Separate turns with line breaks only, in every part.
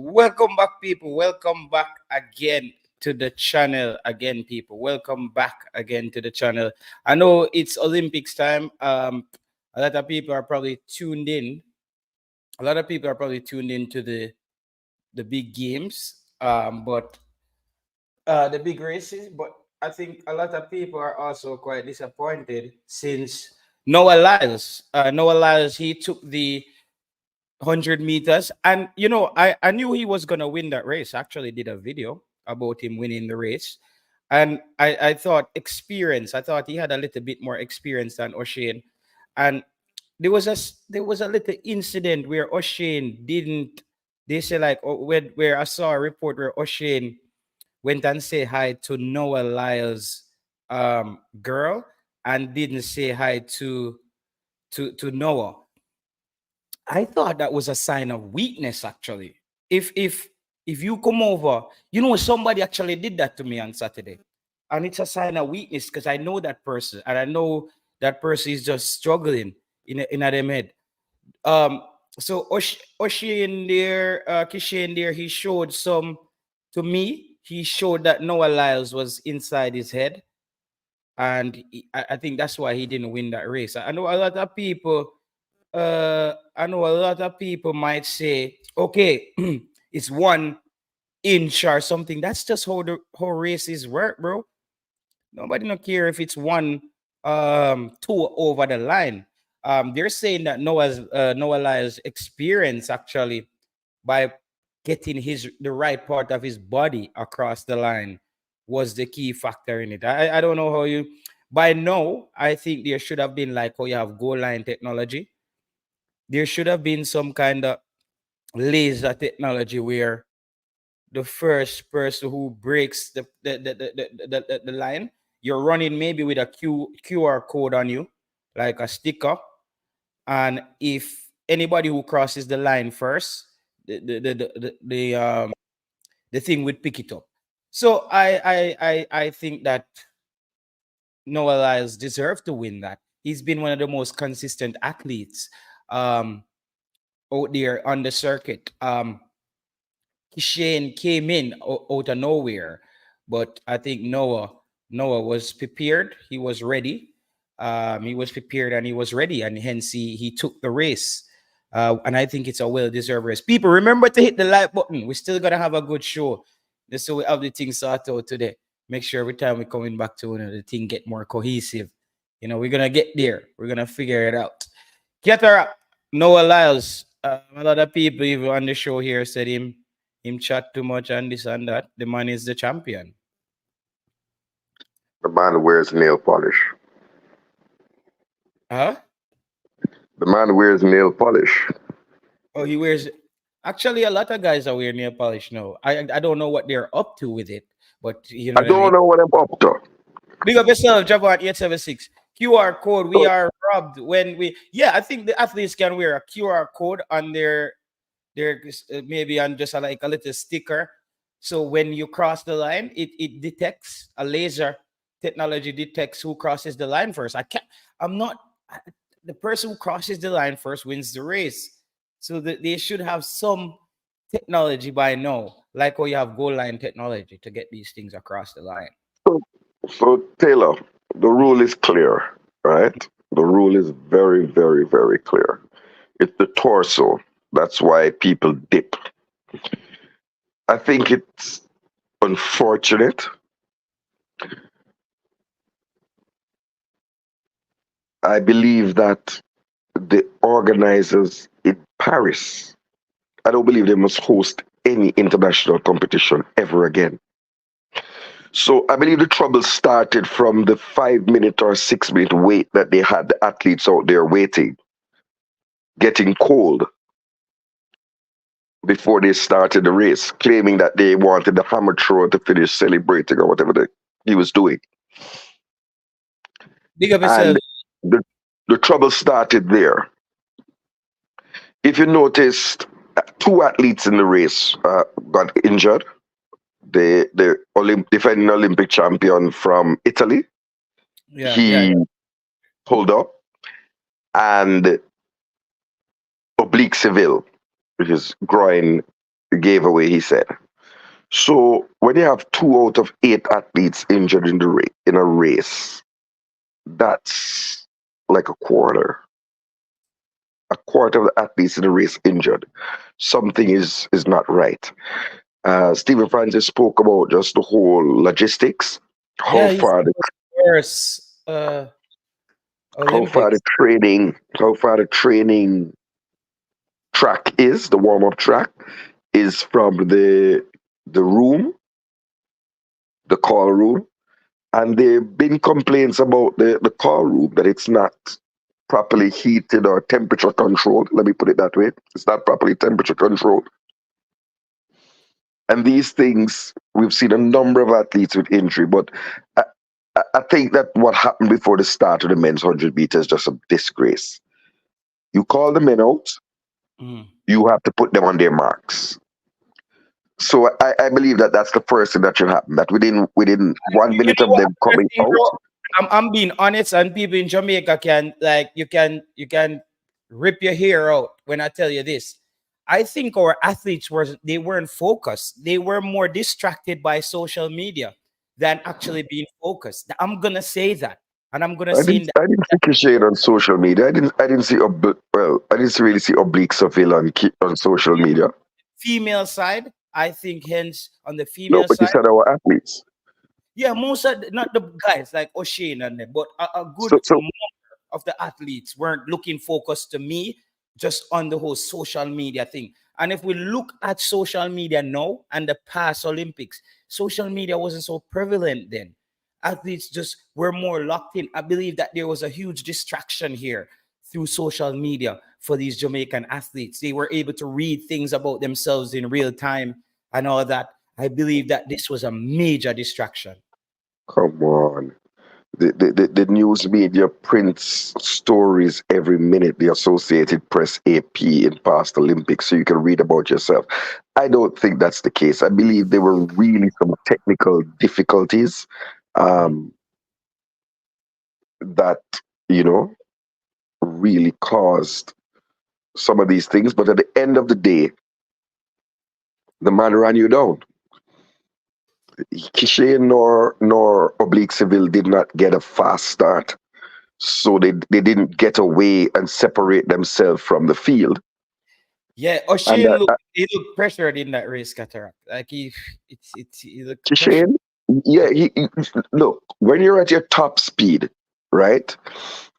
Welcome back, people. Welcome back again to the channel. Again, people. Welcome back again to the channel. I know it's Olympics time. A lot of people are probably tuned in. A lot of people are probably tuned into the big games. But the big races. But I think a lot of people are also quite disappointed since Noah Lyles, he took the 100 meters. And, I knew he was going to win that race. I actually did a video about him winning the race. And I thought experience, I thought he had a little bit more experience than O'Shane. And there was a little incident where O'Shane didn't, they say like, where I saw a report where O'Shane went and say hi to Noah Lyles' girl and didn't say hi to Noah. I thought that was a sign of weakness, actually. If you come over, somebody actually did that to me on Saturday, and it's a sign of weakness because I know that person, and I know that person is just struggling in a them head. Um, so Oshi in there, Kishi in there, he showed some to me. He showed that Noah Lyles was inside his head, and I think that's why he didn't win that race. I know a lot of people I know a lot of people might say, okay, it's 1 inch or something. That's just how races work, bro. Nobody don't care if it's 1 2 over the line. They're saying that Noah Lyles' experience actually by getting the right part of his body across the line was the key factor in it. I don't know how you by now. I think there should have been like how you have goal line technology. There should have been some kind of laser technology where the first person who breaks the line, you're running maybe with a QR code on you, like a sticker. And if anybody who crosses the line first, the thing would pick it up. So I think that Noah Lyles deserved to win that. He's been one of the most consistent athletes out there on the circuit. Shane came in out of nowhere, but I think Noah was prepared. He was ready. He was prepared and he was ready, and hence he took the race. And I think it's a well-deserved race. People, remember to hit the like button. We're still gonna have a good show. Just so we have the thing sorted out today. Make sure every time we're coming back to the thing get more cohesive. We're gonna get there. We're gonna figure it out. Ketara, Noah Lyles. A lot of people even on the show here said him chat too much and this and that. The man is the champion.
The man who wears nail polish.
Huh?
The man who wears nail polish.
Oh, he wears. Actually, a lot of guys are wearing nail polish now. I don't know what they're up to with it, but you know
I
what I mean.
don't know what I'm up to.
Big up yourself, Javon 876. QR code. We
So,
are robbed when we. Yeah, I think the athletes can wear a QR code on their maybe on just like a little sticker. So when you cross the line, it detects a laser technology detects who crosses the line first. I can't. I'm not. The person who crosses the line first wins the race. So that they should have some technology by now, like how you have goal line technology to get these things across the line.
so, so Taylor, the rule is clear, right? The rule is very, very, very clear. It's the torso. That's why people dip. I think it's unfortunate. I believe that the organizers in Paris, I don't believe they must host any international competition ever again. So I believe the trouble started from the 5 minute or 6 minute wait that they had the athletes out there waiting, getting cold before they started the race, claiming that they wanted the hammer thrower to finish celebrating or whatever he was doing.
Big up yourself.
And the, the trouble started there. If you noticed, two athletes in the race got injured. The defending Olympic champion from Italy,
Yeah, yeah,
he pulled up, and oblique civil, which is groin gave away, he said. So when you have 2 out of 8 athletes injured in in a race, that's like a quarter of the athletes in the race injured. Something is not right. Stephen Francis spoke about just the whole logistics, how
Yeah, he's
far the
worse
how far the
Olympics.
training how far the training track is, the warm up track is from the room, the call room, and there've been complaints about the call room that it's not properly heated or temperature controlled. Let me put it that way. It's not properly temperature controlled. And these things, we've seen a number of athletes with injury, but I, I think that what happened before the start of the men's 100 meter is just a disgrace. You call the men out,
Mm.
you have to put them on their marks. So I believe that that's the first thing that should happen. That within one
You
minute
know
of
what?
them coming out,
I'm being honest, and people in Jamaica can like you can rip your hair out when I tell you this. I think our athletes weren't focused. They were more distracted by social media than actually being focused. I'm gonna say that, and I'm gonna say that.
I didn't see Kishane on social media. I didn't see I didn't really see Oblique Saville on social media.
Female side, I think hence on the
No,
female
but you
side.
said our athletes.
Yeah, most of not the guys like O'Shane and them, but a good
So
of the athletes weren't looking focused to me just on the whole social media thing. And if we look at social media now and the past Olympics, social media wasn't so prevalent then. Athletes just were more locked in. I believe that there was a huge distraction here through social media for these Jamaican athletes. They were able to read things about themselves in real time and all that. I believe that this was a major distraction.
come on. The news media prints stories every minute, the Associated Press, AP, in past Olympics, so you can read about yourself. I don't think that's the case. I believe there were really some technical difficulties um, that, you know, really caused some of these things. But at the end of the day, the man ran you down. Kishe nor Oblique Seville did not get a fast start. So they didn't get away and separate themselves from the field.
Yeah,
And
O'Shane he looked pressured in that race, Cataract. Like he looked pressured.
Kishan, yeah, look, when you're at your top speed, right?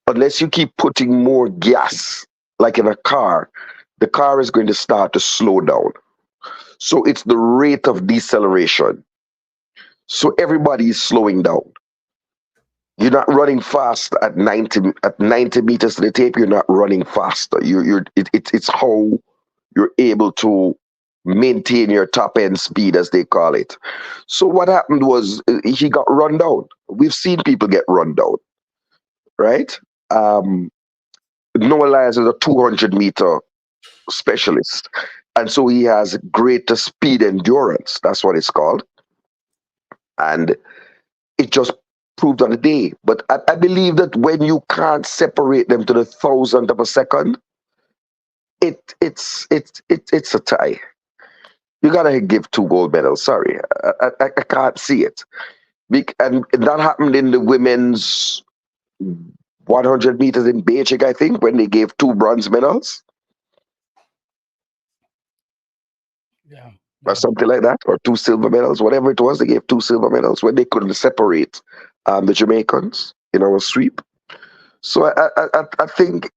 Unless you keep putting more gas, like in a car, the car is going to start to slow down. So it's the rate of deceleration. So everybody is slowing down. You're not running fast at 90 meters to the tape. You're not running faster. It's how you're able to maintain your top end speed, as they call it. So what happened was he got run down. We've seen people get run down, right? Um, Noah Lyons is a 200-meter specialist, and so he has greater speed endurance. That's what it's called, and it just proved on the day. But I believe that when you can't separate them to the thousandth of a second, it's a tie. You gotta give 2 gold medals. Sorry, I can't see it. And that happened in the women's 100 meters in Beijing, I think, when they gave 2 bronze medals
Yeah,
or
yeah.
something like that, or 2 silver medals, whatever it was. They gave 2 silver medals when they couldn't separate the Jamaicans in our sweep. So I think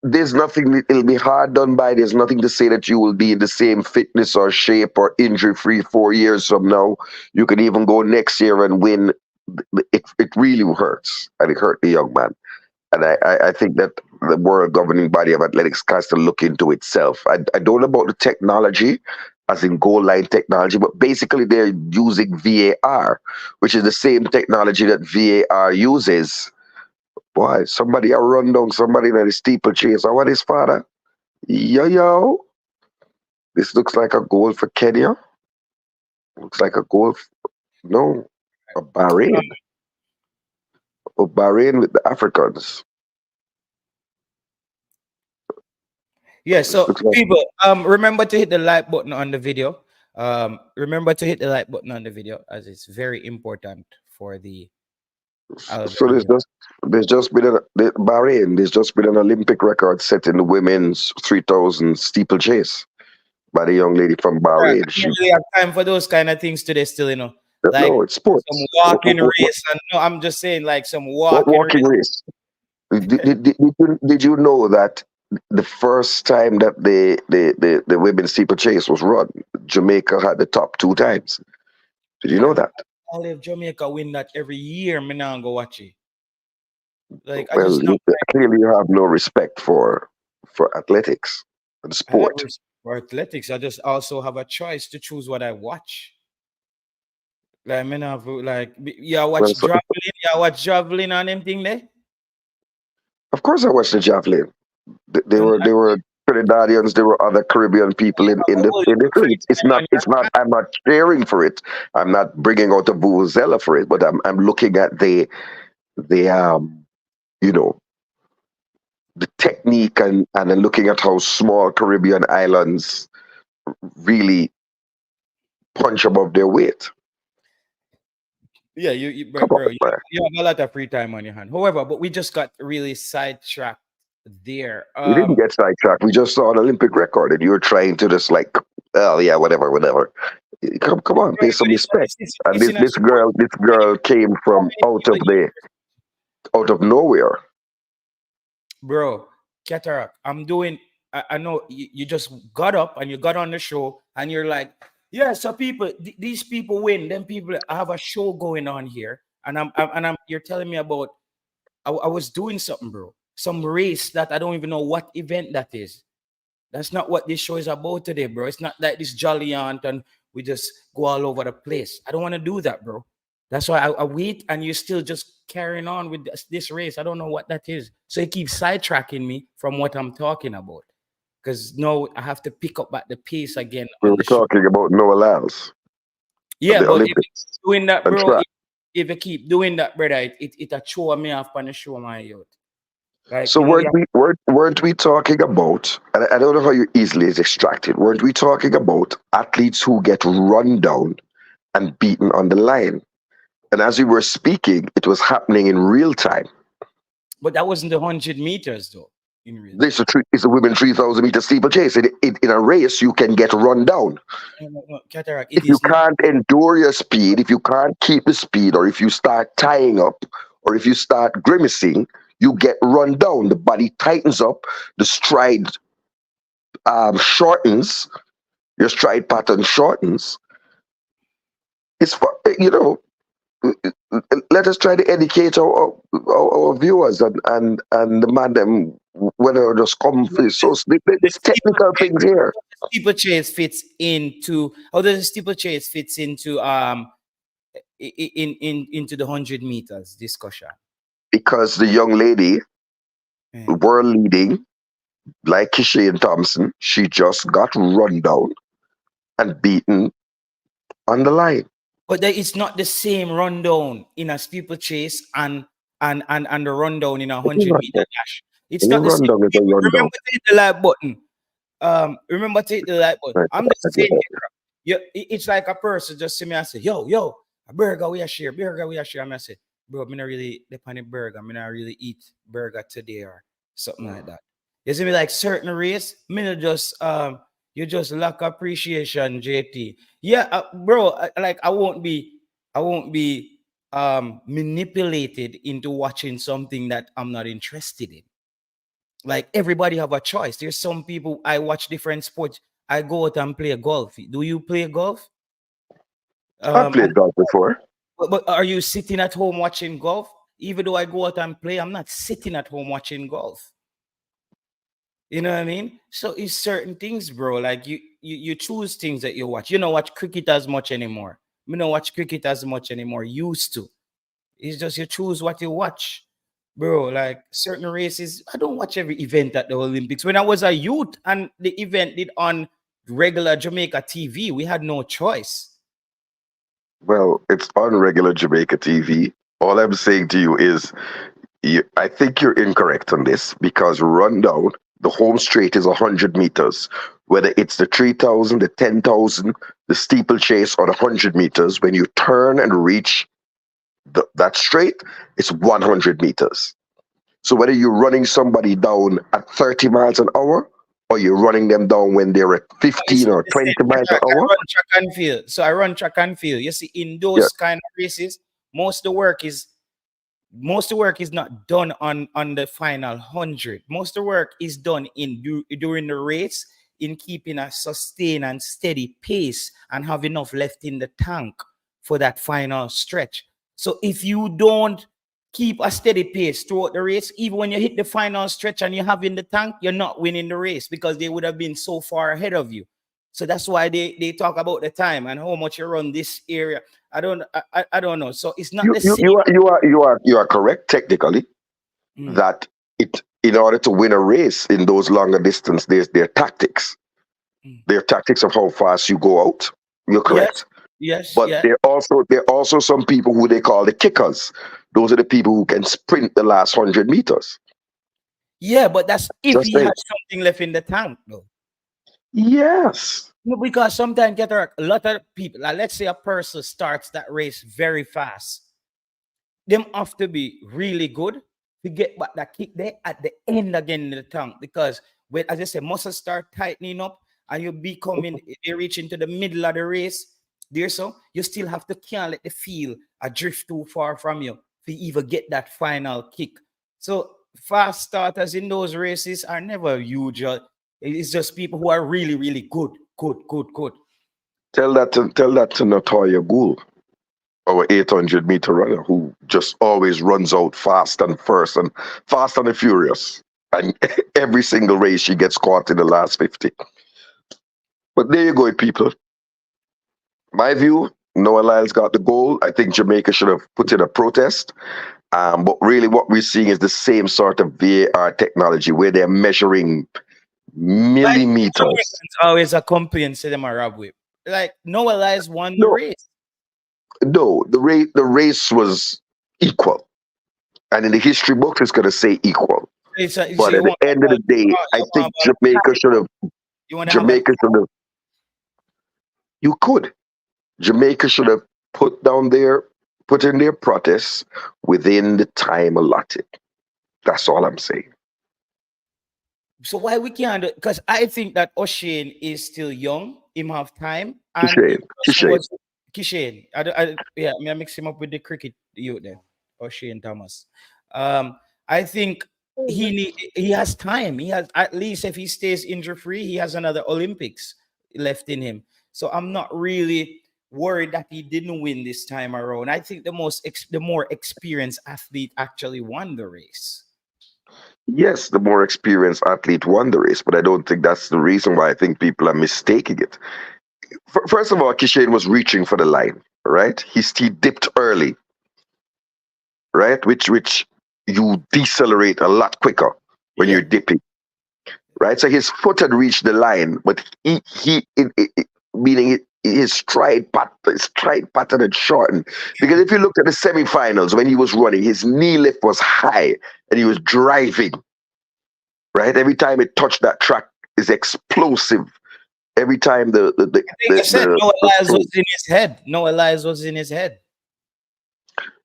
there's nothing it'll be hard done by. There's nothing to say that you will be in the same fitness or shape or injury free 4 years from now. You could even go next year and win. It really hurts, and it hurt the young man. And I think that the world governing body of athletics has to look into itself. I don't know about the technology, as in goal line technology, but basically they're using VAR, which is the same technology that VAR uses. Boy, somebody I run down somebody in the steeplechase. I want his father. Yo, this looks like a goal for Kenya. Looks like a goal. No, a Bahrain. Bahrain with the Africans.
Yeah, so
Looks like
people, remember to hit the like button on the video. Remember to hit the like button on the video as it's very important for the
so
algorithm.
there's just been Bahrain. There's just been an Olympic record set in the women's 3,000 steeplechase by the young lady from
Right,
Bahrain.
I don't really have time for those kind of things today still, like
No, it's
some
sports.
walking race. And no, I'm just saying like some
What
walking
walking
race.
race? Did you know that the first time that the women's steeplechase was run, Jamaica had the top two times? Did you know
Man,
that?
I'll if Jamaica win that every year, me now go watch it. Like I
Well,
just not
clearly you have no respect for athletics and
I have
sport.
respect for athletics. I just also have a choice to choose what I watch. Like me now yeah,
Well,
watch
so,
javelin, yeah, watch javelin and them thing there.
of course, I watched the javelin.
So now,
They were Trinidadians. There were other Caribbean people
what will you
in the
put free
thing. It's
time
not.
on your
It's not.
hand?
I'm not cheering for it. I'm not bringing out a vuvuzela for it. But I'm looking at the you know the technique and then looking at how small Caribbean islands really punch above their weight.
Yeah,
Come on,
bro,
man.
you have a lot of free time on your hand. However, but we just got really sidetracked there.
We didn't get sidetracked. We just saw an Olympic record, and you were trying to just like, oh yeah, whatever. Come on,
Bro,
pay some respect. And
it's in a sport.
this
How many
girl came
how
from
many people
out of nowhere.
bro, cataract. I know you just got up and you got on the show and you're like, yeah, so people these people win. Then people I have a show going on here. And I'm you're telling me about I was doing something, bro. Some race that I don't even know what event that is. That's not what this show is about today, bro. It's not like this jolly aunt and we just go all over the place. I don't want to do that, bro. That's why I wait and you're still just carrying on with this race. I don't know what that is. So it keeps sidetracking me from what I'm talking about. Because no, I have to pick up at the pace again
We
on
were
the show.
talking about Noah Lyles at
Yeah,
the
but if you
Olympics
keep doing that,
and
bro,
track.
if you keep doing that, brother, it a show me off on the show, my youth. Like,
So
we have
weren't we talking about? And I don't know how you easily is extracted. Weren't we talking about athletes who get run down and beaten on the line? And as we were speaking, it was happening in real time.
but that wasn't the 100 meters though, in real time.
It's a women 3,000 meter steeplechase. In a race, you can get run down.
No, no, no, cataract,
If
it
you
is not.
can't endure your speed, if you can't keep the speed, or if you start tying up, or if you start grimacing, you get run down. The body tightens up, the stride shortens, your stride pattern shortens. It's for, let us try to educate our viewers and the man them whether just come for this. So
The
there's technical
steeplechase,
things here
steeplechase fits into how does the steeplechase fits into into the 100 meters discussion?
because the young lady,
Yeah.
world leading, like Kishane Thompson, she just got run down and beaten on the line.
But it's not the same rundown in a steeplechase and the rundown in a
Any
100 meter
rundown,
dash. It's
any
not the same.
rundown is a
People,
rundown.
remember to hit the like button. Remember to hit the like button.
Right.
I'm just saying, it's like a person just see me and say, yo, a burger we are share, burger we are share. And I say, bro, me not really depend on burger. Me not really eat burger today or something like that. You see me like certain race, me not just you just lack appreciation, JT. Yeah, bro, like I won't be manipulated into watching something that I'm not interested in. Like everybody have a choice. There's some people I watch different sports. I go out and play golf. Do you play golf?
I've
And
played golf before.
but are you sitting at home watching golf? Even though I go out and play, I'm not sitting at home watching golf. You know what I mean? So it's certain things, bro. Like you choose things that you watch. You don't watch cricket as much anymore. You don't watch cricket as much anymore. Used to. It's just you choose what you watch. Bro, like certain races, I don't watch every event at the Olympics. When I was a youth and the event did on regular Jamaica TV, we had no choice.
Well, it's on regular Jamaica TV. All I'm saying to you is, I think you're incorrect on this because rundown The home straight is 100 meters. Whether it's the 3,000, the 10,000, the steeplechase, or the 100 meters, when you turn and reach that straight, it's 100 meters. So whether you're running somebody down at 30 miles an hour, or you're running them down when they're at
It's
15
not
or
the
20
same.
miles an
I
hour,
run track and field. So I run track and field. You see, in
yeah,
those kind of races, most of the work is not done on the final 100. Most of the work is done during the race, in keeping a sustained and steady pace and have enough left in the tank for that final stretch. So if you don't keep a steady pace throughout the race, even when you hit the final stretch and you have in the tank, you're not winning the race, because they would have been so far ahead of you. So that's why they talk about the time and how much you run this area. I don't know. So it's not
you,
the
you,
same.
you are correct technically
Mm,
that in order to win a race in those longer distance, there's their tactics.
mm.
Their tactics of how fast you go out. You're
Yes,
correct.
yes,
But
yeah,
there are also some people who they call the kickers. Those are the people who can sprint the last 100 meters.
yeah. But that's if
Just
he
saying.
has something left in the tank, though.
Yes.
No, because sometimes get a lot of people. Like, let's say a person starts that race very fast, them have to be really good to get back that kick there at the end again in the tank. Because when, as I said, muscles start tightening up and you becoming, they reach into the middle of the race, there, so you still have to can't let the field drift too far from you to even get that final kick. So fast starters in those races are never usual. It's just people who are really, really good, good, good, good.
Tell that to Natoya Gould, our 800-meter runner, who just always runs out fast and the furious. And every single race she gets caught in the last 50. But there you go, people. My view, Noah Lyles got the goal. I think Jamaica should have put in a protest. But really, what we're seeing is the same sort of VAR technology where they're measuring
Why do
millimeters.
Jamaicans always a complaint say them a rap whip? Like Noah Lyles won the
No,
race.
no, the race was equal, and in the history books, it's going to say equal.
It's a, so
But at
you
the
want
end of
about
the day, I
you
think
want about a tie.
Jamaica should have, you could, Jamaica should have put in their protest within the time allotted. That's all I'm saying.
So why we can't? Because I think that O'Shane is still young. Him have time, and
Shame,
if person
shame.
was Kishane, yeah, me I mix him up with the cricket youth then, O'Shane Thomas. I think he has time. He has, at least if he stays injury free, he has another Olympics left in him. So I'm not really worried that he didn't win this time around. I think the more experienced athlete actually won the race.
Yes, the more experienced athlete won the race, but I don't think that's the reason why I think people are mistaking it. First of all, Kishane was reaching for the line, right? He dipped early, right? Which you decelerate a lot quicker when you're
Yeah.
dipping, right? So his foot had reached the line, but meaning his stride pattern had shortened. Because if you looked at the semifinals when he was running, his knee lift was high and he was driving, right? Every time it touched that track, is explosive. Every time
I think I said Noah
the
Lyles
stroke.
was in his head. Noah Lyles was in his head.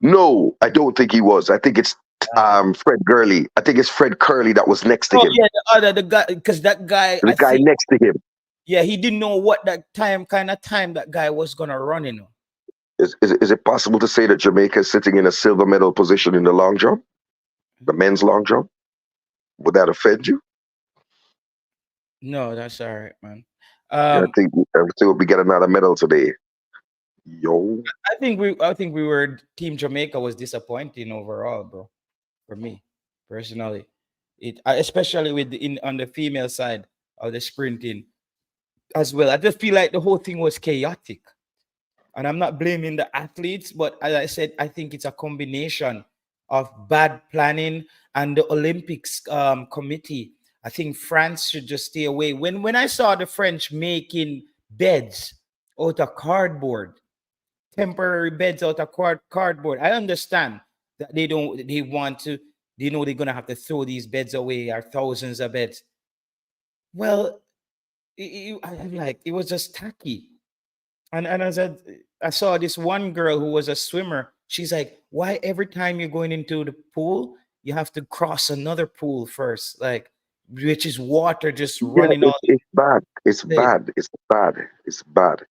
No, I don't think he was. I think it's
Uh,
Fred Gurley. I think it's Fred Curley that was next to
oh
him.
yeah, the guy, because that guy,
The
I
guy
think,
next to him.
yeah, he didn't know what that kind of time that guy was gonna run in.
Is it possible to say that Jamaica is sitting in a silver medal position in the long jump, the men's long jump? Would that offend you?
No, that's all right, man.
Yeah,
Um,
I think we get another medal today. Yo,
I think we were Team Jamaica was disappointing overall, bro. For me, personally, especially with on the female side of the sprinting as well. I just feel like the whole thing was chaotic. And I'm not blaming the athletes, but as I said, I think it's a combination of bad planning and the Olympics committee. I think France should just stay away. When I saw the French making beds out of cardboard, temporary beds out of cardboard, I understand that they want to, they know they're gonna have to throw these beds away, or thousands of beds. Well, I'm like, it was just tacky. And I said, I saw this one girl who was a swimmer. She's like, why every time you're going into the pool, you have to cross another pool first, like, which is water just
Yeah,
running all
it's bad. It's
the place.
bad. It's bad. It's bad.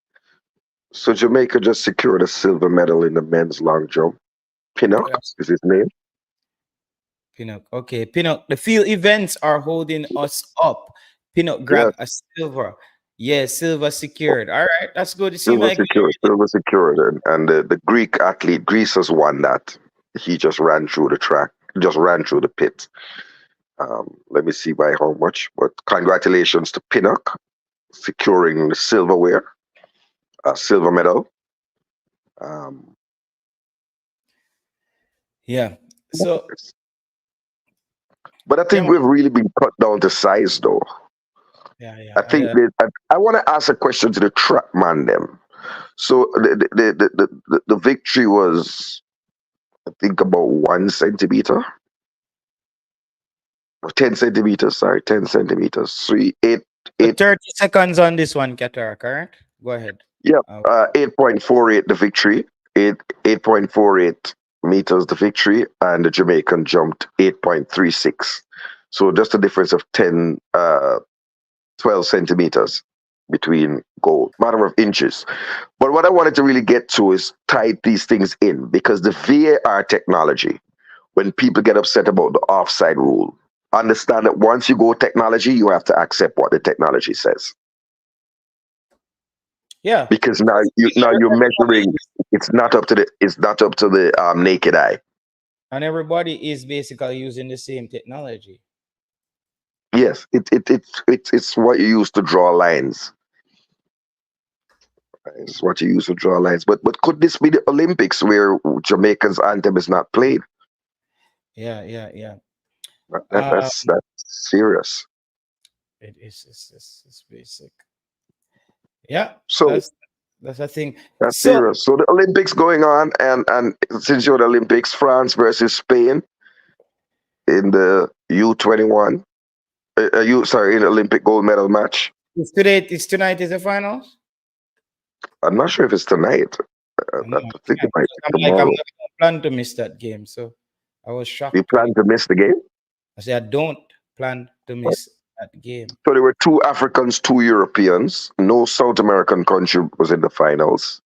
So Jamaica just secured a silver medal in the men's long jump. Pinnock
Yes.
is his name.
Pinnock. Okay, Pinnock. The field events are holding us up. Pinnock
Yeah,
grab a silver. Yeah, silver secured. All right, that's good. It seems
silver
like
secured. Silver secured. And the Greek athlete, Greece has won that. He just ran through the track, just ran through the pit. Let me see by how much. But congratulations to Pinnock securing the silverware, a silver medal. Um,
yeah. So
but I
yeah,
think we've really been cut down to size, though.
yeah, yeah.
I think that I want to ask a question to the track man. Them. So the victory was, I think, about 1 centimeter or 10 centimeters. Sorry, 10 centimeters. Three, eight,
So
eight.
30 seconds on this one, Qatar, correct? Go ahead.
Yeah,
Uh,
8.48 the victory. 8.48 meters the victory, and the Jamaican jumped 8.36. So just a difference of 12 centimeters between gold, matter of inches. But what I wanted to really get to is tie these things in because the VAR technology, when people get upset about the offside rule, understand that once you go technology, you have to accept what the technology says.
yeah.
Because now you're measuring, it's not up to the naked eye.
And everybody is basically using the same technology.
Yes, it's what you use to draw lines. It's what you use to draw lines. But could this be the Olympics where Jamaica's anthem is not played?
Yeah, yeah, yeah.
That,
Uh,
that's serious.
it is it's basic. Yeah,
So
that's a thing.
that's
So
serious. So the Olympics going on, and since you're the Olympics, France versus Spain in the U21, you sorry, in the Olympic gold medal match.
it's tonight is the finals.
I'm not sure if it's tonight.
I
I
know
think it
tonight.
might
Because
be
I'm like, I'm
tomorrow.
not gonna plan to miss that game. So I was
You
shocked when
plan to miss the game?
I said I don't plan to miss that game.
So there were two Africans, two Europeans. No South American country was in the finals.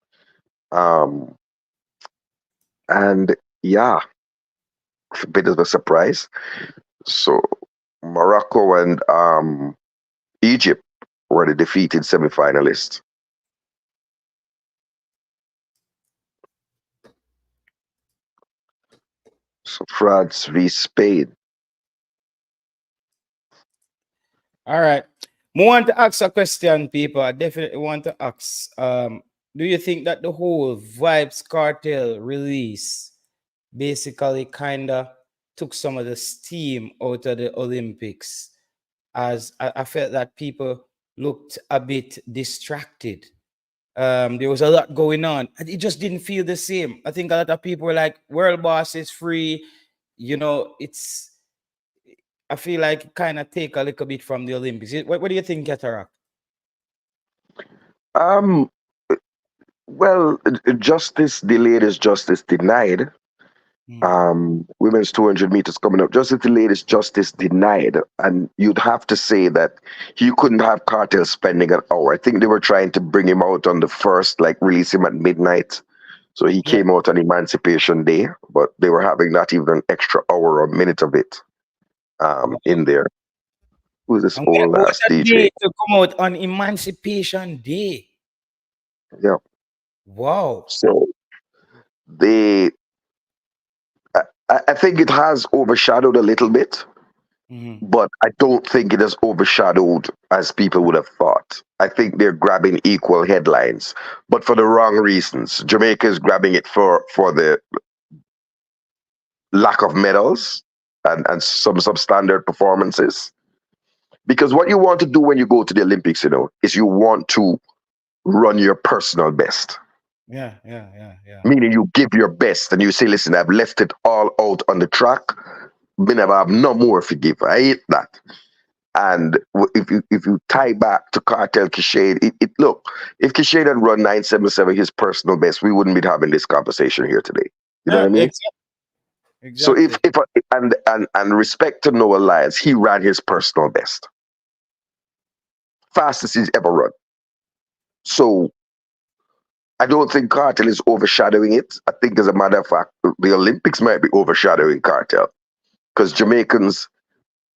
Um, and yeah, it's a bit of a surprise. So Morocco and Egypt were the defeated semifinalists. So France v Spain.
All right. I want to ask a question, people. I definitely want to ask. Do you think that the whole Vibes Cartel release basically kind of took some of the steam out of the Olympics? As I felt that people looked a bit distracted. There was a lot going on, and it just didn't feel the same. I think a lot of people were like, "World Boss is free," it's. I feel like it kind of take a little bit from the Olympics. What do you think, Cataract?
Um, well, justice delayed is justice denied.
Mm,
Women's 200 meters coming up. Justice delayed is justice denied. And you'd have to say that you couldn't have Cartel spending an hour. I think they were trying to bring him out on the first, like release him at midnight. So he
yeah.
came out on Emancipation Day, but they were having not even an extra hour or minute of it
Wow.
in there. Who's this
And
old
what
ass
a
DJ?
day to come out on Emancipation Day.
Yeah.
Wow.
So they, I think it has overshadowed a little bit,
Mhm.
but I don't think it has overshadowed as people would have thought. I think they're grabbing equal headlines, but for the wrong reasons. Jamaica is grabbing it for the lack of medals and some substandard performances. Because what you want to do when you go to the Olympics, is you want to run your personal best.
Yeah, yeah, yeah, yeah.
Meaning you give your best and you say, listen, I've left it all out on the track. Me never have no more to give. I hate that. And if you tie back to Cartel Kishade, look, if Kishade had run 977 his personal best, we wouldn't be having this conversation here today. You know what
Yeah,
I mean? So
exactly.
and respect to Noah Lyons, he ran his personal best, fastest he's ever run. So I don't think Cartel is overshadowing it. I think, as a matter of fact, the Olympics might be overshadowing Cartel because Jamaicans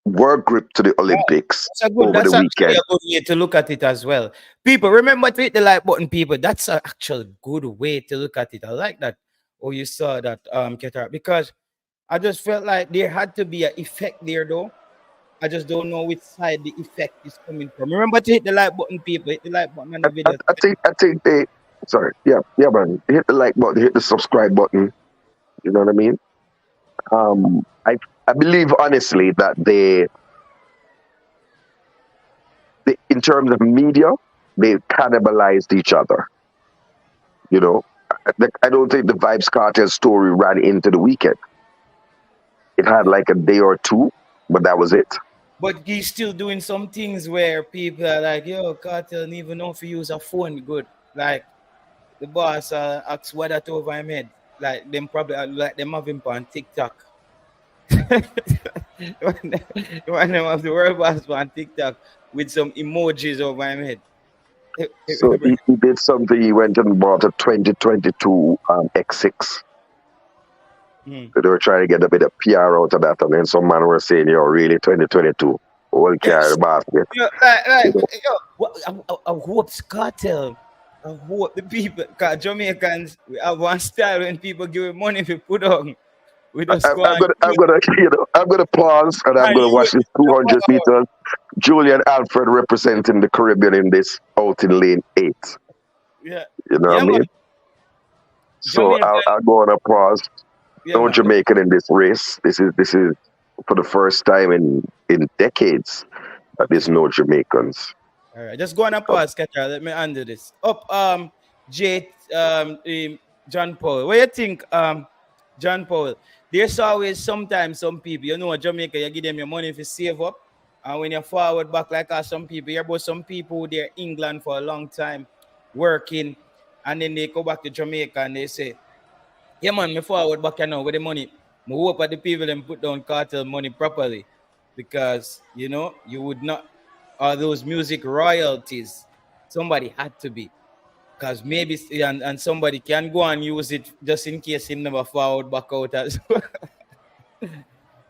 were gripped to the Olympics
That's a good.
over the
That's actually
weekend.
a good way to look at it as well. People, remember to hit the like button. People, that's an actual good way to look at it. I like that. Oh, you saw that, Qatar, because I just felt like there had to be an effect there, though. I just don't know which side the effect is coming from. Remember to hit the like button, people. Hit the like button on the video.
I think they sorry, yeah, man. Hit the like button, hit the subscribe button. You know what I mean? I believe honestly that they in terms of media, they cannibalized each other. You know, I don't think the Vibes Cartel story ran into the weekend. It had like a day or two, but that was it.
But he's still doing some things where people are like, yo, Cartel don't even know if you use a phone good. Like the boss asks what that over him head. Like them probably like them have him on TikTok. One them of the world boss on TikTok with some emojis over him head.
So he did something. He went and bought a 2022 X6.
Hmm.
They were trying to get a bit of PR out of that, and then some man were saying, "Yo, really 2022, all carry
Yes.
the basket."
Yo,
You know?
yo, I hope Cartel. I hope the people, cause Jamaicans, we have one style when people give it money to put on. We just go
I'm
and
gonna, I'm
use
gonna, I'm gonna pause, and I'm
and
gonna
use
watch this
it.
200 meters. Julian Alfred representing the Caribbean in this out in lane 8.
Yeah,
You know what
yeah,
I
man.
mean? So
Jamaican,
I'll go on a pause.
yeah,
No
man.
Jamaican in this race. This is for the first time in decades that there's
Okay.
no Jamaicans.
All right, just go on a pause, Kacha. Let me undo this. Up, J, John Paul. What you think, John Paul? There's always sometimes some people, you know, Jamaica, you give them your money if you save up, and when you forward back like us, some people, you about some people they're England for a long time, working, and then they go back to Jamaica and they say, yeah, man, me forward back now with the money. Me hope that the people them put down cartel money properly, because you know you would not all those music royalties. Somebody had to be, because maybe and somebody can go and use it just in case him never forward back out as well.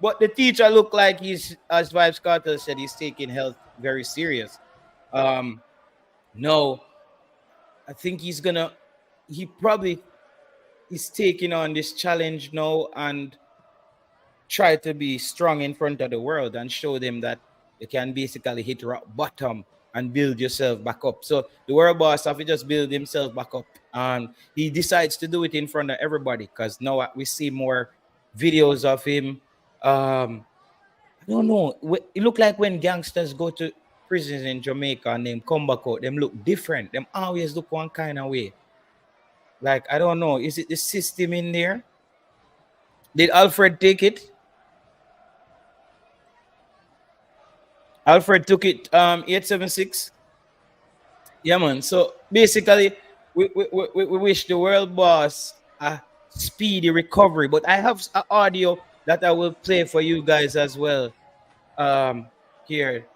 But the teacher looked like he's, as Vibes Carter said, he's taking health very serious. Um, no, I think he's gonna. He probably is taking on this challenge now and try to be strong in front of the world and show them that you can basically hit rock bottom and build yourself back up. So the world boss have to just build himself back up. And he decides to do it in front of everybody because now we see more videos of him. I don't know. It look like when gangsters go to prisons in Jamaica and them come back out, them look different. Them always look one kind of way. Like, I don't know. Is it the system in there? Did Alfred take it? Alfred took it 876. Yeah, man. So basically, we wish the world boss a speedy recovery. But I have an audio that I will play for you guys as well. Here.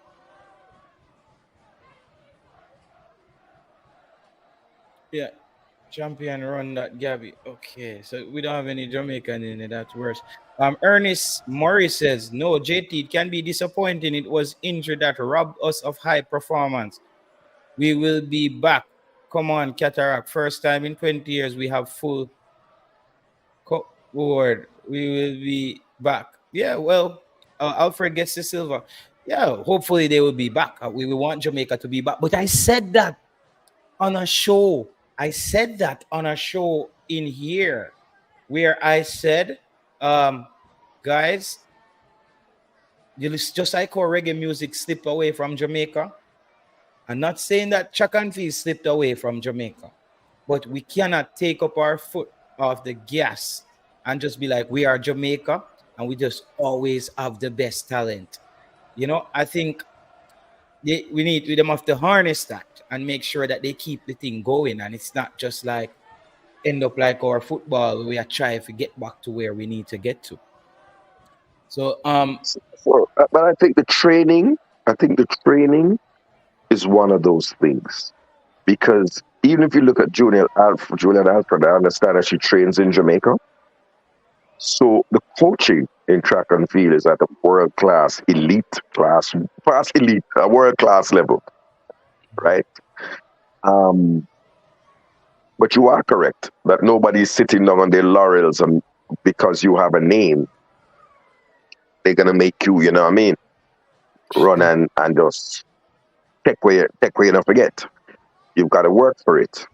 Yeah. Champion run that Gabby. Okay. So we don't have any Jamaican in it. That's worse. Ernest Morris says, no, JT, it can be disappointing. It was injury that robbed us of high performance. We will be back. Come on, Cataract. First time in 20 years we have full board. We will be back. Yeah, well, Alfred gets the silver. Yeah, hopefully they will be back. We will want Jamaica to be back. But I said that on a show. I said that on a show in here where I said, um, guys, just like how reggae music slipped away from Jamaica. I'm not saying that track and field slipped away from Jamaica, but we cannot take up our foot off the gas and just be like, we are Jamaica and we just always have the best talent. You know, I think We them have to harness that and make sure that they keep the thing going, and it's not just like end up like our football. We are trying to get back to where we need to get to. So
So, but I think the training is one of those things because even if you look at Julian Alfred, I understand that she trains in Jamaica. So the coaching in track and field is at a world class level, right? Um, but you are correct that nobody's sitting down on their laurels and because you have a name, they're gonna make you, you know what I mean, run and just take where you don't forget. You've got to work for it.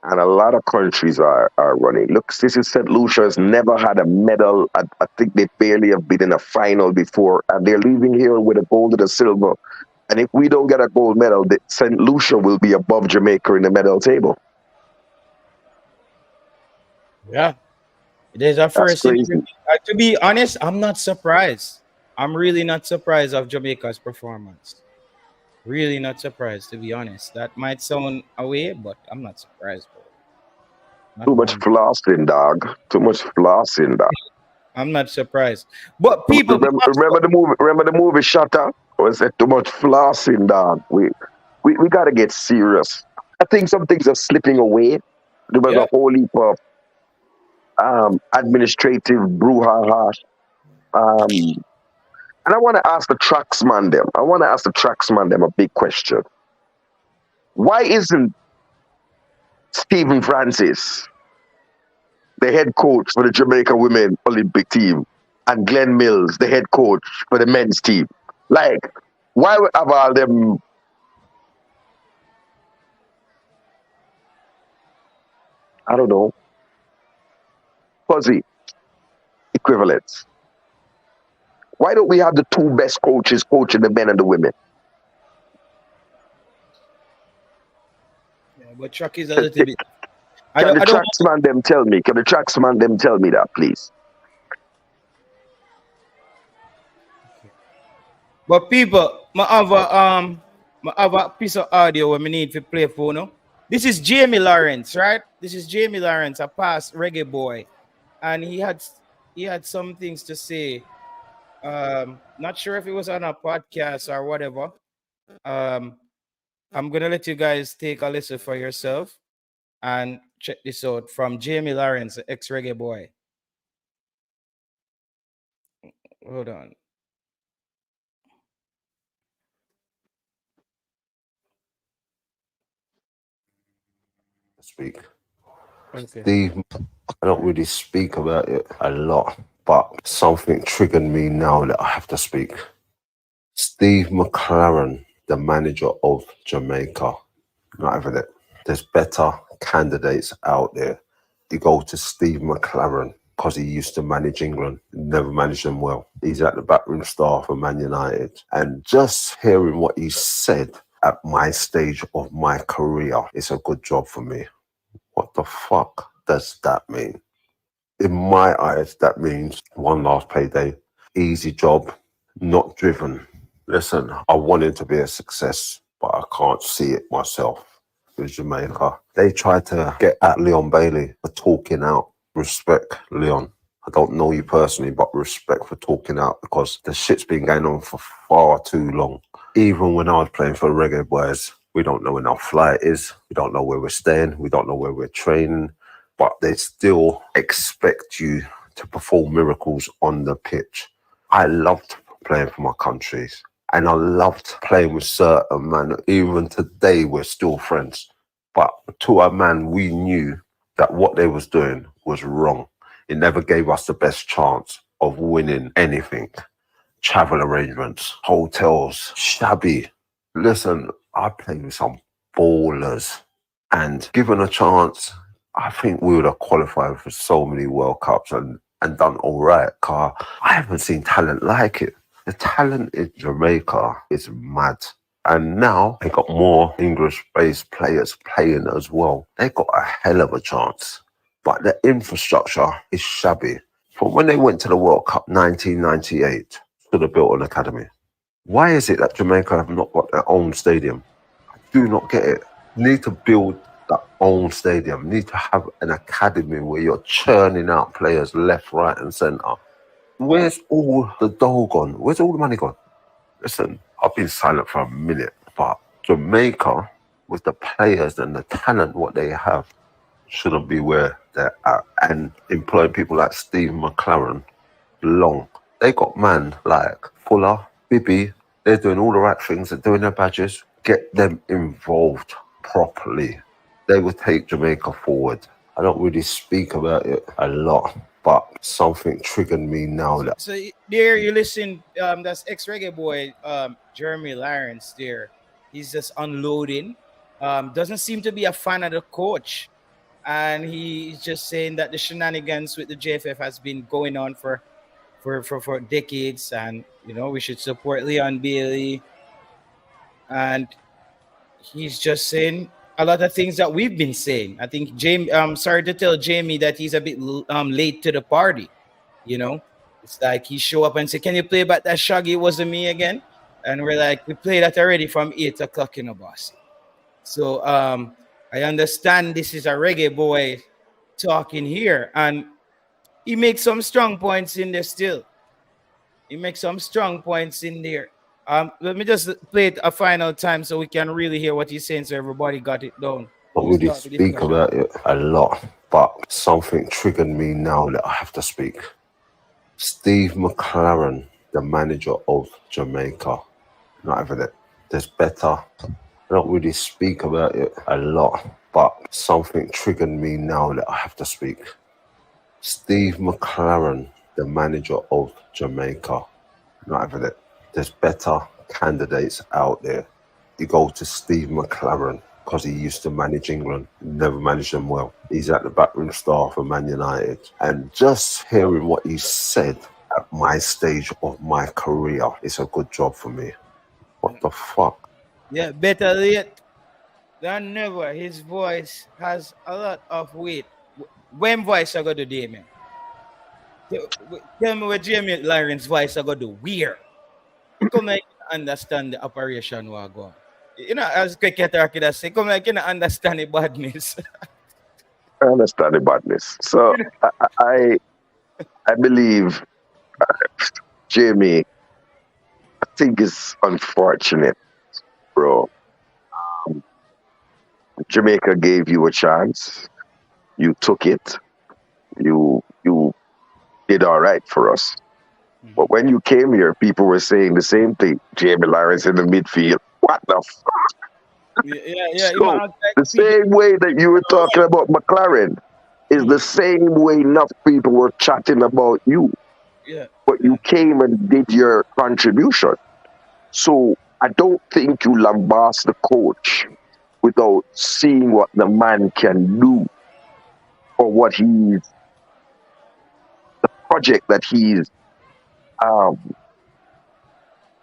And a lot of countries are running. Look, Sissy St. Lucia has never had a medal. I think they barely have been in a final before, and they're leaving here with a gold and a silver. And if we don't get a gold medal, St. Lucia will be above Jamaica in the medal table.
yeah, it is our
That's
first in
crazy.
everything. To be honest, I'm not surprised. I'm really not surprised of Jamaica's performance. Really not surprised, to be honest. That might sound away, but I'm not surprised, bro. Not
Too much
one.
flossing, dog. Too much flossing, dog.
I'm not surprised. But people,
Remember the movie Shutter? Was it too much flossing, dog? We got to get serious. I think some things are slipping away. There was
yeah,
a whole heap of administrative brouhaha. Um, and I want to ask the tracksman them. I want to ask the tracksman them a big question. Why isn't Stephen Francis the head coach for the Jamaica Women Olympic team and Glenn Mills the head coach for the men's team? Like, why would have all them? I don't know, fuzzy equivalents. Why don't we have the two best coaches coaching the men and the women?
yeah, but track is a little bit.
Can the
I don't.
tracksman them tell me? Can the tracksman them tell me that, please?
But people, my have a piece of audio where we need to play for no. This is Jamie Lawrence, right? This is Jamie Lawrence, a past reggae boy, and he had some things to say. Not sure if it was on a podcast or whatever. Um, I'm gonna let you guys take a listen for yourself and check this out from Jamie Lawrence, ex reggae boy. Hold on.
Speak.
Okay.
Steve, I don't really speak about it a lot, but something triggered me now that I have to speak. Steve McLaren, the manager of Jamaica, not having it. There's better candidates out there. You go to Steve McLaren because he used to manage England, never managed them well. He's at the backroom staff for Man United. And just hearing what he said at my stage of my career, it's a good job for me. What the fuck does that mean? In my eyes, that means one last payday, easy job, not driven. Listen, I wanted to be a success, but I can't see it myself with Jamaica. They tried to get at Leon Bailey for talking out. Respect, Leon. I don't know you personally, but respect for talking out because the shit's been going on for far too long. Even when I was playing for REGGABOYZ, we don't know when our flight is. We don't know where we're staying. We don't know where we're training. But they still expect you to perform miracles on the pitch. I loved playing for my countries. And I loved playing with certain men. Even today, we're still friends. But to a man, we knew that what they was doing was wrong. It never gave us the best chance of winning anything. Travel arrangements, hotels, shabby. Listen, I played with some ballers. And given a chance, I think we would have qualified for so many World Cups and done all right. Car, I haven't seen talent like it. The talent in Jamaica is mad. And now they got more English-based players playing as well. They got a hell of a chance. But the infrastructure is shabby. From when they went to the World Cup 1998, should have built an academy. Why is it that Jamaica have not got their own stadium? I do not get it. Need to build their own stadium. Need to have an academy where you're churning out players left, right, and centre. Where's all the dough gone? Where's all the money gone? Listen, I've been silent for a minute, but Jamaica, with the players and the talent what they have, shouldn't be where they're at. And employing people like Steve McLaren, long. They got man like Fuller, Bibby, they're doing all the right things, they're doing their badges. Get them involved properly. They will take Jamaica forward. I don't really speak about it a lot, but something triggered me now that
So there you listen. That's ex reggae boy, Jeremy Lawrence. There, he's just unloading. Doesn't seem to be a fan of the coach, and he's just saying that the shenanigans with the JFF has been going on for decades, and we should support Leon Bailey, and he's just saying a lot of things that we've been saying. I think Jamie. Sorry to tell Jamie that he's a bit late to the party. You know, it's like he show up and say, "Can you play back that Shaggy? It wasn't me again." And we're like, "We played that already from 8 o'clock in the boss." So I understand this is a reggae boy talking here, and he makes some strong points in there still. He makes some strong points in there. Let me just play it a final time so we can really hear what he's saying, so everybody got it down.
I don't
We'll
really
start the
speak
discussion.
about it a lot, but something triggered me now that I have to speak. Steve McLaren, the manager of Jamaica, not having it. There's better. I don't really speak about it a lot, but something triggered me now that I have to speak. Steve McLaren, the manager of Jamaica, not having it. There's better candidates out there. You go to Steve McLaren because he used to manage England, never managed them well. He's at the backroom staff for Man United. And just hearing what he said at my stage of my career is a good job for me. What the fuck?
Yeah, better late than never. His voice has a lot of weight. When voice I got to do, man? Tell me what Jamie Lawrence voice I got to weird. Come like understand the operation we are going. As cricketer could say, come like understand the badness.
I understand the badness. So I I believe Jamie, I think it's unfortunate, bro. Jamaica gave you a chance. You took it. You did all right for us. But when you came here, people were saying the same thing. Jamie Lawrence in the midfield. What the
Yeah.
So the same way that you were talking about McLaren is the same way enough people were chatting about you.
Yeah.
But you came and did your contribution. So I don't think you lambast the coach without seeing what the man can do or what he's the project that he's um,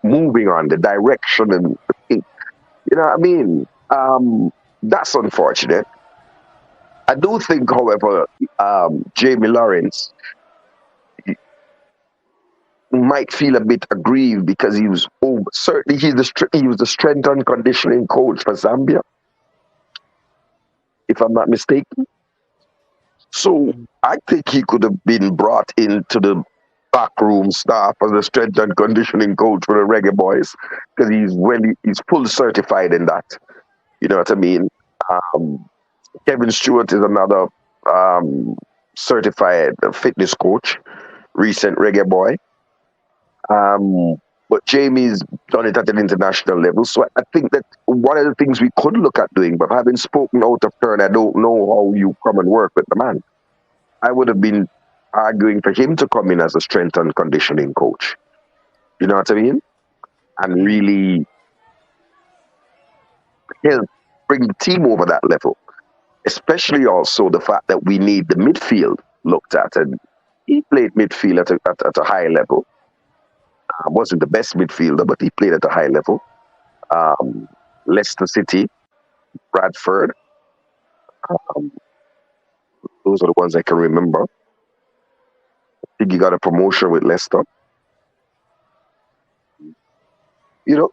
moving on, the direction and the thing. You know what I mean? That's unfortunate. I do think, however, Jamie Lawrence might feel a bit aggrieved because he was certainly he was the strength and conditioning coach for Zambia, if I'm not mistaken. So I think he could have been brought into the backroom staff as a strength and conditioning coach for the Reggae Boys because he's full certified in that. You know what I mean? Um, Kevin Stewart is another certified fitness coach, recent Reggae Boy. But Jamie's done it at an international level. So I think that one of the things we could look at doing, but having spoken out of turn, I don't know how you come and work with the man. I would have been arguing for him to come in as a strength and conditioning coach. You know what I mean? And really help bring the team over that level. Especially also the fact that we need the midfield looked at. And he played midfield at a high level. Wasn't the best midfielder, but he played at a high level. Leicester City, Bradford. Those are the ones I can remember. I think he got a promotion with Leicester. You know,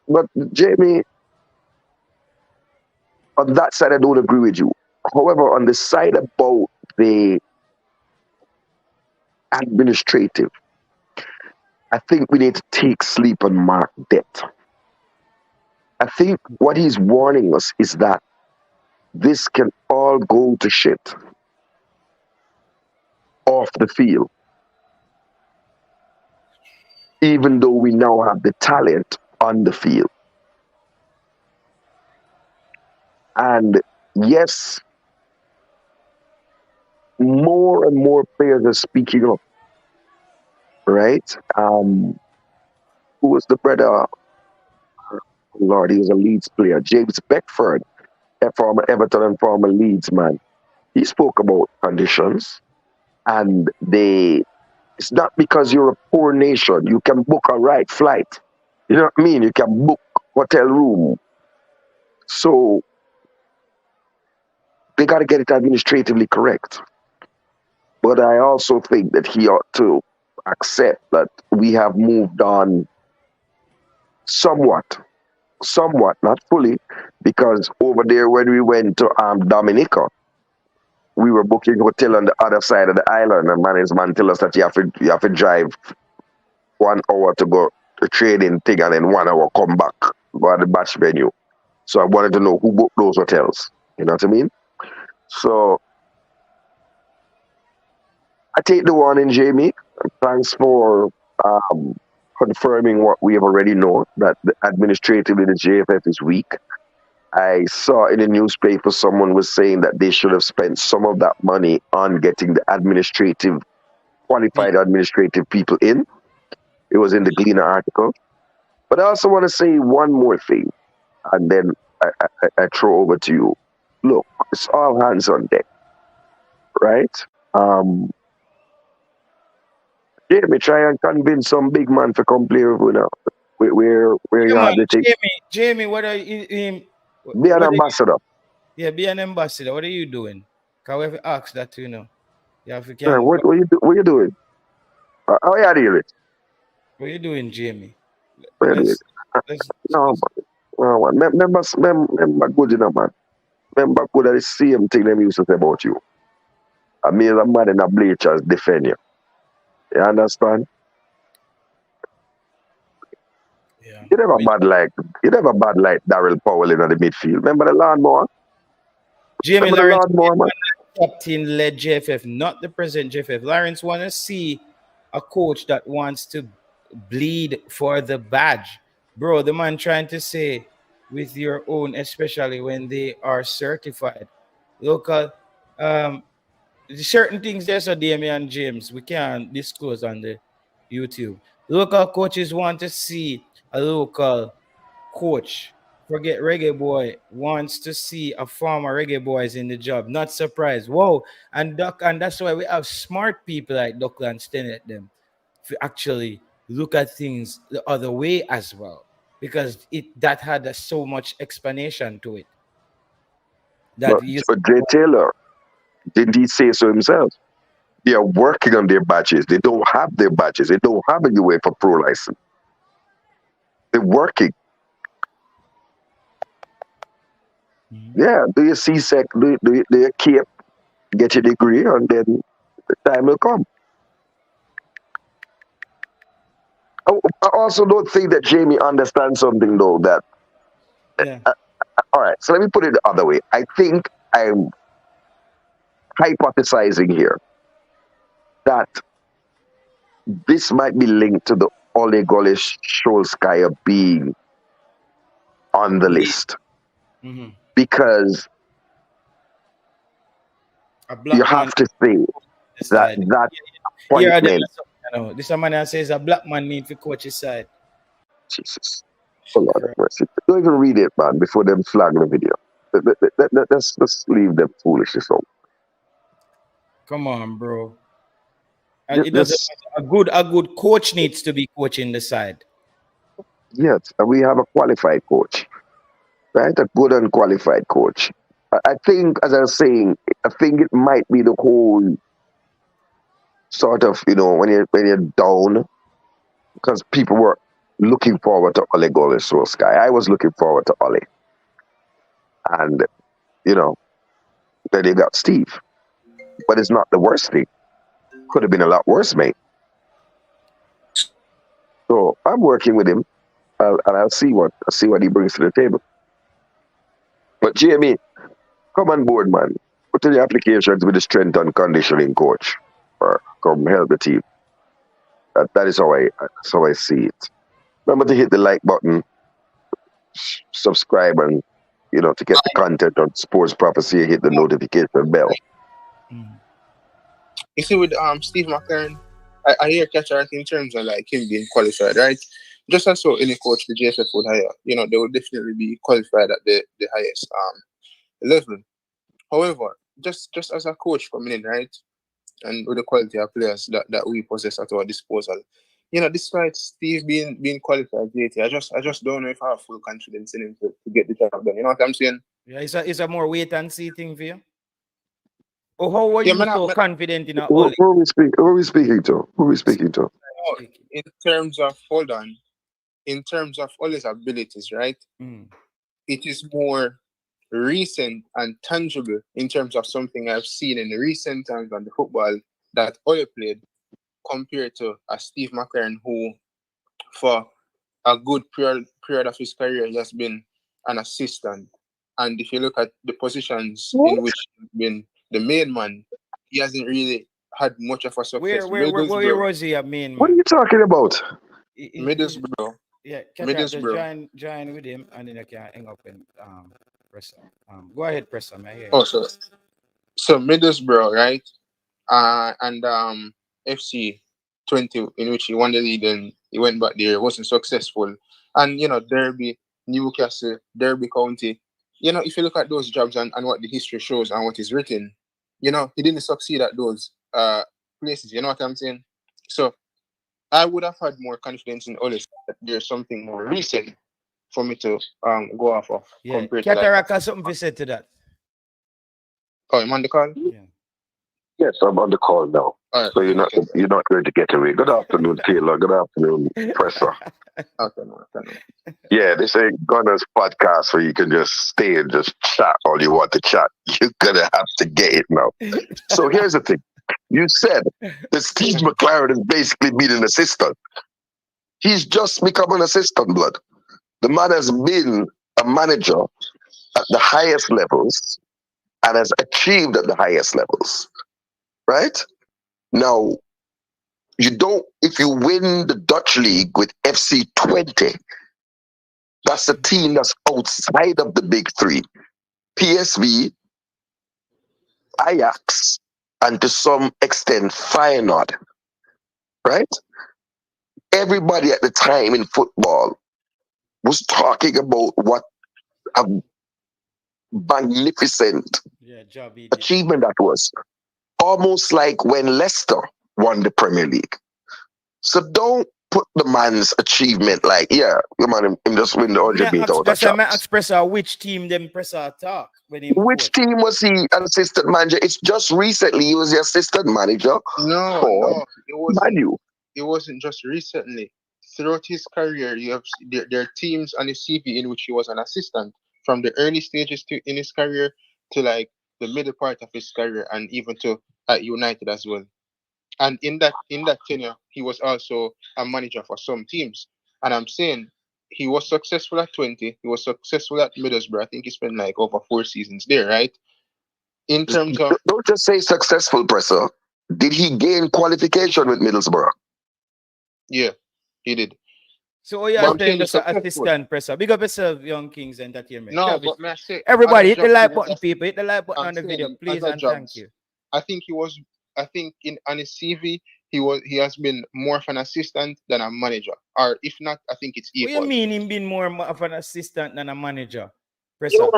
but Jamie, on that side, I don't agree with you. However, on the side about the administrative, I think we need to take sleep and mark debt. I think what he's warning us is that this can all go to shit off the field, even though we now have the talent on the field. And yes, more and more players are speaking up, right? Who was the brother? Lord, he was a Leeds player. James Beckford, a former Everton and former Leeds man. He spoke about conditions, and it's not because you're a poor nation you can book a right flight. You know what I mean? You can book hotel room. So they got to get it administratively correct. But I also think that he ought to accept that we have moved on somewhat, somewhat, not fully, because over there when we went to Dominica, we were booking hotel on the other side of the island, and management tell us that you have to drive 1 hour to go to training thing, and then 1 hour come back go at the batch venue. So I wanted to know who booked those hotels. You know what I mean? So I take the warning, Jamie. Thanks for um, confirming what we have already known, that administratively the JFF is weak. I saw in the newspaper someone was saying that they should have spent some of that money on getting the qualified administrative people in. It was in the Gleaner article. But I also want to say one more thing, and then I throw over to you. Look, it's all hands on deck, right? Um, Jamie, try and convince some big man to come play with you now. Where you
Come on,
have the thing.
Jamie, what are you
Be an
what are you,
ambassador.
yeah, be an ambassador. What are you doing? Can we have to ask that you know? Yeah, if you
Yeah,
can
what you doing? How you doing it?
what are you doing, Jamie?
What you doing?
Let's let's
No,
let's
man. No, man. Remember good enough, man. Remember good at the same thing them used to say about you. I mean, a man in a bleachers defend you. You understand?
yeah.
You never bad like Daryl Powell in the midfield. Remember the lawnmower?
Jamie
Remember the
Lawrence
lawnmower, man?
captain led JFF, not the present JFF. Lawrence want to see a coach that wants to bleed for the badge. Bro, the man trying to say with your own, especially when they are certified. Local um certain things there's a Damian James we can't disclose on the YouTube. Local coaches want to see a local coach. Forget reggae boy wants to see a former reggae boys in the job. Not surprised. Whoa. And that's why we have smart people like Duckland standing at them to actually look at things the other way as well. Because that had so much explanation to it. That
But
you
Jay Taylor, didn't he say so himself? They are working on their badges. They don't have their badges. They don't have a UEFA Pro license. They're working. Yeah, do your CSEC, do your CAPE, get your degree, and then the time will come. I also don't think that Jamie understands something, though, that,
yeah.
all right, so let me put it the other way. I think I'm hypothesizing here that this might be linked to the Ole Gunnar Solskjaer being on the list,
Mm-hmm.
because
A
you
black man
have to say that
decide.
that
Here are
appointment,
this a man that says a black man need to coach his side.
Jesus, oh Lord have mercy. Don't even read it, man, before them flag the video. Let's leave them foolishness alone.
Come on, bro. It doesn't
Just,
matter. A good coach needs to be coaching the side.
yes, and we have a qualified coach, right? A good and qualified coach. I think, as I was saying, I think it might be the whole sort of, when you're down, because people were looking forward to Ole Gunnar Solskjaer. I was looking forward to Ole. And, you know, then you got Steve. But it's not the worst thing. Could have been a lot worse, mate. So I'm working with him, and I'll see what he brings to the table. But Jamie, come on board, man. Put in the applications with the strength and conditioning coach, or come help the team. That's how I see it. Remember to hit the like button, subscribe, and to get the content on Sports Prophecy, hit the notification bell.
Mm.
You see, with Steve McLaren, I hear Catcher in terms of like him being qualified, right? Just as so any coach the JFF would hire, they would definitely be qualified at the highest level. However, just as a coach coming in, right, and with the quality of players that we possess at our disposal, despite Steve being qualified, JT, I just don't know if I have full confidence in him to get the job done. You know what I'm saying?
Yeah, it's a more wait and see thing for you. Oh, how were
Yeah,
you
man.
so confident in a
Who,
Ole?
who are we speak? Who are we speaking to? Who are we speaking to?
In terms of hold on, in terms of all his abilities, right?
Mm.
It is more recent and tangible in terms of something I've seen in the recent times on the football that Ole played compared to a Steve McLaren who, for a good period of his career, he has been an assistant. And if you look at the positions in which he's been the main man, he hasn't really had much of a success.
Where was he a main
What are
man?
you talking about?
Middlesbrough.
Yeah, Catcher, just
Middlesbrough.
join with him, and then I can hang up and press. Go ahead, press him. I hear you.
Oh, so Middlesbrough, right? And FC 20, in which he won the league, and he went back there, wasn't successful. And Derby, Newcastle, Derby County. If you look at those jobs and what the history shows and what is written, he didn't succeed at those places. You know what I'm saying? So I would have had more confidence in Ole that there's something more recent for me to go off of
Yeah,
compared to like.
Cataract has something to say to that.
Oh, I'm on the call?
Yeah.
Yes, I'm on the call now.
All right.
So you're not
Okay.
you're not going to get away. Good afternoon, Taylor. Good afternoon, Presser.
Okay, no.
Yeah, this ain't Gunner's podcast where you can just stay and just chat all you want to chat. You're gonna have to get it now. So here's the thing. You said that Steve McLaren has basically been an assistant. He's just become an assistant, blood. The man has been a manager at the highest levels and has achieved at the highest levels. Right? Now, if you win the Dutch league with FC 20, that's a team that's outside of the big three. PSV, Ajax, and to some extent Feyenoord. Right? Everybody at the time in football was talking about what a magnificent
job he did.
achievement that was. Almost like when Leicester won the Premier League. So don't put the man's achievement like, the man him just win the 100 meter out of champs.
Express which team them press talk when he
Which team was he an assistant manager? It's just recently he was the assistant manager for Man U.
It wasn't just recently. Throughout his career, you have there are teams on his CV in which he was an assistant from the early stages in his career to like the middle part of his career, and even to at United as well. And in that tenure, he was also a manager for some teams. And I'm saying he was successful at 20. He was successful at Middlesbrough. I think he spent like over 4 seasons there, right? In terms of
Don't just say successful, Presser. Did he gain qualification with Middlesbrough?
Yeah, he did.
So you are saying just an assistant presser. Big up yourself, Young Kings Entertainment.
No,
Travis,
but may I say,
everybody hit the like button, people. Hit the like button on the video, please, and thank you.
I think on his CV he has been more of an assistant than a manager, or if not, I think it's equal.
What do you mean him being more of an assistant than a manager? Presser,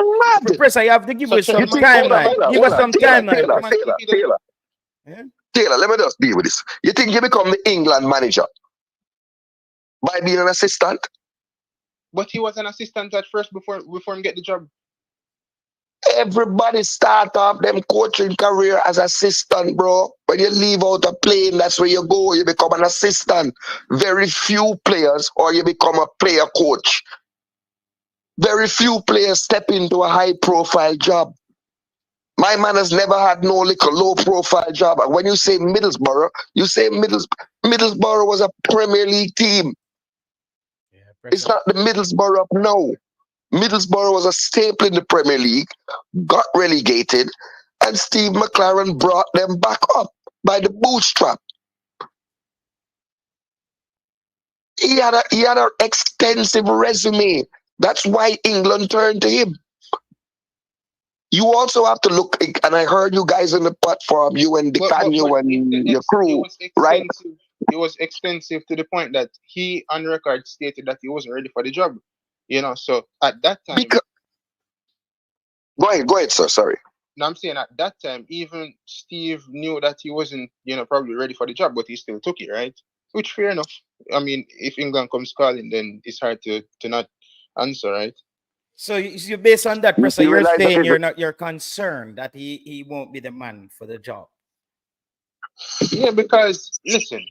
you have to give us some timeline. Give us some timeline.
Taylor, let me just deal with this. You think you become the England manager by being an assistant?
But he was an assistant at first before him get the job.
Everybody start off them coaching career as assistant, bro. When you leave out a plane, that's where you go. You become an assistant. Very few players, or you become a player coach. Very few players step into a high profile job. My man has never had no little low profile job. And when you say Middlesbrough, you say Middlesbrough was a Premier League team.
Yeah,
It's
pressure.
not the Middlesbrough of now. Middlesbrough was a staple in the Premier League, got relegated, and Steve McLaren brought them back up by the bootstrap. He had an extensive resume. That's why England turned to him. You also have to look, and I heard you guys on the platform, you and Canyo and your crew, right?
It was extensive to the point that he on record stated that he wasn't ready for the job. So at that time,
Because, go ahead, sir. Sorry.
now I'm saying at that time, even Steve knew that he wasn't, probably ready for the job, but he still took it, right? Which fair enough. I mean, if England comes calling, then it's hard to not answer, right?
So you based on that, Pressa,
You
you're
realize
saying
that
you're concerned that he won't be the man for the job.
Yeah, because listen,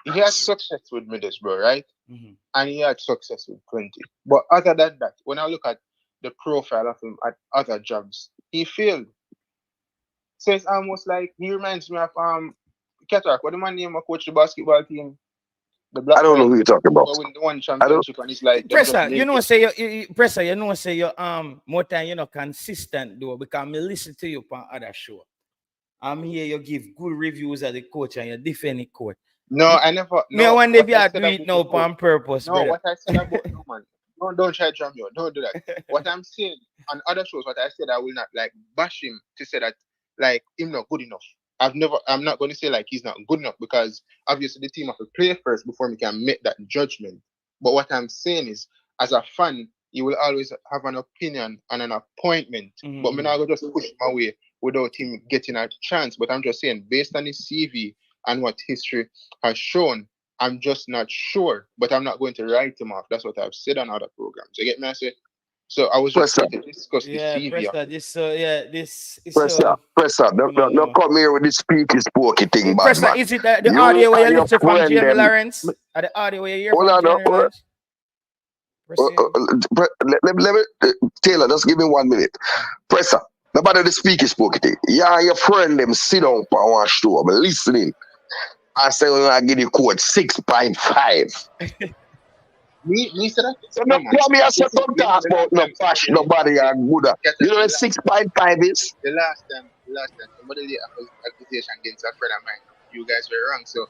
he had success with Middlesbrough, right?
Mm-hmm.
And he had success with 20. But other than that, when I look at the profile of him at other jobs, he failed. So it's almost like he reminds me of Ketark. What the man name of coach the basketball team? The black
I don't
guy
know who you're talking about.
who win the one
I don't.
championship, and it's like them just
Pressa,
make
Pressa, say you more time consistent though, because I listen to you on other show. I'm here, you give good reviews of the coach and you defend the coach.
No, I never.
Me, I
No,
wonder if
what
you
I
are
said
doing it
about
now
the coach.
on purpose,
No,
brother.
what I said about no man. Don't try to drum me out. Don't do that. What I'm saying on other shows, what I said, I will not like bash him to say that like him not good enough. I'm not going to say like he's not good enough, because obviously the team have to play first before we can make that judgment. But what I'm saying is, as a fan, you will always have an opinion and an appointment.
Mm-hmm.
But me not go just push him away without him getting a chance. But I'm just saying, based on his CV and what history has shown, I'm just not sure. But I'm not going to write him off. That's what I've said on other programs. You get me? I say. So I was just
Pressa,
here to discuss the
Yeah,
CV.
Pressa, this is
Pressa. No come here with this speaky spooky thing, bad
Pressa,
man.
is it the
You
audio where
and
you
your
listen from
friend
Jamie
them.
Lawrence? Or the audio where you hear
Hold
from
on,
Jamie Lawrence?
let me Taylor, just give me 1 minute. Pressa, nobody the speaky spooky thing. Yeah, your friend them sit down for one show, but listening. I say I give you code 6.5.
Me said that?
So no, me I said don't talk about no fash,
somebody
nobody and Buddha. You know what 6.5 is?
the last time somebody did accusation against a friend of mine. You guys were wrong, so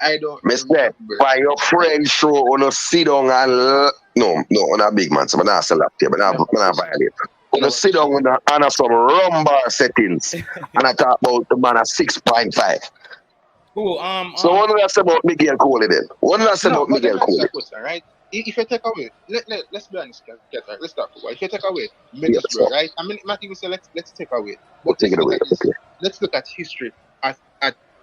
I don't
Mister,
remember.
by your friend show on a sit down and no, on a big man, so I'm not sell up here, but I'm not violate. On a sit down on some rumbar settings and I talk about the man at 6.5.
Who
So what do I say about Miguel Coley then? What do I say about Miguel Coley?
Right? If you take away, let's be honest, Ketar, let's talk about. If you take away
Yes,
Middlesbrough, right? I mean, not even say let's take away,
we'll
but
take it away. Okay.
let's look at history at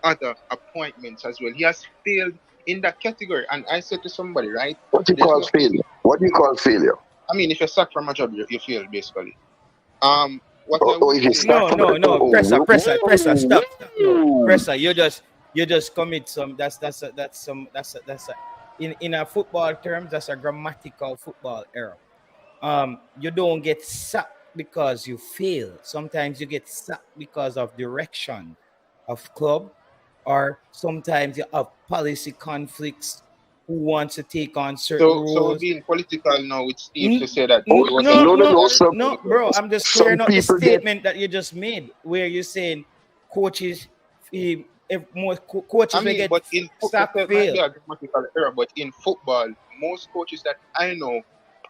other appointments as well. He has failed in that category, and I said to somebody, right?
What do you call failure? What do you call failure?
I mean, if you're sacked from a job, you failed basically. What I
Oh,
would
if you
say,
start
no, Pressa, stop. No,
Ooh.
Pressa, you just commit some in a football terms, that's a grammatical football error. You don't get sacked because you fail. Sometimes you get sacked because of direction of club, or sometimes you have policy conflicts who wants to take on certain
so
roles.
being political now with Steve to say that
Oh,
it was
No, bro. I'm just
Some
clearing up the
people get
statement that you just made, where you're saying coaches, if more coaches
I
will
mean,
get
but in
sacked,
football, might be
fail.
a grammatical error, but in football, most coaches that I know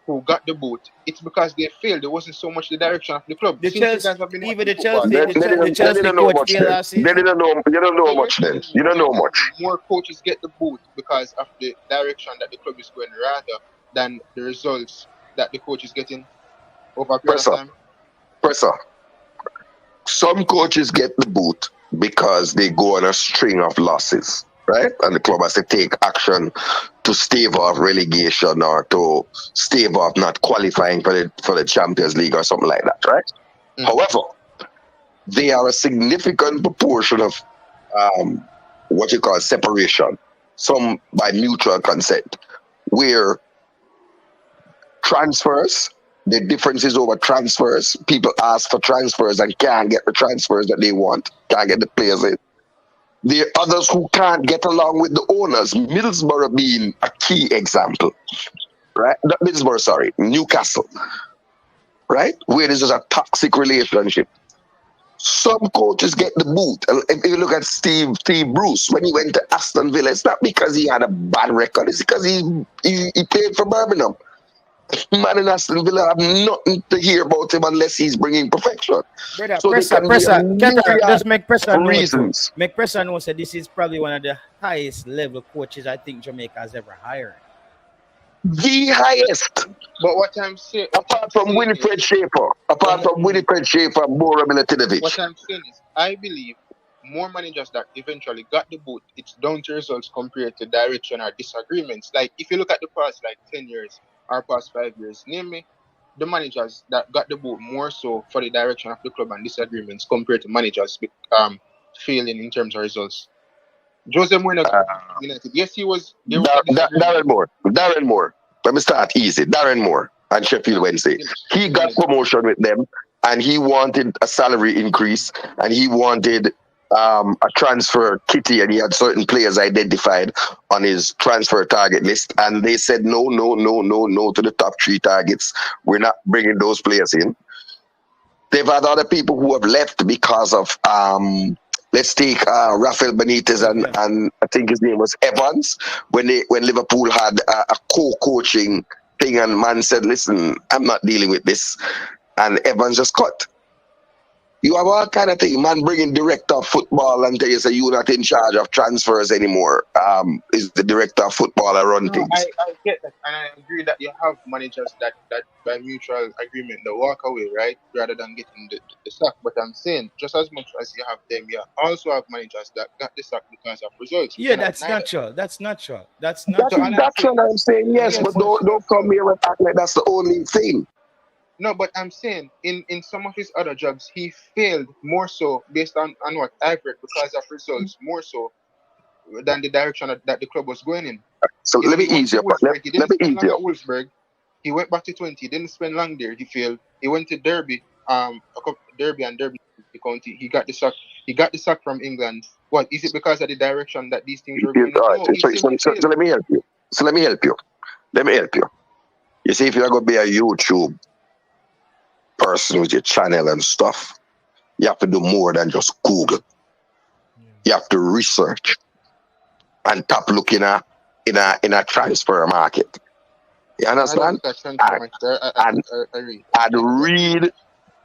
who got the boot, it's because they failed. There wasn't so much the direction of the club.
The
Since you
Chelsea,
guys have been
even
watching
the
football,
Chelsea, the
they
Chelsea
didn't know
coach
much
failed
then.
last
They
season.
didn't know you don't know
so
much then. You don't know much.
more coaches get the boot because of the direction that the club is going rather than the results that the coach is getting over a period of
Pressure.
time.
Pressure. Some coaches get the boot because they go on a string of losses, right? And the club has to take action to stave off relegation or to stave off not qualifying for the Champions League or something like that, right? However, they are a significant proportion of what you call separation, some by mutual consent, where transfers, the differences over transfers, people ask for transfers and can't get the transfers that they want, can't get the players in. There are others who can't get along with the owners, Middlesbrough being a key example, right? Not Middlesbrough, sorry, Newcastle, right? Where this is a toxic relationship. Some coaches get the boot. And if you look at Steve Bruce, when he went to Aston Villa, it's not because he had a bad record, it's because he played for Birmingham. Man in Aston Villa have nothing to hear about him unless he's bringing perfection.
Brother,
So
pressure, just make pressure know
reasons.
Make pressure know that this is probably one of the highest level coaches I think Jamaica has ever hired.
The highest.
But what I'm saying,
apart from Winifred Schaefer, Bora Milutinovic.
What I'm saying is, I believe more managers that eventually got the boot, it's down to results compared to direction or disagreements. Like, if you look at the past, 10 years or past 5 years, name me the managers that got the boot more so for the direction of the club and disagreements compared to managers failing in terms of results. Jose Mourinho, United. Yes, he was.
Darren Moore. Let me start easy. Darren Moore and Sheffield Wednesday. He got promotion with them, and he wanted a salary increase, and he wanted a transfer kitty, and he had certain players identified on his transfer target list, and they said no to the top 3 targets. We're not bringing those players in. They've had other people who have left because of let's take Rafael Benitez and I think his name was Evans when Liverpool had a co-coaching thing, and man said, "Listen, I'm not dealing with this," and Evans just cut. You have all kind of thing, man. Bringing director of football and tell you say you're not in charge of transfers anymore. Is the director of football around things?
I get that, and I agree that you have managers that by mutual agreement they walk away, right, rather than getting the sack. But I'm saying, just as much as you have them, you also have managers that got the sack because of results.
Yeah, that's natural. That's natural.
That's what I'm saying. Yes, but don't come here and act like that's the only thing.
No, but I'm saying in some of his other jobs, he failed more so based on what I've read because of results more so than the direction that the club was going in.
So let me ease you up.
He didn't spend long at Wolfsburg. He went back to 20. He didn't spend long there. He failed. He went to Derby, Derby County. He got the sack. He got the sack from England. What is it because of the direction that these teams were going?
So let me help you. Let me help you. You see, if you're going to be a YouTube person with your channel and stuff, you have to do more than just Google. You have to research and stop looking at in a transfer market. You understand? And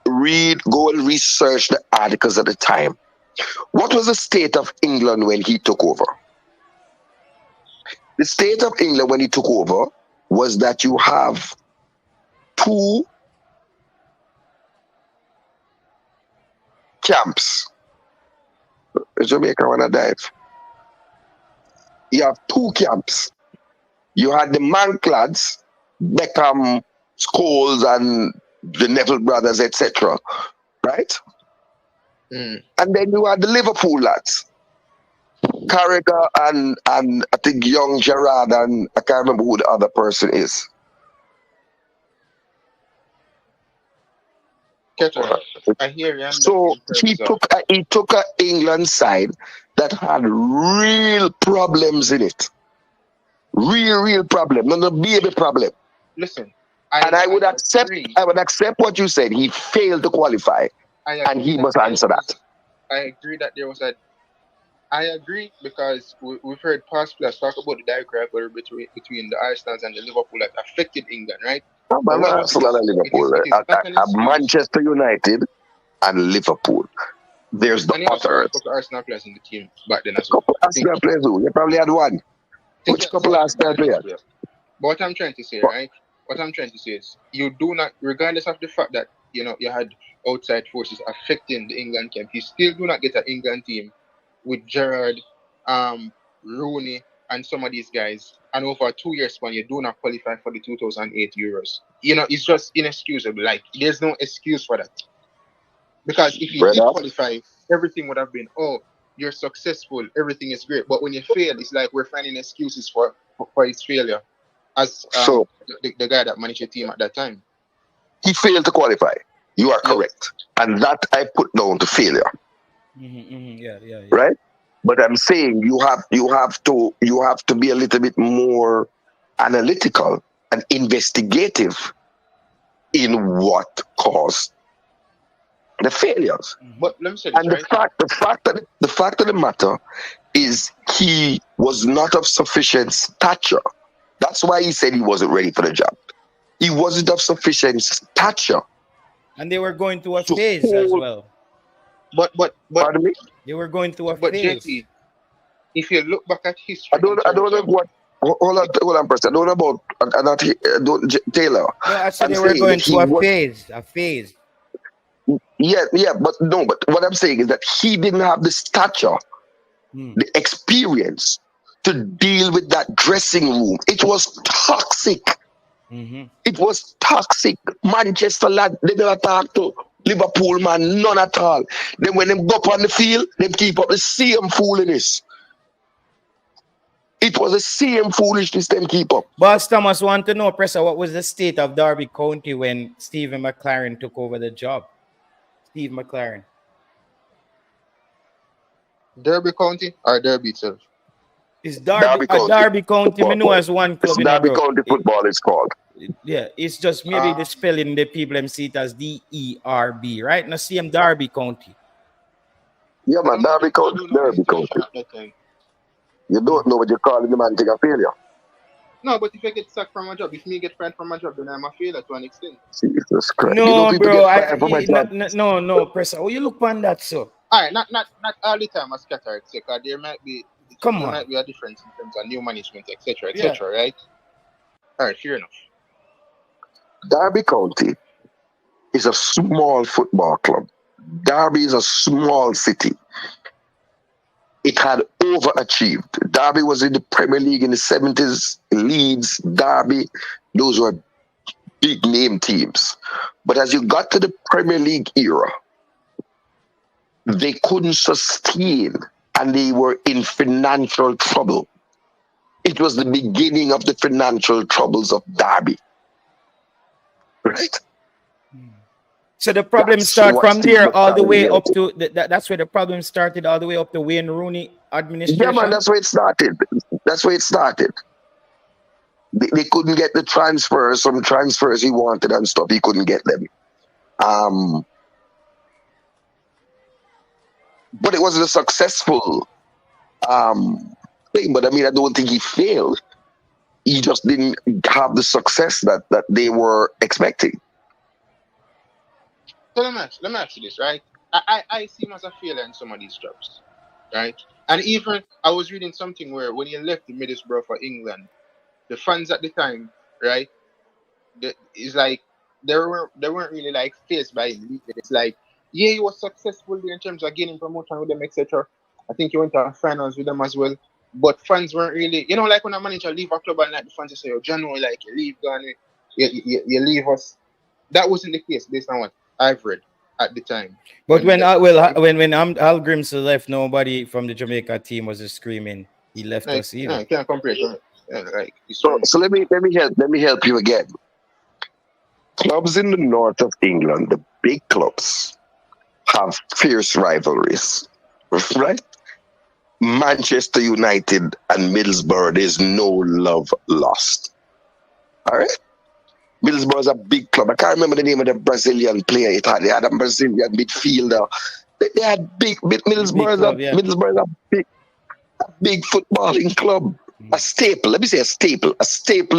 read, go and research the articles at the time. What was the state of England when he took over? The state of England when he took over was that you have 2 camps. Jamaica wanna dive. You have 2 camps. You had the Manclads, Beckham, Scholes, and the Neville brothers, etc. Right? And then you had the Liverpool lads, Carragher and I think young Gerrard, and I can't remember who the other person is.
I hear you.
So he took an England side that had real problems in it. Real problem, not a baby problem.
Listen,
I would accept what you said. He failed to qualify, and he must answer that.
I agree that there was I agree because we've heard past players talk about the direct rivalry between the Arsenals and the Liverpool that affected England, right?
Arsenal and Liverpool, Manchester United and Liverpool. There's the others.
A couple of Arsenal players in the team back then as well.
Couple Arsenal players who? You probably had one. Which couple Arsenal players?
But what I'm trying to say, right? What I'm trying to say is, you do not, regardless of the fact that you had outside forces affecting the England camp, you still do not get an England team with Gerrard, Rooney, and some of these guys, and over a 2-year span, you do not qualify for the 2008 Euros. It's just inexcusable. Like, there's no excuse for that. Because if he did
Brother.
qualify, everything would have been, oh, you're successful, everything is great. But when you fail, it's like we're finding excuses for his failure as
So
the guy that managed the team at that time.
he failed to qualify. You are
Yes.
correct. And that I put down to failure,
Yeah.
right? But I'm saying you have to be a little bit more analytical and investigative in what caused the failures.
But let me say this,
And
right?
the fact of the matter is he was not of sufficient stature. That's why he said he wasn't ready for the job. He wasn't of sufficient stature
And they were going through a
to
phase as
hold.
well.
But
Pardon me.
They were going through a
but
phase.
JP, if you look back at history in
I don't
terms
know
of
what. Hold on, person. I don't know about not Taylor.
No, I said
I'm
they were
saying
going
that he
through a
was.
phase. A phase.
Yeah, but no, but what I'm saying is that he didn't have the stature, the experience to deal with that dressing room. It was toxic. It was toxic. Manchester lad, they never talk to Liverpool man, none at all. Then when them go up on the field, they keep up the same foolishness. It was the same foolishness them keep up.
Boss Thomas want to know, Presser, what was the state of Derby County when Stephen McLaren took over the job? Steve McLaren.
Derby County or Derby itself.
It's
Derby County.
Derby County, me know
Football.
as one
It's
club, you know,
Derby
bro.
County football is called.
Yeah, it's just maybe the spelling, the people them see it as DERB, right? Now see him Derby County.
Yeah, man, Derby County. Derby County.
At that time.
You don't know what you're calling the man take a failure.
No, but if I get sacked from a job, if me get fired from a job, then I'm a failure to an extent.
Jesus Christ.
No,
you know people
bro,
get fired from a job.
no, Presser. Oh, you look on that, so.
All right, not all the time as scatter, etc. There might be a difference in terms of new management, etc., etc. Right? All right, fair enough.
Derby County is a small football club. Derby is a small city. It had overachieved. Derby was in the Premier League in the 70s. Leeds, Derby, those were big name teams. But as you got to the Premier League era, they couldn't sustain and they were in financial trouble. It was the beginning of the financial troubles of Derby. Right?
So the problem started from there all the way up to that's where the problem started all the way up to Wayne Rooney administration.
Yeah, man, that's where it started. That's where it started. They couldn't get the transfers, some transfers he wanted and stuff. He couldn't get them. But it wasn't a successful thing. But I mean, I don't think he failed. He just didn't have the success that they were expecting.
So let me ask you this, right? I see him as a failure in some of these jobs, right? And even I was reading something where when he left the Middlesbrough for England, the fans at the time, right? It's like they weren't really like faced by him. It's like, yeah, he was successful in terms of getting promotion with them, etc. I think he went to finals with them as well. But fans weren't really, like when a manager leave a club and like the fans just say, "Oh, John, like you leave, gone, you leave us." That wasn't the case based on what I've read at the time.
But when Al Grimson left, nobody from the Jamaica team was just screaming he left us either.
No, can't compare.
So let me help you again. Clubs in the north of England, the big clubs, have fierce rivalries, right? Manchester United and Middlesbrough, there's no love lost. All right? Middlesbrough is a big club. I can't remember the name of the Brazilian player it had. They had a Brazilian midfielder. They had Middlesbrough is a big footballing club. A staple. Let me say a staple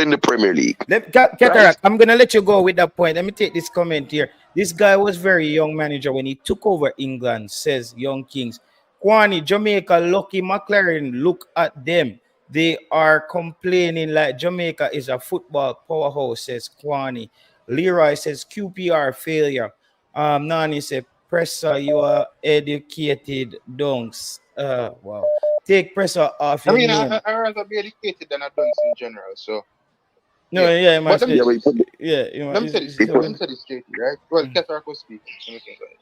in the Premier League.
Cataract, I'm gonna let you go with that point. Let me take this comment here. This guy was very young manager when he took over England, says Young Kings. Kwani, Jamaica, Lucky McLaren, look at them. They are complaining like Jamaica is a football powerhouse, says Kwani. Leroy says QPR failure. Nani said, Presser, you are educated donks. Wow. Take Presser off your name.
I'd rather be educated than a dunce in general. So
no, yeah, it must
let me
say this,
JT, right? Well, Cataract was speaking. So we can go ahead.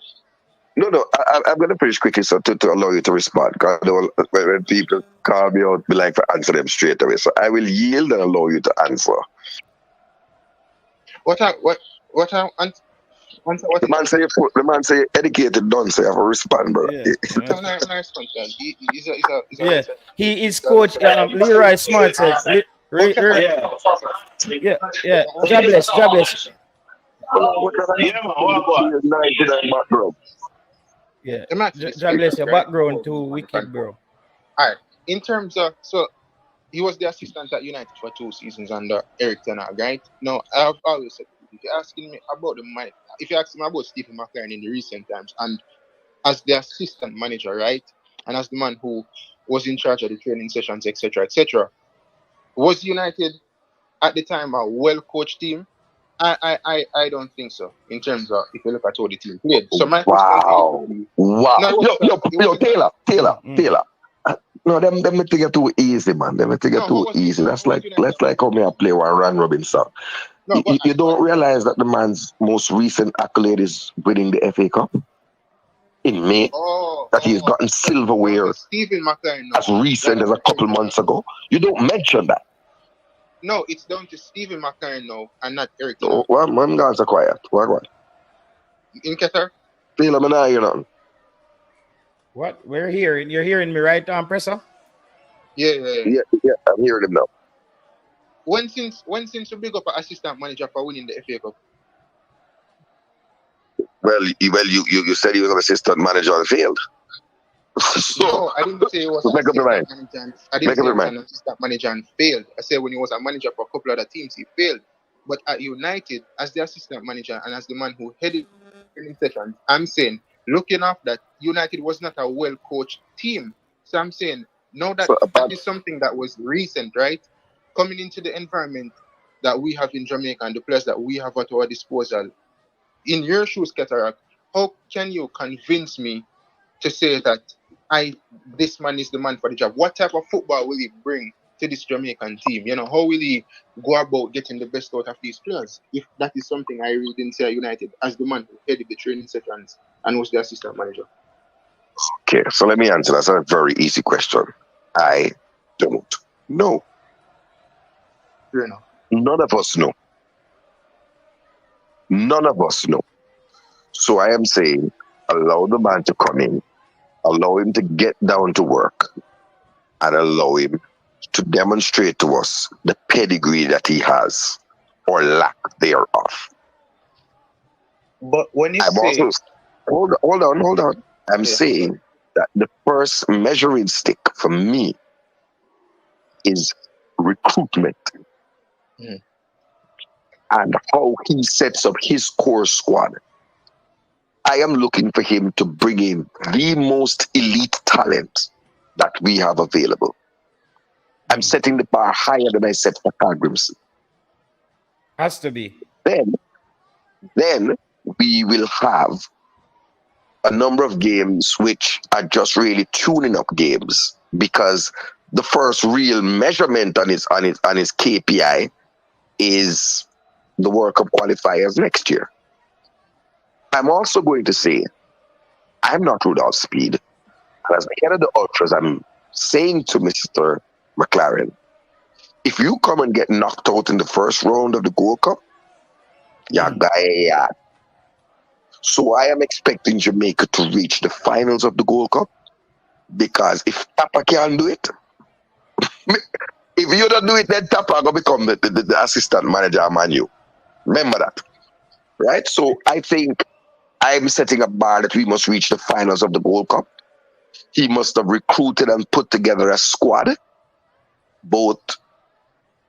No. I'm going to finish quickly so to allow you to respond. Because when people call me out, be like to answer them straight away. So I will yield and allow you to answer.
Answer what
The
is
man
that?
say the man say educated, don't say I have to respond, bro.
Yeah.
No, no response, man. He's a
Yeah.
racer.
He is coach Leroy Smart said.
Okay,
Yeah. Jobless.
What kind of
Yeah, man, what?
99 background?
Yeah.
let me ask you this quick,
Jobless, your
right?
background
Before we
too
move on the
wicked,
convo.
bro.
All right. In terms of he was the assistant at United for 2 seasons under Eric Ten Hag, right? Now, I've always said, if you're asking me about if you're asking me about Stephen McLaren in the recent times, and as the assistant manager, right, and as the man who was in charge of the training sessions, etc., was United at the time a well-coached team? I don't think so. In terms of if you look at how the team played, so my question to you would
Wow.
be,
Wow.
no, it wasn't. It
Yo,
wasn't.
Taylor. No, them me think it too easy, man. Them me think it
No,
too easy. That's like how me I play one Ryan Robinson.
No, but
You don't realize that the man's most recent accolade is winning the FA Cup in May. That he's gotten silverware
Stephen McLaren.
as recent as a couple months ago. You don't mention that.
No, it's down to Stephen McLaren now and not Eric Ten Hag.
Well, my guys are quiet. What?
In Qatar?
Taylor, me not hear nothing.
What? We're hearing. You're hearing me, right, Presser?
Yeah.
Yeah, I'm hearing him now.
When since you big up an assistant manager for winning the FA Cup?
Well, you said he was an assistant manager and failed. So,
No, I didn't say he was an
make up your mind.
assistant manager. I didn't say he was an assistant manager and failed. I said when he was a manager for a couple other teams, he failed. But at United, as the assistant manager and as the man who headed training sessions, I'm saying, looking after that, United was not a well-coached team. So I'm saying, now that that is something that was recent, right? Coming into the environment that we have in Jamaica and the players that we have at our disposal, in your shoes, Cataract, how can you convince me to say that this man is the man for the job? What type of football will he bring to this Jamaican team? You know, how will he go about getting the best out of these players? If that is something I really didn't say at United as the man who headed the training sessions and was the assistant manager.
Okay, so let me answer. That's a very easy question. I don't know.
Fair enough.
None of us know. So I am saying, allow the man to come in, allow him to get down to work, and allow him to demonstrate to us the pedigree that he has or lack thereof.
But when you
hold on. I'm saying that the first measuring stick for me is recruitment. And how he sets up his core squad. I am looking for him to bring in the most elite talent that we have available. I'm setting the bar higher than I set for Carl Grimson.
Has to be.
Then we will have a number of games which are just really tuning up games, because the first real measurement on his KPI is the World Cup qualifiers next year. I'm also going to say, I'm not Rudolph Speed. And as the head of the Ultras, I'm saying to Mr. McLaren, if you come and get knocked out in the first round of the Gold Cup, yeah. So I am expecting Jamaica to reach the finals of the Gold Cup, because if Tapa can do it, if you don't do it, then Tapa will become the assistant manager of Man U. Remember that, right? So I think I'm setting a bar that we must reach the finals of the Gold Cup. He must have recruited and put together a squad, both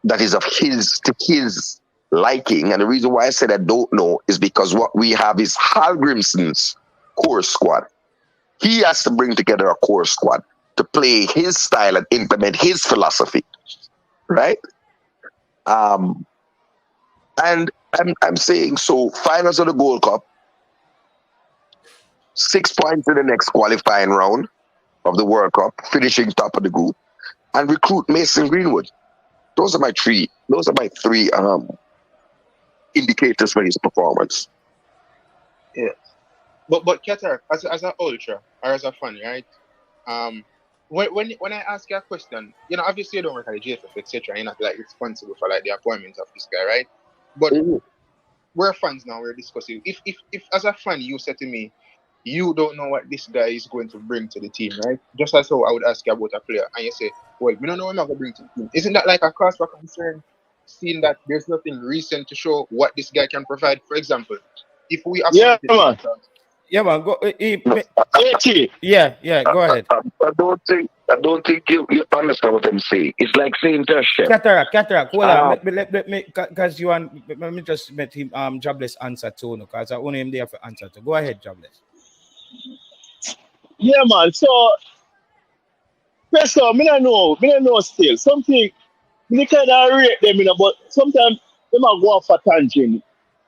that is of his liking. And the reason why I said I don't know is because what we have is Hal Grimson's core squad. He has to bring together a core squad to play his style and implement his philosophy, right? And I'm saying, so finals of the Gold Cup, 6 points in the next qualifying round of the World Cup, finishing top of the group, and recruit Mason Greenwood. Those are my three indicators for his performance.
Yeah. But Qatar, as an ultra or as a fan, right? When I ask you a question, obviously you don't work at the JFF, etc. You're not like responsible for like the appointment of this guy, right? But
Mhm.
we're fans now. We're discussing. If as a fan you said to me, you don't know what this guy is going to bring to the team, right? Just as how I would ask you about a player, and you say, well, we don't know what I'm going to bring to the team. Isn't that like a cause for concern? Seeing that there's nothing recent to show what this guy can provide. For example, if we
Yeah,
appointed
man.
Yeah, man. Go.
No,
Yeah. Go ahead.
I don't think you understand what I'm saying. It's like saying to a chef.
Cataract. Hold on.
Uh,
Let me, because you want. Let me just let him jobless answer to no, because I want him there for answer to. Go ahead, jobless.
Yeah, man. So, first of all, me don't know still. Something, me kind of rate them, but sometimes them a go off a tangent.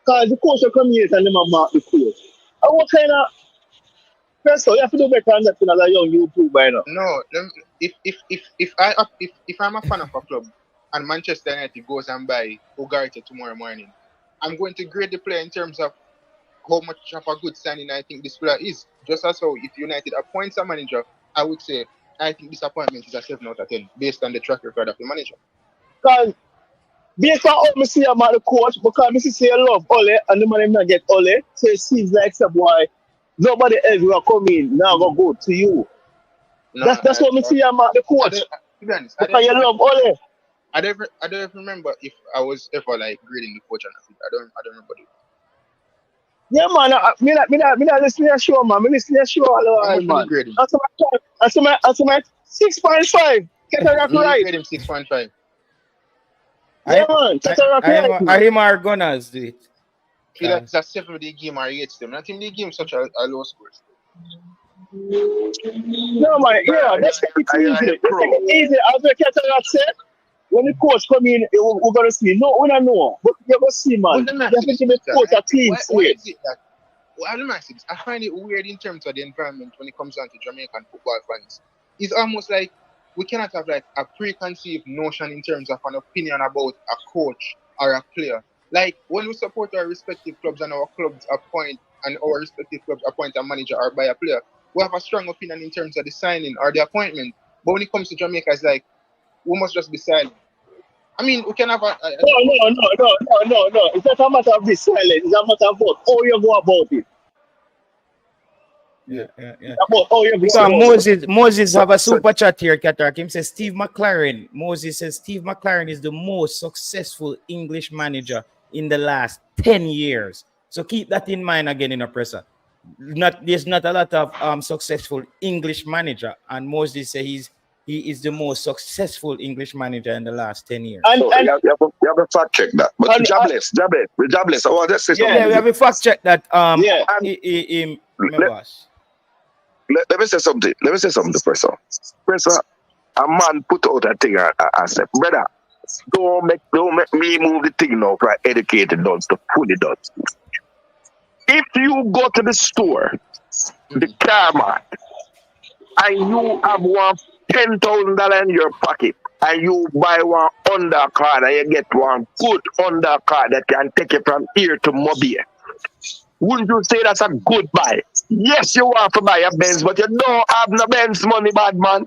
Because the coach will come here and them a mark the coach. And what kind of, first of all, you have to do better than that as a young YouTuber,
No, if I'm a fan of a club and Manchester United goes and buy Ugarte tomorrow morning, I'm going to grade the player in terms of how much of a good signing I think this player is. Just as how if United appoints a manager, I would say I think this appointment is a 7 out of 10 based on the track record of the manager.
Because based on how I see about the coach, because I see say love Ole and the man not get Ole, so it seems like some boy, nobody else will come in, now go to you.
No,
That's what I see about the
I
coach.
don't, to be honest,
Because you love Ole.
I don't even remember if I was ever like grading the coach or not. I don't remember.
Yeah, man, me not listen to your show, man. Me listen to your show all the
How
while,
much will you
man.
grade him?
That's my 6.5. Cataract
Me
right.
grade him 6.5.
Yeah, man, cataract right,
I
man.
him our gunners do it.
Feel like it's a 7 day game or 8 them. I think they game such a low score.
No, man, yeah, let's take it easy.
I
Let's take
pro.
it easy. As the cataract said, when the coach come in, we're going to see. No, we don't know. But you're going to see,
But
man.
let
You
me
have
ask
to
you
give
this,
the coach a clean
why
slate.
is it that? Well, let me ask you this. I find it weird in terms of the environment when it comes down to Jamaican football fans. It's almost like we cannot have like a preconceived notion in terms of an opinion about a coach or a player. Like when we support our respective clubs and our clubs appoint and our respective clubs appoint a manager or buy a player, we have a strong opinion in terms of the signing or the appointment. But when it comes to Jamaica, it's like we must just be silent. I mean, we can have a
No. It's not a matter of this silence. It's a matter of how you go about it.
Yeah.
It's about how you go
Because
about it.
Moses
So,
have a
so
super chat here, Qatar. Him says Steve McLaren. Moses says Steve McLaren is the most successful English manager in the last 10 years. So keep that in mind again in a presser. There's not a lot of successful English manager, and Moses says he is the most successful English manager in the last 10 years.
And
so
and
you have to fact check that. But
and
jobless. I want to say
yeah,
Yeah, we
something.
have a fact check that
yeah.
And
my
let,
boss.
let me say something. Let me say something, Professor. Professor, a man put out a thing and said, brother, don't make me move the thing now from educated dots to fully dots. If you go to the store, the
Mhm.
car mart, and you have one $10,000 in your pocket, and you buy one undercard and you get one good undercard that can take you from here to Mobile, wouldn't you say that's a good buy? Yes, you want to buy a Benz, but you don't have no Benz money, bad man.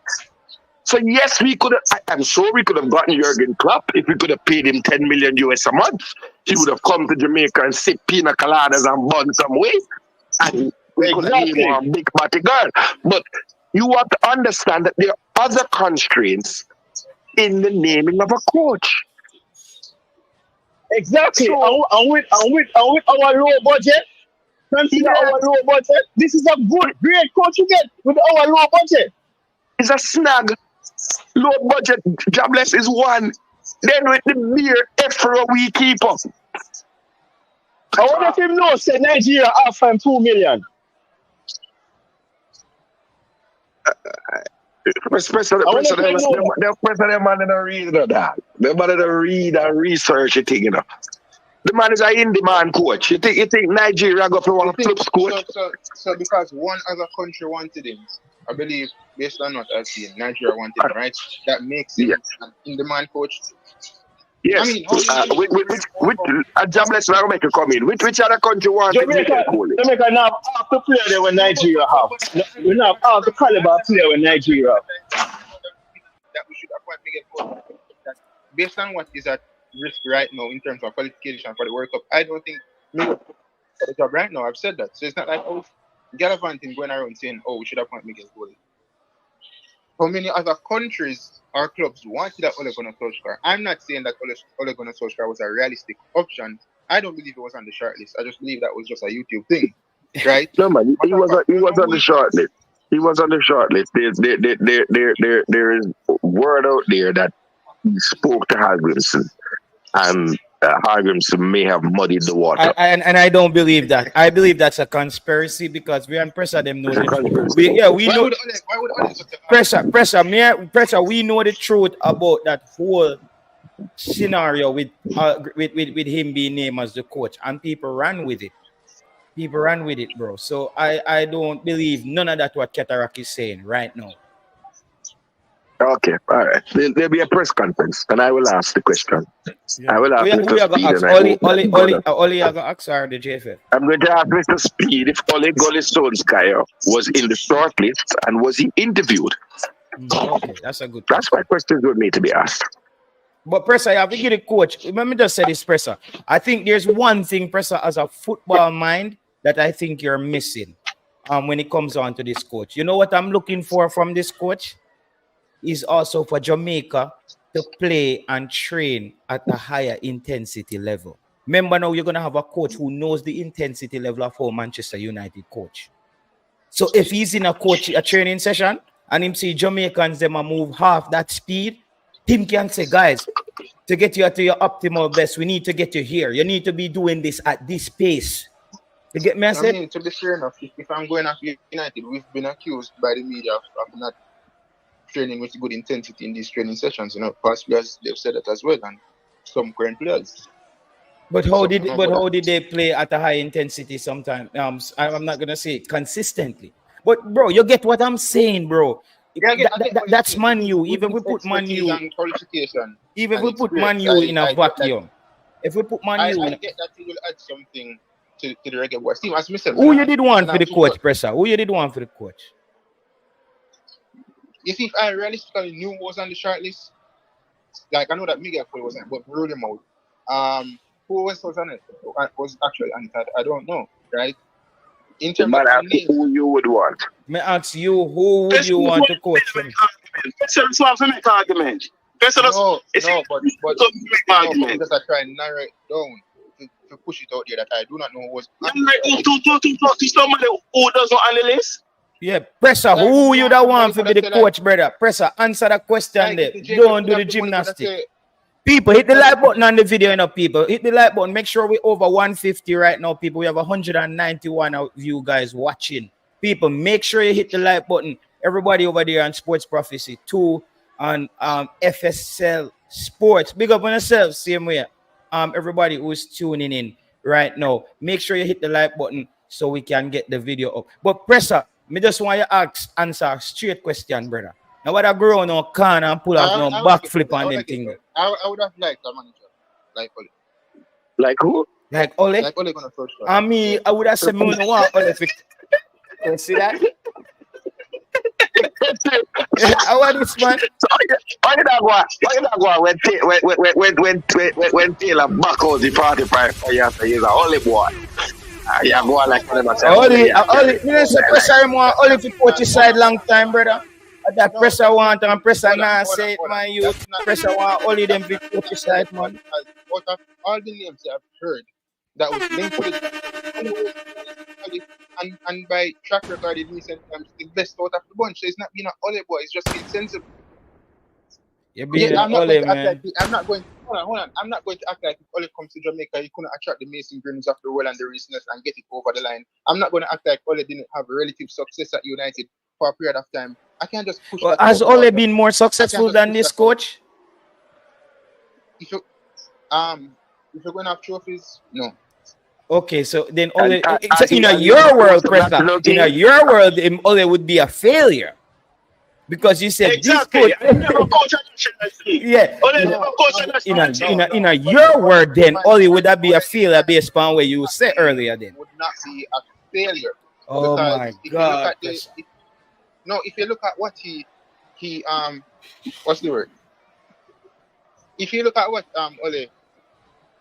So yes, we could have. I'm sure we could have gotten Jurgen Klopp if we could have paid him 10 million US a month. He would have come to Jamaica and sip pina coladas and bun some way, and we could have named
Exactly.
one big party girl. But you have to understand that there are other constraints in the naming of a coach.
Exactly.
So
And with our low budget, consider
yeah,
our low budget. This is a good, great coach you get with our low budget.
it's a snag. Low budget jobless is one. Then with the beer, F we keep up.
I wonder if him know say Nigeria offer him 2 million.
Especially
I wonder if him know that.
the man in a read that. The man in a read and research it, you know. The man is a in-demand coach. You think Nigeria go for
You
one
think
flips coach?
so because one other country wanted him, I believe, based on what I've seen, Nigeria wanted him, right? That makes
Yeah.
him an in-demand coach.
Yes.
I mean, how do
Which Jamless will make you come in. Which other country wanted
Jamaica,
Miguel Cole?
Jamaica now have half the player there when Nigeria have. We now have half the caliber player when Nigeria have.
that we should appoint Miguel Cole? That based on what is at risk right now in terms of qualification for the World Cup, I don't think Miguel Cole for the job right now. I've said that. So it's not like gallivanting going around saying, oh, we should appoint Miguel Cole. How many other countries or clubs wanted that Ole Gunnar Solskjaer? I'm not saying that Ole Gunnar Solskjaer was a realistic option. I don't believe it was on the short list. I just believe that was just a YouTube thing, right?
No man, he was
But
he was on the short list. He was on the short list. There is word out there that he spoke to Hagrimson, and Hagrimson may have muddied the water.
And I don't believe that. I believe that's a conspiracy because we and Pressure them know
It's a
the
conspiracy.
we
why
know
would Ole such a
pressure we know the truth about that whole scenario with him being named as the coach, and people ran with it. People ran with it, bro. So I don't believe none of that what Ketarak is saying right now.
Okay, all right. There'll be a press conference, and I will ask the question. I will ask
We
Mr.
are gonna
Speed,
ask
and I hope that
Oli are gonna ask her the JFF.
I'm going to ask Mr. Speed if Ole Gunnar Solskjaer was in the short list and was he interviewed.
Okay, that's a good
That's my questions would need to be asked.
But Pressa, I have to give the coach. Let me just say this, Pressa. I think there's one thing, Pressa, as a football mind, that I think you're missing when it comes on to this coach. You know what I'm looking for from this coach? Is also for Jamaica to play and train at a higher intensity level. Remember now, you're going to have a coach who knows the intensity level of how Manchester United coach. So if he's in a training session and him see Jamaicans, them a move half that speed, Tim can say, guys, to get you to your optimal best, we need to get you here. You need to be doing this at this pace. You get me? I
mean, to be fair enough, if I'm going after United, we've been accused by the media of not training with good intensity in these training sessions. You know, past players they've said that as well, and some current players.
But how did they play at a high intensity sometimes? I'm not gonna say consistently. But bro, you get what I'm saying, bro.
Yeah,
that's Man U. Even we put Man U. Even we put Man U in a vacuum. If we put Man U,
I get that you will add something to the REGGABOYZ team. As Mr.
Who you did want for the coach, Pressure? Who you did want for the coach?
You see, if I realistically knew who was on the short list, like I know that Miguel Cole wasn't, but rule him out. Who else was on it? Was actually on it? I don't know, right? In terms of names,
who you would want.
Me ask you, who would you want to coach him?
Pressure is one to make argument. Pressure
no, but because I try and narrow it down to push it out there that I do not know who was.
To somebody who doesn't on the list.
Yeah, Pressure, who you that want to be the coach, brother? Pressure, answer that question there. Don't do the gymnastics. People, hit the like button on the video, people. Hit the like button. Make sure we're over 150 right now, people. We have 191 of you guys watching. People, make sure you hit the like button. Everybody over there on Sports Prophecy 2 on FSL Sports. Big up on yourself, same way. Everybody who's tuning in right now, make sure you hit the like button so we can get the video up. But Pressure, me just want you answer a straight question, brother. Now what I grow no corner and pull out no backflip on them thing.
I would have liked a manager like Ole.
Like who?
Like Ole?
Like Ole gonna first.
I mean, I would have said me no want Ole. You see that? I want this man.
Why did I go when Taylor back out the 45 for you after he's a Ole boy? You go like
Ole, you say Pressure more Ole to coach his side long time, brother. That Pressure want and Pressure now say it, man. You Pressure want Ole them to coach his side, man.
Out of all the names I've heard that was linked with it, and by track record in recent times, the best out of the bunch. So it's not being an Ole boy, it's just being sensible.
I'm not going
to act like if Ole comes to Jamaica, he couldn't attract the Mason Greenwoods of the world and the Reasoners and get it over the line. I'm not going to act like Ole didn't have relative success at United for a period of time. I can't just push.
Well, has Ole been more successful than this coach?
If you're going to have trophies, no.
Okay, so then Ole, in your world, Pressure, in your world, Ole would be a failure. Because you said
Exactly.
this
I never coach a national team.
yeah.
Only
In
never coach a national team.
a your word, then only would that be a failure based on what you said earlier then?
Would not be a failure.
Oh
Because
my
if you look
God.
at if you look at what he what's the word? If you look at what Ole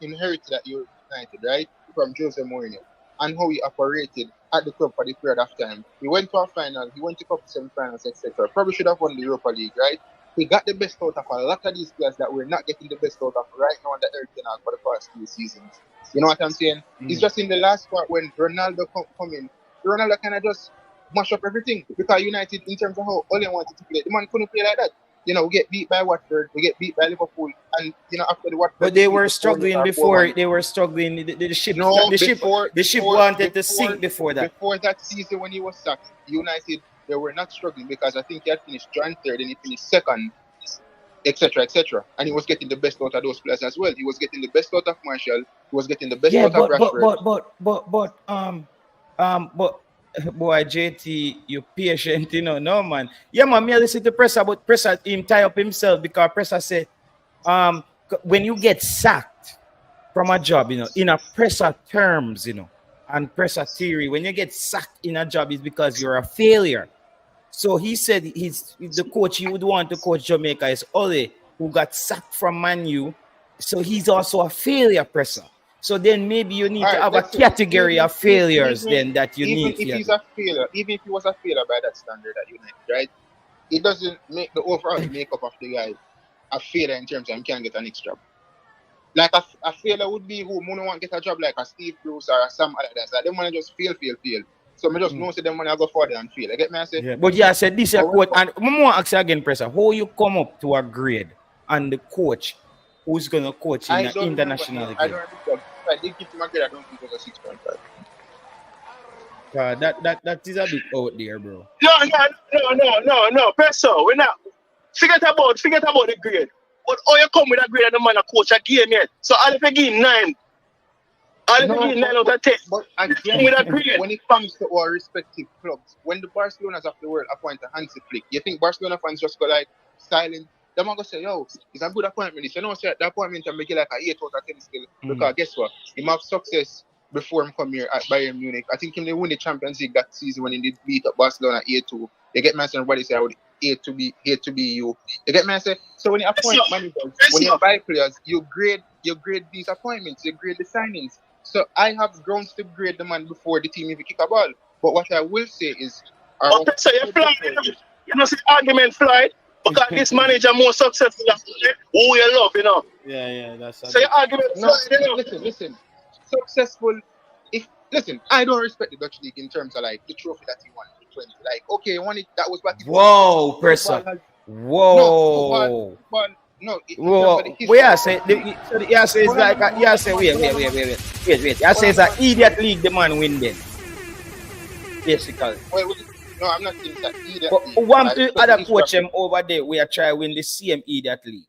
inherited at United, right, from Jose Mourinho, and how he operated at the club for the period of time. He went to a final, he went to couple semi-finals, etc. Probably should have won the Europa League, right? He got the best out of a lot of these players that we're not getting the best out of right now under Eric Ten Hag for the past 2 seasons. You know what I'm saying? It's just in the last part when Ronaldo come in, Ronaldo kind of just mash up everything because United, in terms of how Ole wanted to play, the man couldn't play like that. You know, we get beat by Watford, we get beat by Liverpool, and you know after the Watford.
But they were struggling before. They were struggling. The ship.
No,
the ship wanted to sink before that.
Before that season when he was sacked, United they were not struggling because I think he had finished joint third and he finished second, etc., etc. And he was getting the best out of those players as well. He was getting the best out of Marshall. He was getting the best out of Rashford.
But boy, JT, you patient, you know, no man. Yeah, man, me listen to Presser, but Presser him tie up himself because Presser said, when you get sacked from a job, you know, in a Presser terms, you know, and Presser theory, when you get sacked in a job, it's because you're a failure. So he said he's the coach he would want to coach Jamaica is Ole, who got sacked from Man U. So he's also a failure, Presser. So then maybe you need to have a category of failures then that you need.
Even if he's a failure, even if he was a failure by that standard at United, right? It doesn't make the overall makeup of the guy a failure in terms of he can't get an next job. Like a failure would be who Mono want to get a job like a Steve Bruce or some other guys. Like they want to just fail. So I just know them when I go further and fail. I get me I say?
Yeah. But yeah, I said this is a quote, and I want to ask you again, Presser, how you come up to a grade and the coach who's gonna coach in the international game?
I don't remember. I did give him a grade. I don't think it was a 6.5.
That is a bit out there, bro.
No. Presser, we're not. Forget about the grade. But how you come with a grade and the man a coach a game yet? So I'll give him 9. I'll give him 9 out of 10.
But again,
with a grade.
When it comes to our respective clubs, when the Barcelonas of the world appoint a Hansi Flick, you think Barcelona fans just go like silent? They're going to say, yo, it's a good appointment. You know, say the appointment and make it like a 8 out of 10 still. Because guess what? He have success before him come here at Bayern Munich. I think he won the Champions League that season when he did beat up Barcelona 8-2. You get me? Everybody say I would hate to be you. You get me? So when you appoint managers, when you buy players, you grade these appointments, you grade the signings. So I have grounds to grade the man before the team even kick a ball. But what I will say is,
so you fly, you know, the argument fly because this manager more successful than who you love, you know.
Yeah, that's.
So your argument fly, you know.
Listen. Successful. I don't respect the Dutch league in terms of like the trophy that he won in 20. Like, okay, he won it. That was what he won.
Whoa, Presser. Whoa.
No.
Whoa. Yeah, say it's like wait. I say it's an idiot league. The man win then. Basically.
Well, no, I'm not saying that idiot.
But one other coach him over there. We are trying to win the same idiot league.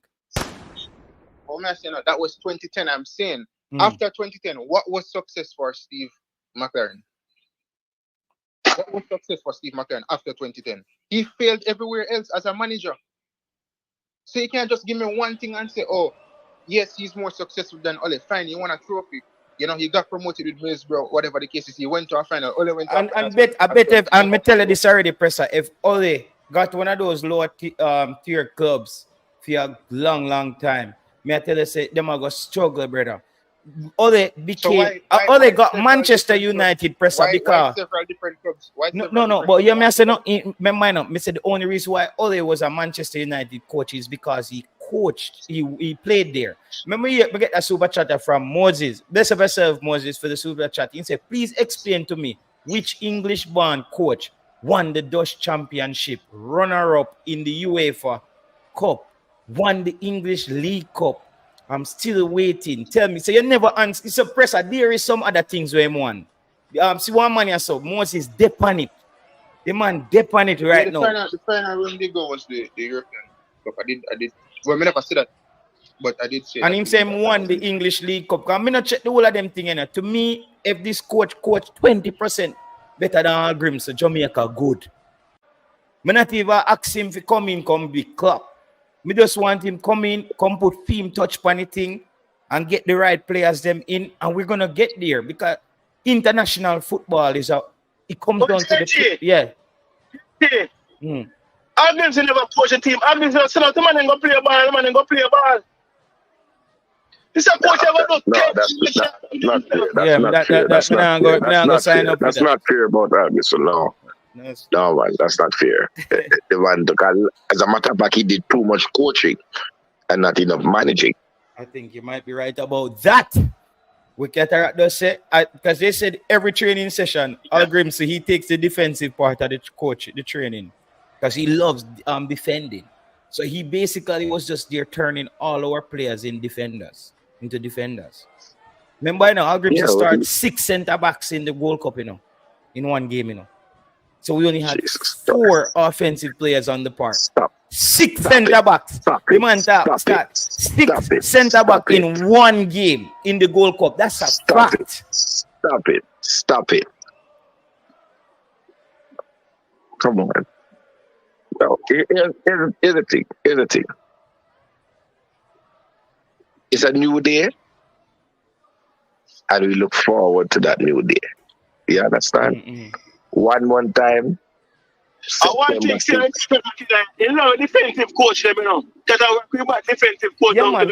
Oh, I'm saying that was 2010. I'm saying after 2010, what was success for Steve McLaren? What was success for Steve McLaren after 2010? He failed everywhere else as a manager. So you can't just give me one thing and say, oh, yes, he's more successful than Ole. Fine, he won a trophy. You know, he got promoted with Middlesbrough, whatever the case is. He went to a final. Ole went to a final.
I bet and me tell you this already, Presser. If Ole got one of those lower tier clubs for a long time, me I tell you, say, them are going to struggle, brother. Ole became Ole got Manchester United, Presser, because
several different clubs.
No, but you may say no. Me say the only reason why Ole was a Manchester United coach is because he coached, he played there. Remember, we get a super chatter from Moses. Bless of yourself, Moses, for the super chat. He said, please explain to me which English-born coach won the Dutch Championship, runner-up in the UEFA Cup, won the English League Cup. I'm still waiting. Tell me. So you never answer. It's a Presser. There is some other things where him want. See one man so Moses dep on it. The man dep on it right now.
The final room they go was the European Cup. I did. Well, I never said that, but I did say.
And him say him won the English League Cup. Cause I not check the whole of them thing. You know. To me, if this coach 20% better than all Grimms, so Jamaica good. Me not even ask him to come in, come big club. Me just want him come in, come put team touch on the thing and get the right players them in, and we're gonna get there because international football is it comes down to the yeah.
Mm. Agnes never coach a team. Agnes never send out the man and go play a ball, the man and go play a ball. This a coach ever do.
No, that's not fair.
Yeah,
That's not fair. That's not fair. That's not fair about Agnes. No. No, man, that's not fair. The one, because as a matter of fact, he did too much coaching and not enough managing.
I think you might be right about that. We Cataract does say, because they said every training session, Algrim, so he takes the defensive part of the coach, the training, because he loves defending. So he basically was just there turning all our players into defenders. Remember, Algrim started 6 centre backs in the World Cup, in one game, So we only had 4 offensive players on the park. 6 centre backs. The man start 6 centre back in one game in the Gold Cup. That's a fact.
Stop it. Come on. No, here's the thing. It's a new day, and we look forward to that new day. You understand?
Mm-mm.
One more time.
I want to say, defensive coach, because I work with back defensive coach.
Yeah, man,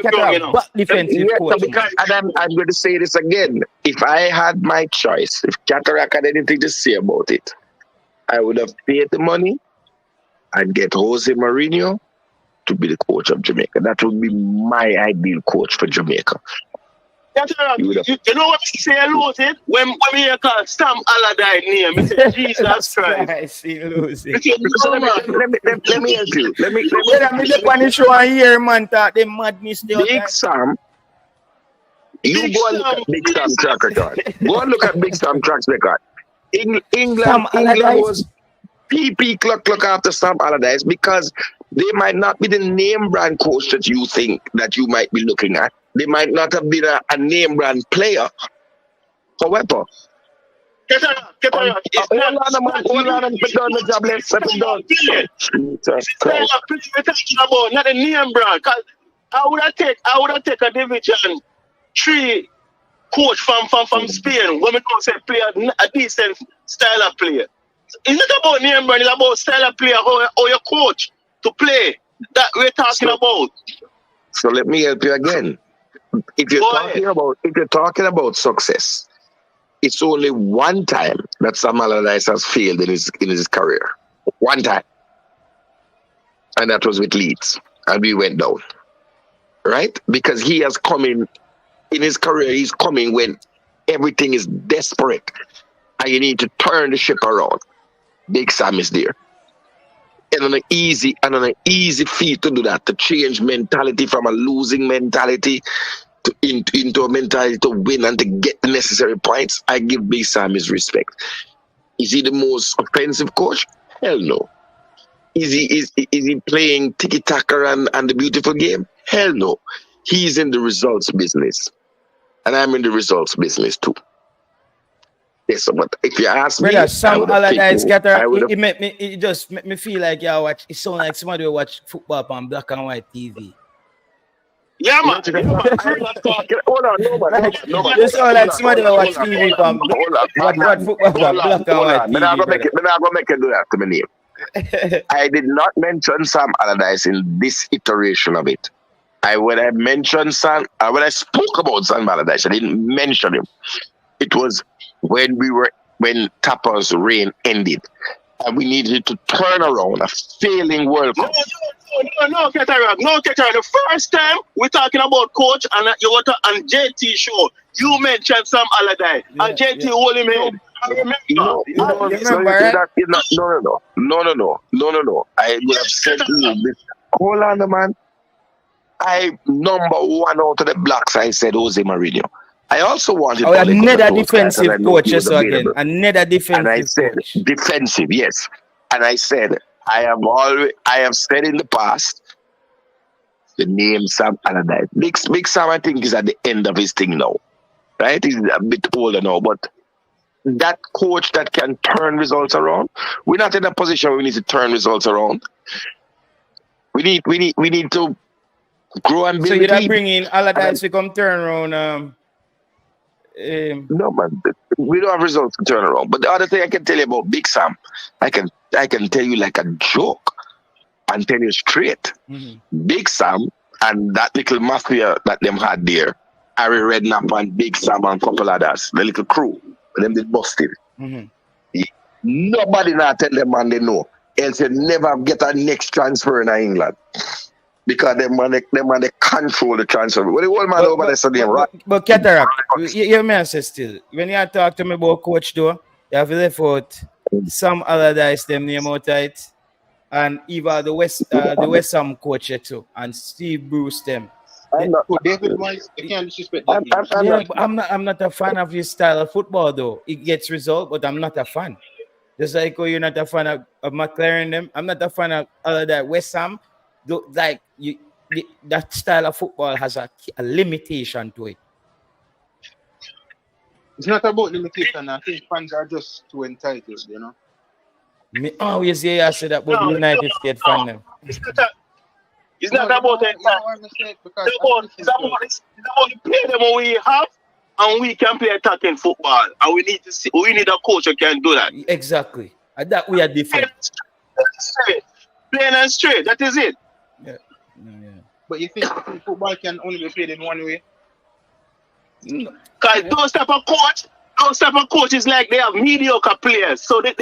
defensive coach.
And I'm going to say this again. If I had my choice, if Cataract had anything to say about it, I would have paid the money and get Jose Mourinho to be the coach of Jamaica. That would be my ideal coach for Jamaica.
You know what he say lose it? When we call Sam Allardyce name, he said, Jesus Christ.
He lose it.
Let me help you. Let me
punish you here, man. The madness.
Big Sam. You go and look at Big Sam track record. Go and look at Big Sam track record. England was PP clock after Sam Allardyce because they might not be the name brand coach that you think that you might be looking at. They might not have been a name brand player. However,
hold on, and put down the job, let's settle down. Not a name brand, because I would have take a Division 3 coach from Spain when we don't say player a decent style of player. It's not about name brand, it's about style of player or your coach to play that we're talking about.
So let me help you again. If you're talking about success, it's only one time that Sam Allardyce has failed in his career. One time. And that was with Leeds. And we went down. Right? Because he has come in his career, he's coming when everything is desperate. And you need to turn the ship around. Big Sam is there. And on an easy feat to do that, to change mentality from a losing mentality into a mentality to win and to get the necessary points, I give Big Sam his respect. Is he the most offensive coach? Hell no. Is he playing tiki-taka and the beautiful game? Hell no. He's in the results business. And I'm in the results business too. Yes, but if you ask me,
Sam Allardyce it just make me feel like it sound like somebody who watch football on black and white TV.
Yeah, man.
Hold on, nobody.
It sound like somebody who watch TV on watch football on black and white TV.
I'm not gonna make you do that to my name. I did not mention Sam Allardyce in this iteration of it. When I spoke about Sam Allardyce, I didn't mention him. It was when Tapper's reign ended and we needed to turn around a failing World Cup.
No, Cataract. The first time we're talking about coach and you were on JT show, you mentioned Sam Allardyce and JT Holy Man.
No. I would have said to you this. Hold on, man. Number one out of the blocks, I said Jose Mourinho. I also wanted
another defensive coach again. Another defensive.
And I said
coach.
Defensive, yes. And I said I have said in the past the name Sam Allardyce. Big Sam, I think, is at the end of his thing now. Right? He's a bit older now, but that coach that can turn results around. We're not in a position where we need to turn results around. We need to grow and
So
build
you'd
the
have
team.
bring in Allardyce to come turn around.
No man, we don't have results to turn around. But the other thing I can tell you about Big Sam, I can tell you like a joke and tell you straight. Big Sam and that little mafia that them had there, Harry Redknapp and Big Sam and a couple others, the little crew, them they busted. Nobody now tell them man they know. Else they never get a next transfer in England. Because them man they control the transfer. When the old man over there saying right.
But Cataract, you may say still. When you talk to me about coach though, you have left out some Allardyce them name out it. And Eva the West Ham coach too, and Steve Bruce them.
David Moyes, you can't disrespect that.
I'm not a fan of his style of football though. It gets result, but I'm not a fan. Just like you're not a fan of McLaren them. I'm not a fan of that West Ham. Though, like that style of football has a limitation to it.
It's not about limitation. I think fans are just too entitled, you know.
Me always hear you say that about the United States fan them.
It's not about the time. It's about the play them what we have, and we can play attacking football. And we need a coach who can do that.
Exactly. And that we are different.
Plain and straight. That is it.
Yeah.
But you think football can only be played in one way?
Because those type of coaches like they have mediocre players, so they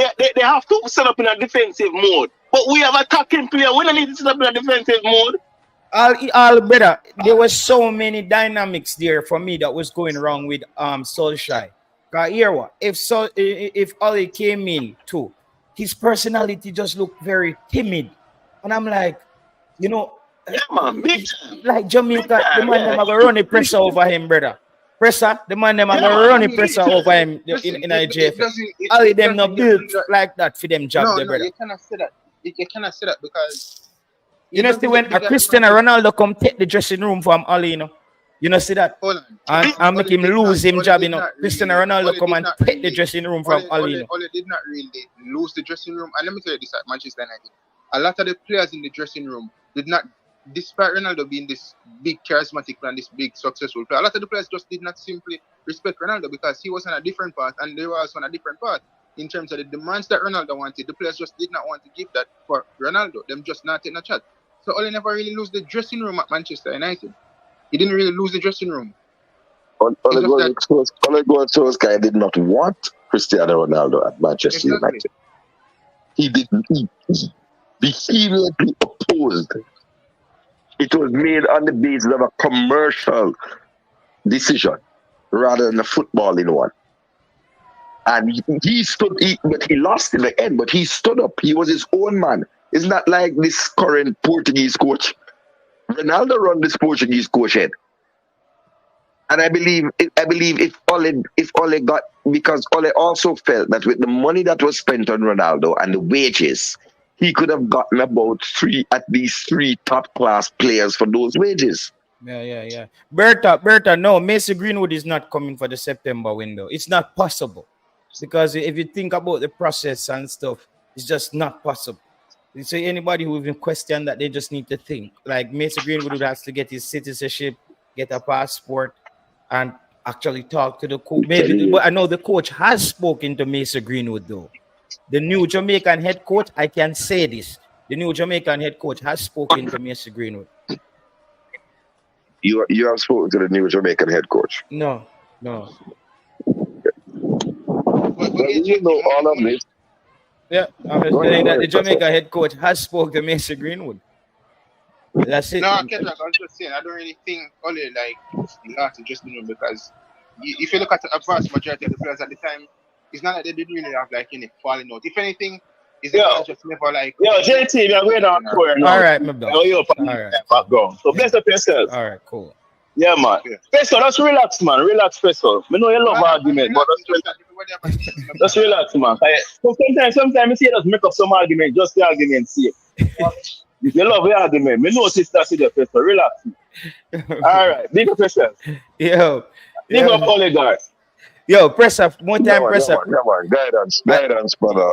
have to set up in a defensive mode. But we have attacking players. We don't need to set up in a defensive mode.
All better. There were so many dynamics there for me that was going wrong with Solskjaer. Cause here what? If Ollie came in too, his personality just looked very timid, and I'm like, you know,
yeah, man,
like Jamaica, the man them are gonna run the pressure over him, brother. Pressure, the man them are gonna run the pressure over him in a JFF. All them not built like that for them job,
no,
brother.
You cannot say that. You cannot say that because
you know, see when a Cristiano Ronaldo come take the dressing room from Ali, you know. You know, see that?
Hold on.
And make him lose him job, you know. Cristiano Ronaldo come and take the dressing room from Ali, you know.
Ole did not really lose the dressing room. And let me tell you this at Manchester United. A lot of the players in the dressing room did not, despite Ronaldo being this big charismatic and this big successful player, a lot of the players just did not simply respect Ronaldo because he was on a different path and they were also on a different path. In terms of the demands that Ronaldo wanted, the players just did not want to give that for Ronaldo. Them just not taking a chat. So Ole never really lose the dressing room at Manchester United. He didn't really lose the dressing room.
Ole Gunnar Solskjaer did not want Cristiano Ronaldo at Manchester United. He vehemently opposed. It was made on the basis of a commercial decision rather than a footballing one. And but he lost in the end, but he stood up. He was his own man. It's not like this current Portuguese coach. Ronaldo run this Portuguese coach head. And I believe if Ole got, because Ole also felt that with the money that was spent on Ronaldo and the wages, he could have gotten about at least three top class players for those wages.
Yeah. Berta, no, Mason Greenwood is not coming for the September window. It's not possible. Because if you think about the process and stuff, it's just not possible. So anybody who even question that, they just need to think. Like Mason Greenwood has to get his citizenship, get a passport, and actually talk to the coach. Maybe, but I know the coach has spoken to Mason Greenwood though. The new Jamaican head coach, I can say this. The new Jamaican head coach has spoken to Mason Greenwood.
You have spoken to the new Jamaican head coach?
No.
Well, you know all of this.
Yeah, I'm just saying that the Jamaica head coach has spoken to Mason Greenwood. That's it.
No, I was just saying, I don't really think Ole you have to just because if you look at a vast majority of the players at the time, it's not like they didn't really have any falling out. If anything, it's just never like.
Yo, JT, we're going on for now.
All right, my dog.
All right. Background. So bless up yourself.
All right, cool.
Yeah, man. Peso, just relax, man. Relax, Peso. I know you love argument, but just relax, man. Sometimes you see us make up some argument, just the argument sake. If you love the argument, I notice that's the Peso. Relax. All right, big up yourself.
Yo.
Big up oligarchs.
Yo, press up. More
Yeah,
time,
man,
press
yeah,
up.
man, yeah, man. Guidance,
I,
guidance, brother.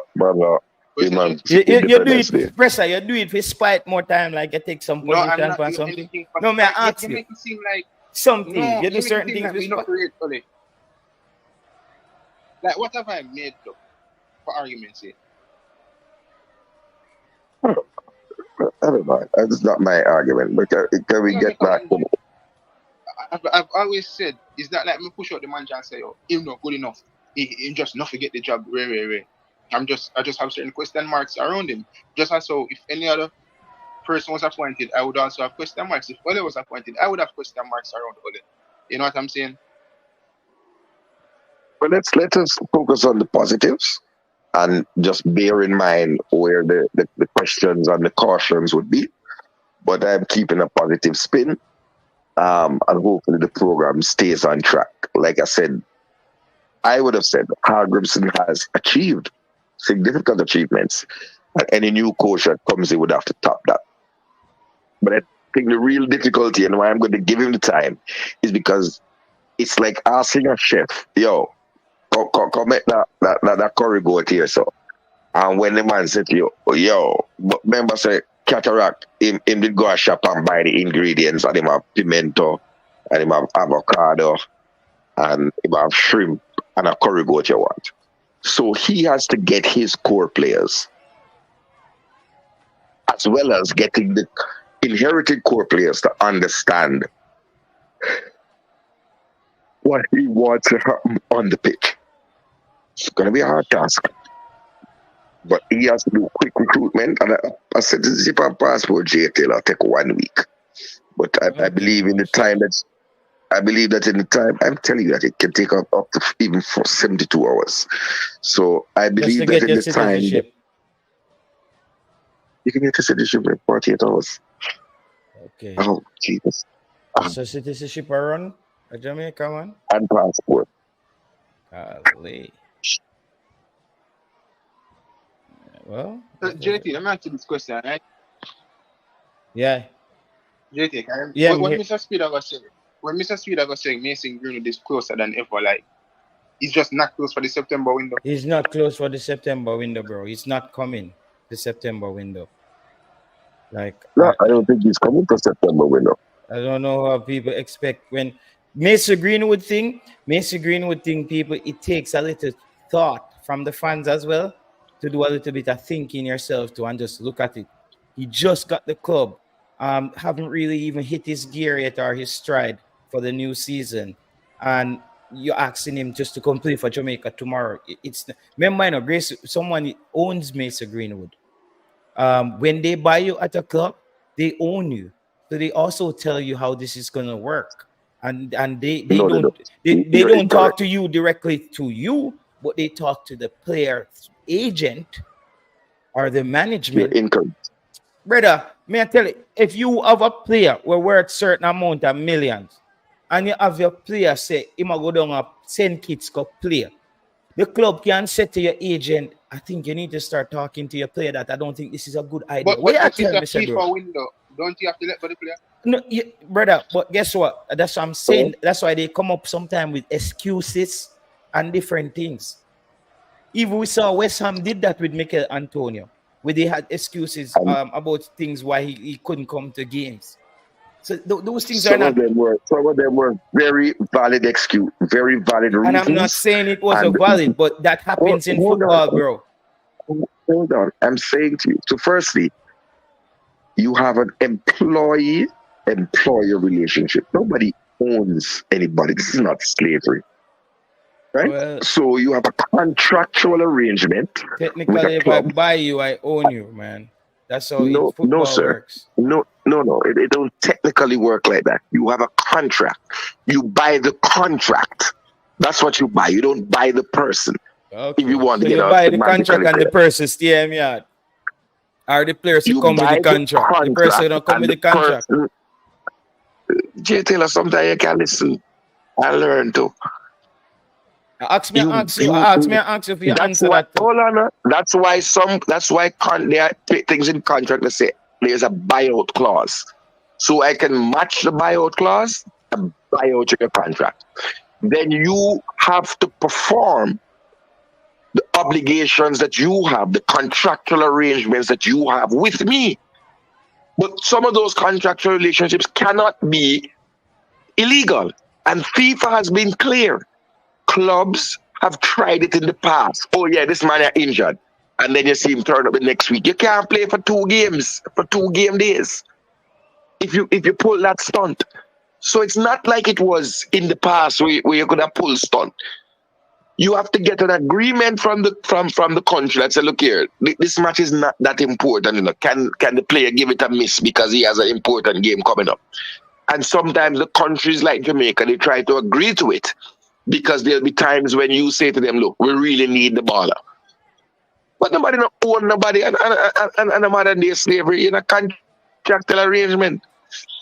Wait,
Imam
you do
Independence Day.
it, presser. You do it for spite more time, like you take some
no, I'm
position
not
for
doing
something.
anything for
No, may I
spite. You,
ask
you
you
make it seem like
something?
no,
You do
you make it
certain
seem
things
like
with
me not
spite.
create only. Like what have I made up for argument's sake?
I don't know. That's not my argument. But can we
You know,
get
take a
back
man.
to
I've always said, is that like me push out the manager and say, oh, he's not good enough. He just not to get the job. Way. I just have certain question marks around him. Just as so, if any other person was appointed, I would also have question marks. If Ole was appointed, I would have question marks around Ole. You know what I'm saying?
But let us focus on the positives and just bear in mind where the questions and the cautions would be. But I'm keeping a positive spin. And hopefully the program stays on track. Like I said, I would have said Carl Grimson has achieved significant achievements. And any new coach that comes in would have to top that. But I think the real difficulty and why I'm going to give him the time is because it's like asking a chef, yo, come make that curry goat here, so. And when the man said to you, yo, but remember say cataract, him did go a shop and buy the ingredients and him have pimento and him have avocado and him have shrimp and a curry goat you want. So he has to get his core players as well as getting the inherited core players to understand what he wants to happen on the pitch. It's going to be a hard task. But he has to do quick recruitment, and a citizenship and passport JTL will take 1 week. But I believe in the time I'm telling you that it can take up to even for 72 hours. So I
Just
believe
to
that
get
in
your
the time
citizenship.
you can get a citizenship in 48 hours.
Okay.
Oh Jesus.
So citizenship are run a Jamaica one.
And passport.
Golly. Well,
JT, let me ask you this question, right?
yeah.
JT,
Yeah,
what
I'm
Mr. Speeder was saying, when Mr. Speeder was saying Mason Greenwood is closer than ever, like he's just not close for the September window.
He's not close for the September window, bro. He's not coming the September window. Like
No, I don't think he's coming for September window.
I don't know how people expect when Mason Greenwood thing people, it takes a little thought from the fans as well to do a little bit of thinking yourself to and just look at it. He just got the club. Haven't really even hit his gear yet or his stride for the new season. And you're asking him just to complete for Jamaica tomorrow. It's remember, you know, Grace, someone owns Mason Greenwood. When they buy you at a club, they own you. So they also tell you how this is gonna work. And they
No, they
don't
don't.
they
You're
don't talk
incorrect.
to you directly to you, but they talk to the player agent or the
You're
management.
incorrect.
Brother, may I tell you, if you have a player where worth certain amount of millions, and you have your player say, he might go down and send kids go play. The club can say to your agent, I think you need to start talking to your player that I don't think this is a good idea.
But
What I
if it's
tell
a
me, say, bro?
FIFA window, don't you have to let go the player?
No, brother, but guess what? That's what I'm saying. That's why they come up sometime with excuses and different things. Even we saw West Ham did that with Mikel Antonio, where they had excuses
And
about things why he couldn't come to games. So those things are
some of
not.
them were very valid excuse, very valid
And I'm not
reasons.
saying it was a
And
valid, but that happens in
hold
football,
on,
bro.
hold on. I'm saying to you. So firstly, you have an employee-employer relationship. Nobody owns anybody. This is not slavery, right?
Well,
So you have a contractual arrangement with
technically,
a
if I
club.
buy you, I own you, man. That's how
No,
football
sir.
works.
No. It don't technically work like that. You have a contract. You buy the contract. That's what you buy. You don't buy the person.
Okay.
If you want
So
to get
you
out
buy the contract
semantically
and the
correct.
person stay in yard. Or the players who
You
come with the
buy the
contract. The person
contract
don't come
and
with
the
the contract.
person. J Taylor, sometimes you can listen and learn too.
Ask me
You
if you
that's
answer
why
that too.
hold on. That's why there are things in contract that say there's a buyout clause. So I can match the buyout clause and buy out your contract. then you have to perform the obligations that you have, the contractual arrangements that you have with me. But some of those contractual relationships cannot be illegal. And FIFA has been clear. Clubs have tried it in the past. Oh yeah, this man is injured. And then you see him turn up the next week. You can't play for 2 games, for 2 game days. If you pull that stunt. So it's not like it was in the past where you could have pulled stunt. You have to get an agreement from the country that say, look here, this match is not that important. You know, can the player give it a miss because he has an important game coming up? And sometimes the countries like Jamaica, they try to agree to it because there'll be times when you say to them, look, we really need the baller. But nobody don't own nobody and a modern day slavery in a contractual arrangement.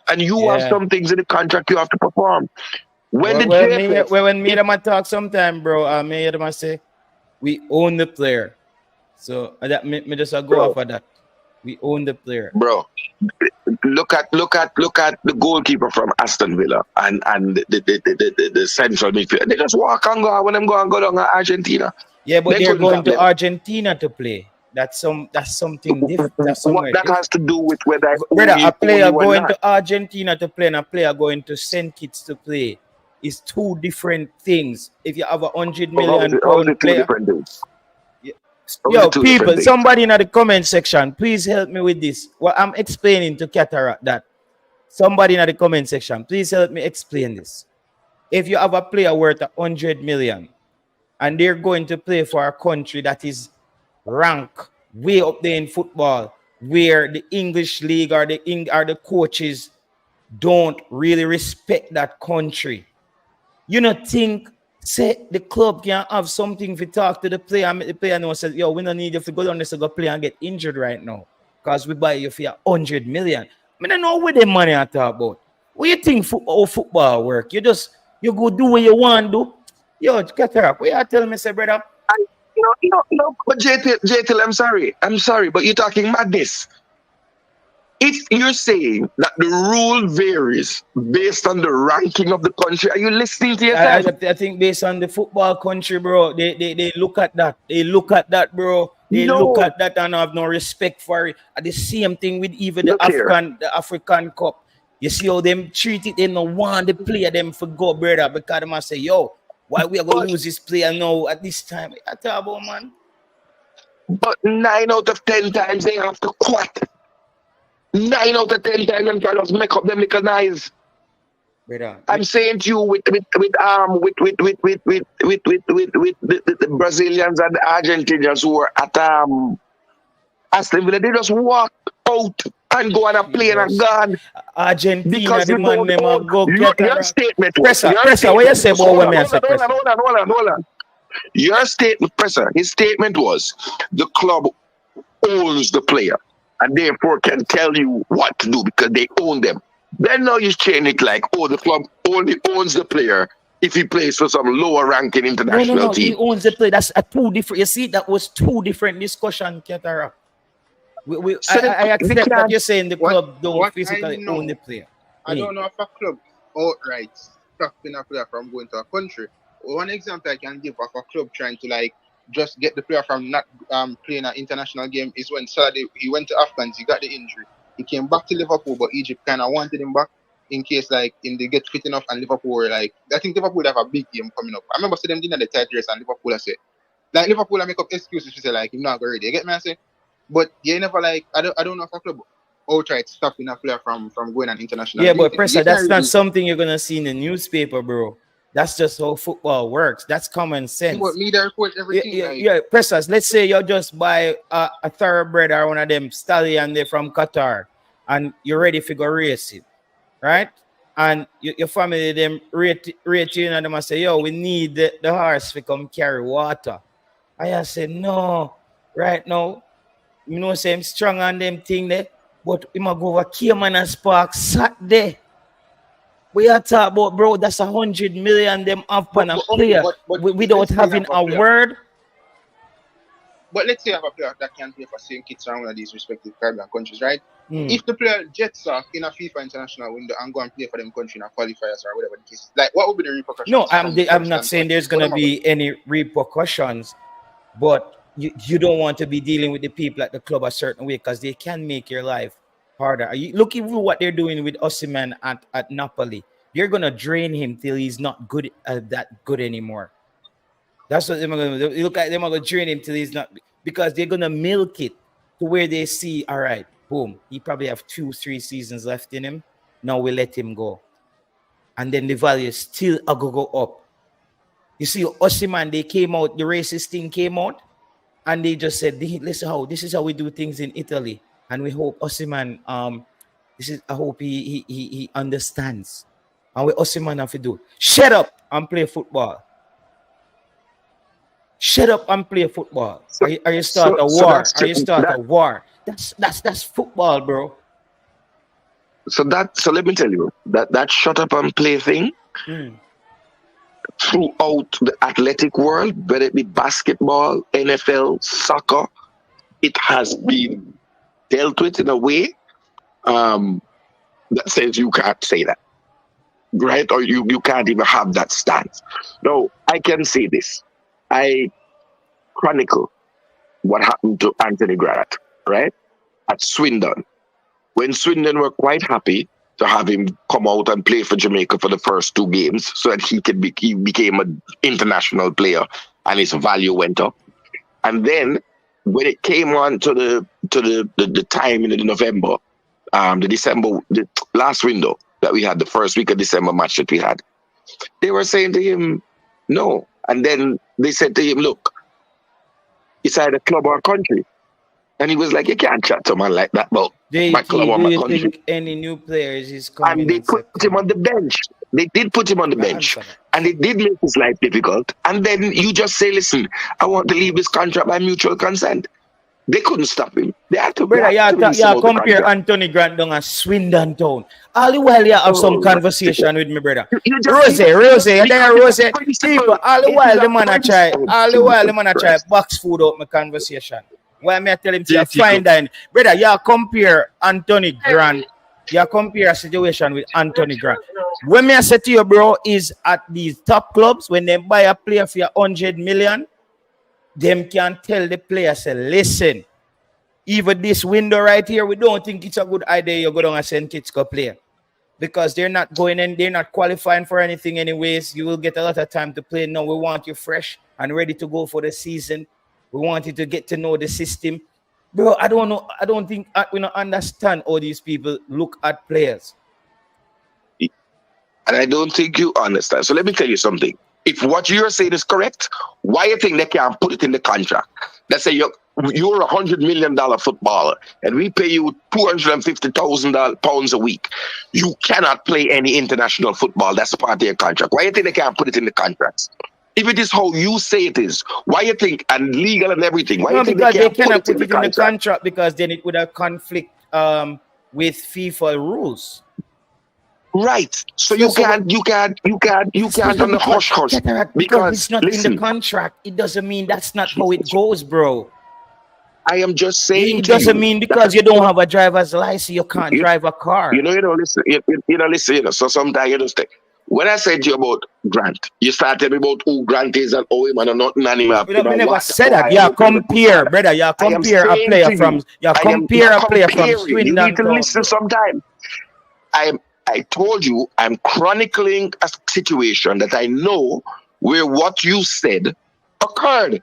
And you have some things in the contract you have to perform. When the JFF,
when me them talk sometime, bro, me them say we own the player. So that me just go off of that. We own the player.
Bro, look at the goalkeeper from Aston Villa and the central midfield. They just walk and go when them go down to Argentina.
Yeah, but they're going to Argentina to play. That's something different.
What that has to do with whether
a player going to Argentina to play and a player going to St. Kitts to play is 2 different things. If you have a 100 million pound player, yo, people, somebody in the comment section, please help me with this. Well, I'm explaining to Cataract that. Somebody in the comment section, please help me explain this. If you have a player worth 100 million and they're going to play for a country that is ranked way up there in football, where the English league or the coaches don't really respect that country, you not think say the club can have something to talk to the player and the player know says, yo, we don't need you to go down there to go play and get injured right now because we buy you for 100 million. I don't know where the money I talk about. What you think football work? You go do what you want to do. Yo, Cataract, what you tell me, say, brother?
No, but JTL, I'm sorry, but you're talking madness. If you're saying that the rule varies based on the ranking of the country, are you listening to yourself?
I think based on the football country, bro, they look at that. They look at that, bro. They look at that and have no respect for it. And the same thing with even the African Cup. You see how them treat it, they don't want the player them for go, brother, because they must say, yo, why we are going to lose this player now at this time? I tell about, man.
But 9 out of 10 times they have to quit. 9 out of 10 times them try to make up them little eyes. I'm saying to you with the Brazilians and the Argentinians who were at Aston Villa, they just walk out and go on a plane and gone.
Argentina,
because
the man them go get
your statement.
Presser, what you say about when I say Presser?
Hold on. Your statement, Presser, his statement was the club owns the player and therefore can tell you what to do because they own them. Then now you change it like, the club only owns the player if he plays for some lower ranking international team.
He owns the player. That's a 2 different. You see, that was 2 different discussions, Catara. I accept that you're saying the club don't physically own the player.
I don't know if a club outright stopping a player from going to a country. One example I can give of a club trying to just get the player from not playing an international game is when Saturday he went to Afghans, he got the injury. He came back to Liverpool, but Egypt kind of wanted him back in case they get fit enough and Liverpool were I think Liverpool have a big game coming up. I remember seeing them dinner the title race and Liverpool I say Liverpool I make up excuses to say he's not ready. You get me I say? But you never I don't know if a club outright stopping a player from going on international.
Yeah, but Presser, that's not something you're gonna see in the newspaper, bro. That's just how football works. That's common sense.
But media report everything.
Yeah, Pressers, let's say you just buy a thoroughbred or one of them stallion there from Qatar and you're ready to go race it, right? And your family, them rate you and them and say, yo, we need the horse to come carry water. I say, no, right now, you know, say I'm strong on them thing there, but we might go over Cayman and Spark Saturday. We are talking about, bro, that's 100 million them up on a player without having a word.
But let's say I have a player that can play for St. Kitts or one of these respective Caribbean countries, right?
Hmm.
If the player jets off in a FIFA international window and go and play for them country in a qualifiers or whatever the case, like what would be the repercussions?
No,
from the club
I'm not saying
standpoint?
there's
What
gonna
am I-
be any repercussions, but you don't want to be dealing with the people at the club a certain way because they can make your life harder. Are you look at what they're doing with Osimhen at Napoli? They're gonna drain him till he's not good that good anymore. That's what they're gonna do. You look at them gonna drain him till he's not because they're gonna milk it to where they see, all right, boom, he probably have 2-3 seasons left in him. Now we let him go. And then the value still a go up. You see, Osimhen, they came out, the racist thing came out, and they just said, listen, this is how we do things in Italy. And we hope Osimhen, I hope he understands. And what Osimhen have to do, shut up and play football. Shut up and play football.
So-
Are you start a
so
war?
that's
Are you
ju-
start
that-
a war? That's football, bro.
So let me tell you that shut up and play thing
Mm.
throughout the athletic world, whether it be basketball, NFL, soccer, it has been dealt with in a way that says you can't say that, right? Or you can't even have that stance. No, I can say this. I chronicle what happened to Anthony Grant, right? At Swindon. When Swindon were quite happy to have him come out and play for Jamaica for the first 2 games so that he became an international player and his value went up. And then when it came on to the time in the November, the last window that we had, the first week of December match that we had, they were saying to him, no. And then they said to him, look, it's either club or country. And he was like, you can't chat to a man like that about my club or
Do
my
you
country.
think any new players is coming?
And they
in
put him on the bench. They did put him on the bench.
Answer that.
And it did make his life difficult. And then you just say, listen, I want to leave this contract by mutual consent. They couldn't stop him. They had to,
Brother,
they had to release him out the
compare
contract.
Anthony Grant down at Swindon Town. All the while you have some
Oh,
conversation with me, brother.
You just-
Rose, you there, Rose.
Principle.
People, all the
It
while
is
the
a
man a try, box food out my conversation. Why me I tell him to
Yes, you
find that? Brother, you compare Anthony Grant, you compare a situation with Anthony Grant. When me I say to you, bro, is at these top clubs, when they buy a player for 100 million, them can tell the player, say, listen, even this window right here, we don't think it's a good idea you go down and send kids to play. Because they're not going in, they're not qualifying for anything anyways. You will get a lot of time to play. No, we want you fresh and ready to go for the season. We want you to get to know the system. Bro, I don't know. I don't think we don't understand how these people look at players.
And I don't think you understand. So let me tell you something. If what you're saying is correct, why you think they can't put it in the contract? Let's say you're $100 million footballer and we pay you £250,000 a week. You cannot play any international football. That's part of your contract. Why you think they can't put it in the contracts? If it is how you say it is, why you think, and legal and everything, why
No,
you think
because they
can't
cannot put it in the
contract?
contract because then it would have conflict with FIFA rules.
Right. So you can't on the hush hush
because it's not in
listen,
the contract. It doesn't mean that's not how it goes, bro.
I am just saying.
It doesn't mean because you don't have a driver's license, you can't drive a car.
Listen. So sometimes you just think. When I said to you about Grant, you started me about who Grant is and oh, man, not anymore.
We never said that. Yeah, compare, brother. Yeah, compare a player from. Yeah, compare a player from Swindon.
You need to listen sometime. I told you I'm chronicling a situation that I know where what you said occurred.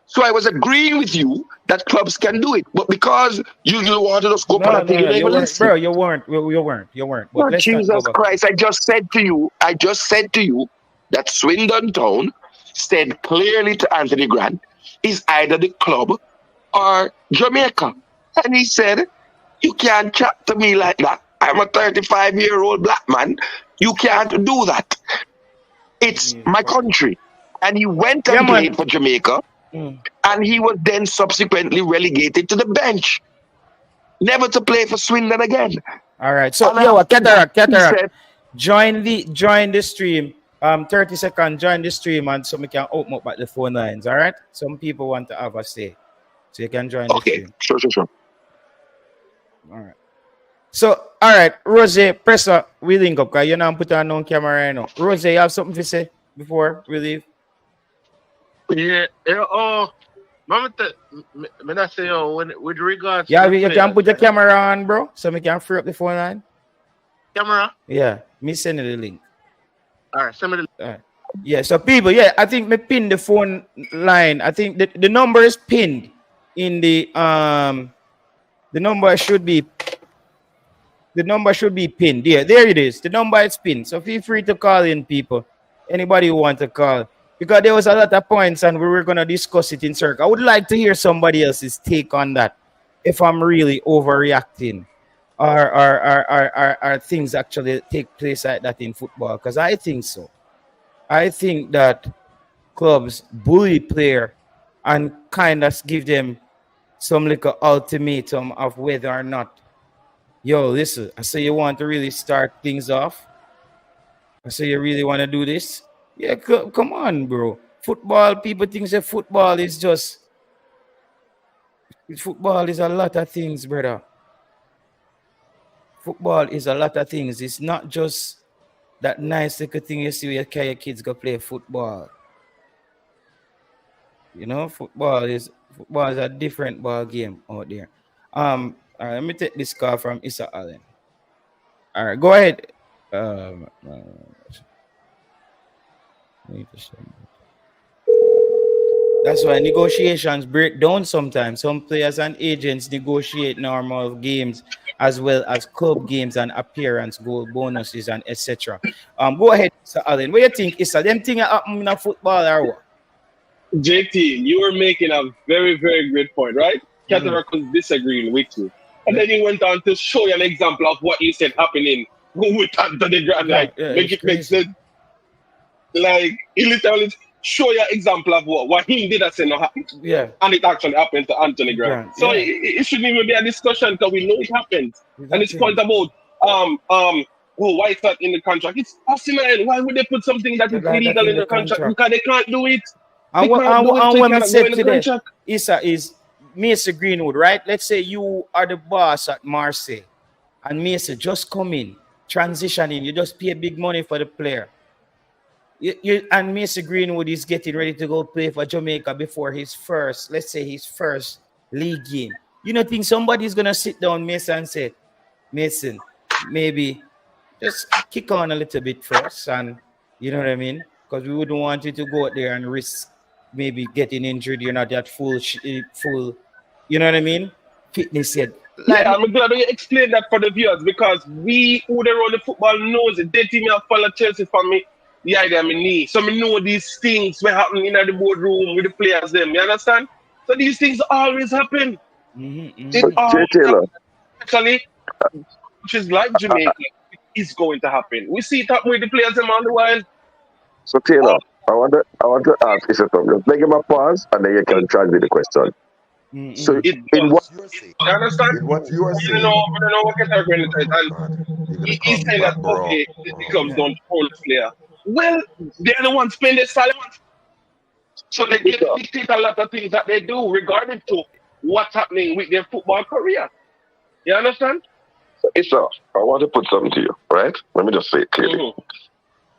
So I was agreeing with you that clubs can do it, but because you wanted us to go for that thing, you listen.
Bro, you weren't.
But Jesus Christ! I just said to you that Swindon Town said clearly to Anthony Grant is either the club or Jamaica, and he said, "You can't chat to me like that. I'm a 35-year-old black man. You can't do that. It's my country." And he went and played for Jamaica. And he was then subsequently relegated to the bench, never to play for Swindon again.
All right. So, Cataract, join the stream 30 seconds, join the stream and so we can open up at the phone lines, all right? Some people want to have a say. So you can join the
Okay,
stream.
sure.
All right. So, all right, Rose, press up. We link up because you're not put on camera right now. Rose, you have something to say before we leave?
Yeah, Mama, when I say, with regards
Yeah,
to the
you can put the
players,
camera on, bro, so we can free up the phone line.
camera.
Yeah, me send you the link.
All right, send me the.
All right. Yeah, so people, yeah, I think me pin the phone line. I think the number is pinned in the number should be pinned. Yeah, there it is. The number is pinned. So feel free to call in, people. Anybody who want to call. Because there was a lot of points and we were gonna discuss it in circle. I would like to hear somebody else's take on that. If I'm really overreacting. Or things actually take place like that in football. Because I think so. I think that clubs bully player and kind of give them some little ultimatum of whether or not, yo, listen, I say you want to really start things off. I say you really want to do this. Yeah, come on, bro. Football, people think that football is a lot of things, brother. Football is a lot of things. It's not just that nice little thing you see where your kids go play football. You know, football is a different ball game out there. All right, let me take this call from Issa Allen. All right, go ahead. That's why negotiations break down sometimes. Some players and agents negotiate normal games as well as club games and appearance goal bonuses and etc. Go ahead, Mr. Allen. What do you think? Is that them thing happen in football or what?
JT, you were making a very, very great point, right? Cataracts was disagreeing with you. And then he went on to show you an example of what you said happening with Anthony Grant. Like, make it make sense. Like, he literally show you an example of what he did that say no happen.
Yeah.
And it actually happened to Anthony Grant. So it shouldn't even be a discussion because we know it happened. And it's point about why it's not in the contract. It's fascinating. Why would they put something that is illegal in the contract? Because they can't do it.
And what we said today, Issa, is Mason Greenwood, right? Let's say you are the boss at Marseille and Mason just come in, transition in, you just pay big money for the player. And Mason Greenwood is getting ready to go play for Jamaica before his first league game. You don't think somebody's going to sit down, Mason, and say, Mason, maybe just kick on a little bit first, and you know what I mean? Because we wouldn't want you to go out there and risk maybe getting injured. You're not that full, you know what I mean? Fitness yet.
Like, I'm glad you explained that for the viewers because we who they run the football knows it. They team have follow Chelsea for me. The idea of my knee. So I know these things will happen in the boardroom with the players them. You understand? So these things always happen. Actually, which is like Jamaica, is going to happen. We see it happen with the players them on the while.
So Taylor, I want to ask you something. Just make him a pause and then you can translate the question. So in what
you understand?
In what you are saying,
I don't know what Qatar going to and he's saying that okay, the clubs don't hold player. Well, they're the ones spend their salary. So they get to dictate a lot of things that they do regarding to what's happening with their football career. You understand?
Issa, I want to put something to you, right? Let me just say it clearly.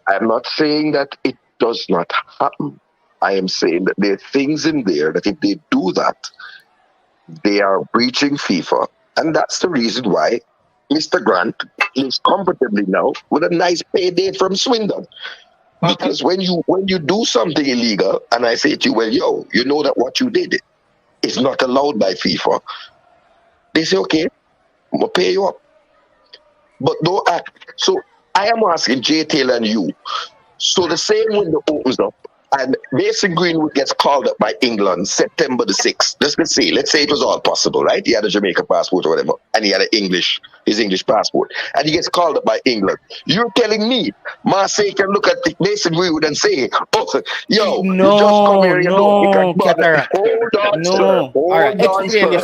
I'm not saying that it does not happen. I am saying that there are things in there that if they do that, they are breaching FIFA. And that's the reason why Mr. Grant lives comfortably now with a nice payday from Swindon. Because when you do something illegal, and I say to you, well, yo, you know that what you did is not allowed by FIFA. They say, okay, I'm going to pay you up. But don't act. So I am asking Jay Taylor and you. So the same window opens up and Mason Greenwood gets called up by England September the 6th. Let's say it was all possible, right? He had a Jamaica passport or whatever, and he had his English passport. And he gets called up by England. You're telling me Marseille can look at Mason Greenwood and say, oh, yo, you just come here and you don't pick a Hold on, sir. Hold on, sir.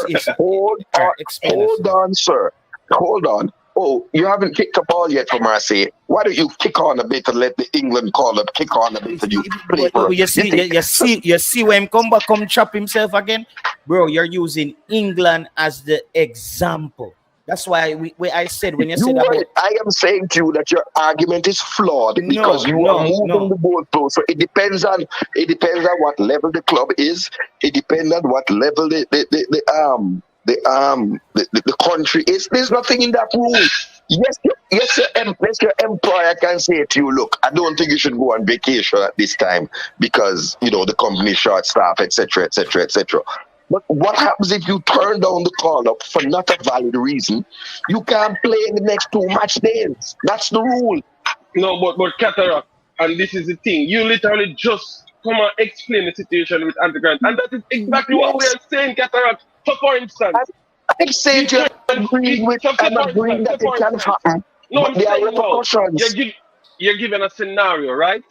Hold on, sir. Hold on. Oh, you haven't kicked a ball yet for Marseille. Why don't you kick on a bit and let the England call up, kick on a bit and you play for us?
You see when Comba come chop himself again, bro. You're using England as the example. That's why I said when you said about.
I am saying to you that your argument is flawed because you are moving the goalpost. So it depends on what level the club is. It depends on what level the country is. There's nothing in that rule. Yes, your employer can say to you, look, I don't think you should go on vacation at this time because the company short staff, etc., etc., etc. But what happens if you turn down the call up for not a valid reason? You can't play in the next 2 match days. That's the rule.
No, but Cataract, and this is the thing. You literally just come and explain the situation with Antigrant, and that is exactly what we are saying, Cataract. So, for instance,
I'm saying I'm agreeing that it can happen.
No,
but there are repercussions.
You're given a scenario, right?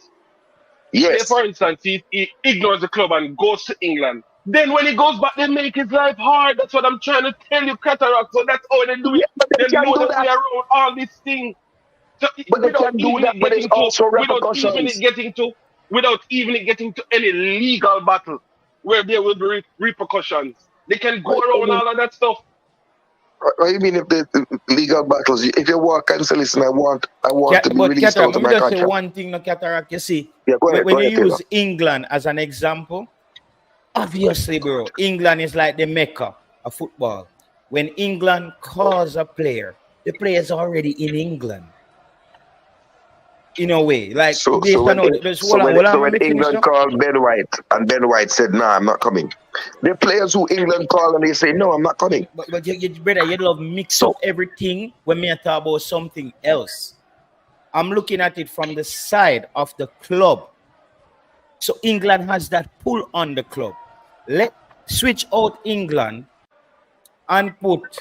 Yes.
Say, for instance, he ignores the club and goes to England. Then when he goes back, they make his life hard. That's what I'm trying to tell you, Cataract. So that's how they do it. They know that we are around all these things. So
but they can do that, but it's also repercussions.
Without even it getting to any legal battle where there will be repercussions. They can go around all of that stuff.
What do you mean if the legal battles? If you walk and say, listen, I want to be released out of my
contract. Let me just
contract.
say one thing, no, Cataract. You see,
go
when
ahead,
you use England as an example, obviously, bro, England is like the mecca of football. When England calls a player, the player is already in England. In a way, like
when England called Ben White and Ben White said, "No, I'm not coming." The players who England call and they say, "No, I'm not coming."
But you brother, you love mix up everything when me talk about something else. I'm looking at it from the side of the club. So England has that pull on the club. Let's switch out England and put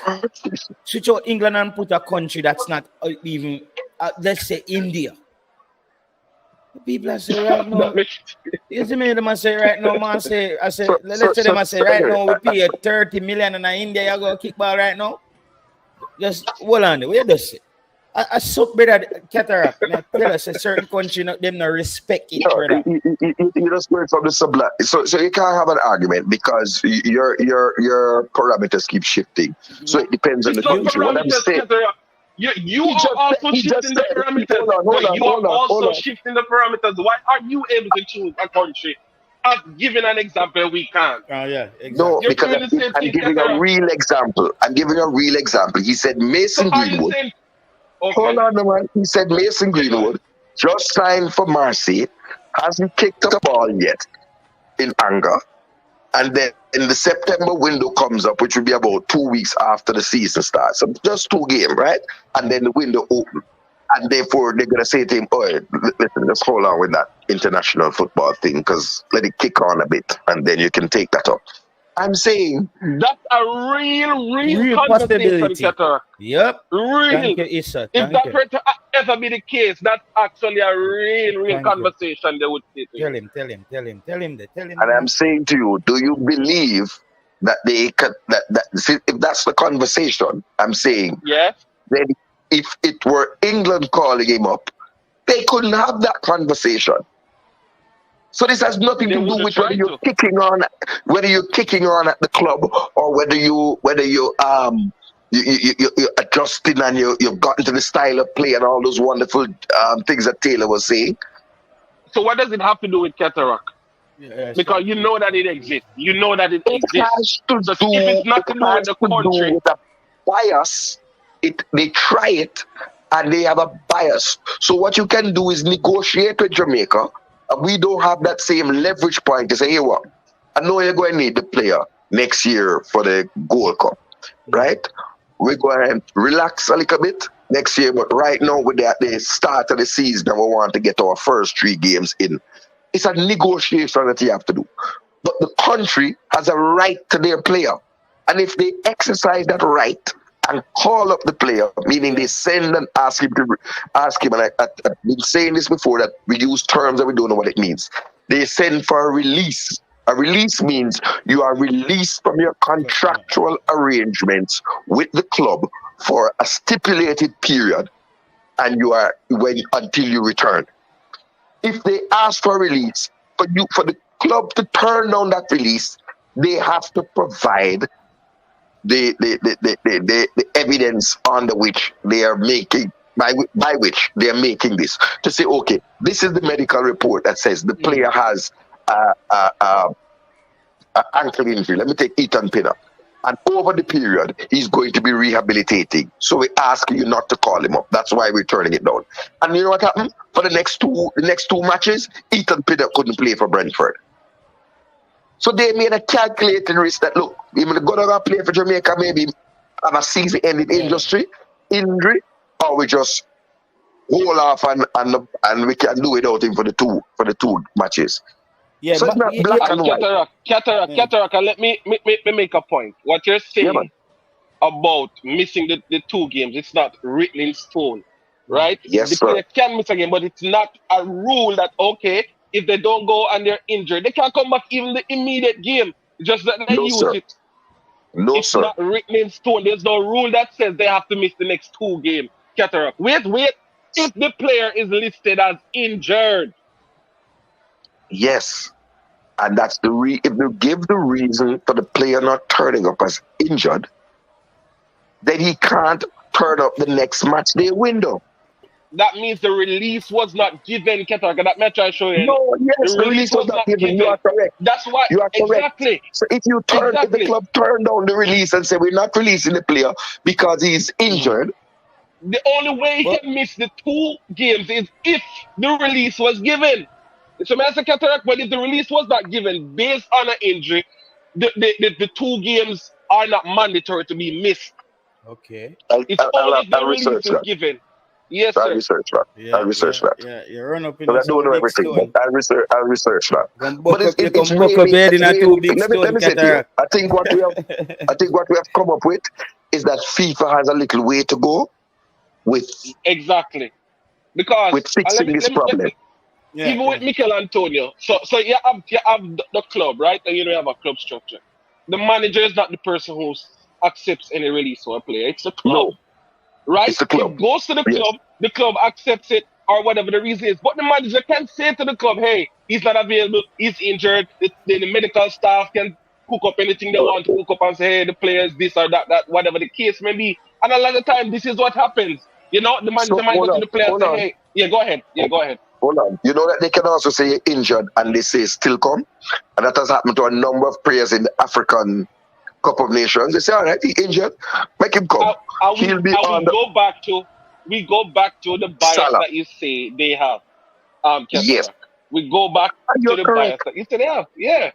a country that's not even let's say India. People are saying right now, you see me, them say right now, man, let's say them say right now, we pay 30 million in India, you go kickball right now. Just hold on, where does it? I so better Cataract. Tell us a certain country, them not respect each other.
You just go from the sublime. So you can't have an argument because your parameters keep shifting. So it depends on the country. What I'm saying.
You are also shifting the parameters. You are also shifting the parameters. Why are you able to choose a country? As giving an example, we can't.
Yeah, exactly. No, because I'm giving a real example. He said Mason Greenwood.
Okay.
Hold on, man. He said Mason Greenwood just signed for Marseille, hasn't kicked a ball yet in anger. And then in the September window comes up, which will be about 2 weeks after the season starts. So just 2 games, right? And then the window opens. And therefore, they're going to say to him, oh, listen, just hold on with that international football thing because let it kick on a bit and then you can take that up. I'm saying
that's a real
possibility. Yep.
Real.
Thank you, Issa.
If that were to ever be the case, that's actually a real conversation they would say to you.
Tell him.
And I'm saying to you, do you believe that they can, if that's the conversation, I'm saying,
yes.
Then if it were England calling him up, they couldn't have that conversation. So this has nothing to do with whether you're kicking on at the club or whether you're adjusting and you've gotten to the style of play and all those wonderful things that Taylor was saying.
So what does it have to do with Cataract? Because you know that it exists. You know that it exists.
Has to do,
if it's not to do with the country,
with a bias. They try it and they have a bias. So what you can do is negotiate with Jamaica. We don't have that same leverage point to say, hey, what? I know you're going to need the player next year for the Gold Cup, right? We're going to relax a little bit next year, but right now, we're at the start of the season and we want to get our first 3 games in. It's a negotiation that you have to do. But the country has a right to their player. And if they exercise that right and call up the player, meaning they send and ask him, and I've been saying this before, that we use terms that we don't know what it means. They send for a release. A release means you are released from your contractual arrangements with the club for a stipulated period, and you are until you return. If they ask for release, for the club to turn down that release, they have to provide the evidence on which they are making by which they are making this, to say, okay, this is the medical report that says the player has an ankle injury. Let me take Ethan Pinnock. And over the period, he's going to be rehabilitating. So we ask you not to call him up. That's why we're turning it down. And you know what happened? For the next two matches, Ethan Pinnock couldn't play for Brentford. So they made a calculated risk that, look, even the gonna play for Jamaica, maybe have a season-ending injury, or we just hold off and we can do without him for the two matches.
Yeah,
so it's not black and white.
Cataract, and let me make a point. What you're saying about missing the two games, it's not written in stone, right?
Yes,
the player can miss a game, but it's not a rule that, okay, if they don't go and they're injured, they can come back even the immediate game. Just that they use it. It's not written in stone. There's no rule that says they have to miss the next two games. Cataract. Wait. If the player is listed as injured.
Yes. And that's if you give the reason for the player not turning up as injured, then he can't turn up the next match day window.
That means the release was not given, Cataract. That may try to show you.
No, yes, the release was not given. You are correct.
That's why.
You are correct.
Exactly.
So if the club turned down the release and say we're not releasing the player because he's injured,
the only way he can miss the two games is if the release was given. So, Master Cataract, but if the release was not given based on an injury, the two games are not mandatory to be missed.
Okay.
It's only if the release is given. Yes, sir.
I'll research that.
Yeah, you run up in
so I don't know everything,
stone.
but I'll research that.
But it's really, bed in a too big stone,
let me say to you, I think what we have come up with is that FIFA has a little way to go with
because
fixing this problem.
Even with Mikel Antonio, so you have the club, right? And you have a club structure. The manager is not the person who accepts any release for a player. It's the club.
No.
Right?
It's the club.
It goes to the club, the club accepts it, or whatever the reason is. But the manager can say to the club, hey, he's not available, he's injured. The medical staff can cook up anything they want to cook up and say, hey, the player's this or that, whatever the case may be. And a lot of the time, this is what happens. You know, the manager might go to the player and say, hey, go ahead.
Hold on. You know that they can also say you're injured and they say still come? And that has happened to a number of players in the African Cup of Nations. They say, all right, he's injured, make him come. He'll be on
we go back to the bias
Salah.
that you say they have.
Yes.
We go back to the bias that you say they have. Yeah.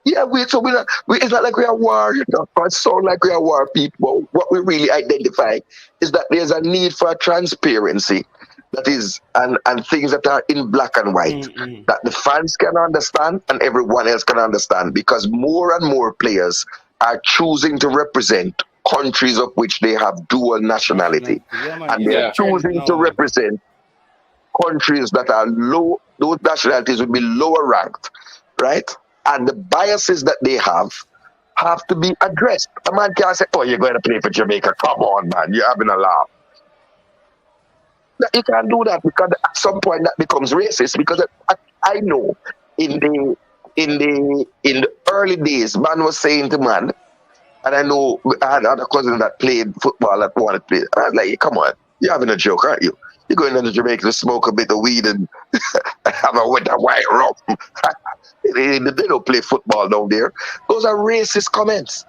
Yeah, it's not like we are war, you know. It sounds like we are war people. What we really identify is that there's a need for transparency that is and things that are in black and white that the fans can understand and everyone else can understand, because more and more players are choosing to represent countries of which they have dual nationality. And they're choosing to represent countries that are low, those nationalities will be lower ranked, right? And the biases that they have to be addressed. A man can't say, oh, you're going to play for Jamaica. Come on, man. You're having a laugh. You can't do that, because at some point that becomes racist. Because I know in the early days, man was saying to man, and I know I had other cousins that played football that wanted to play. And I was like, come on, you're having a joke, aren't you? You're going down to Jamaica to smoke a bit of weed and have a wet and white rum. They don't play football down there. Those are racist comments.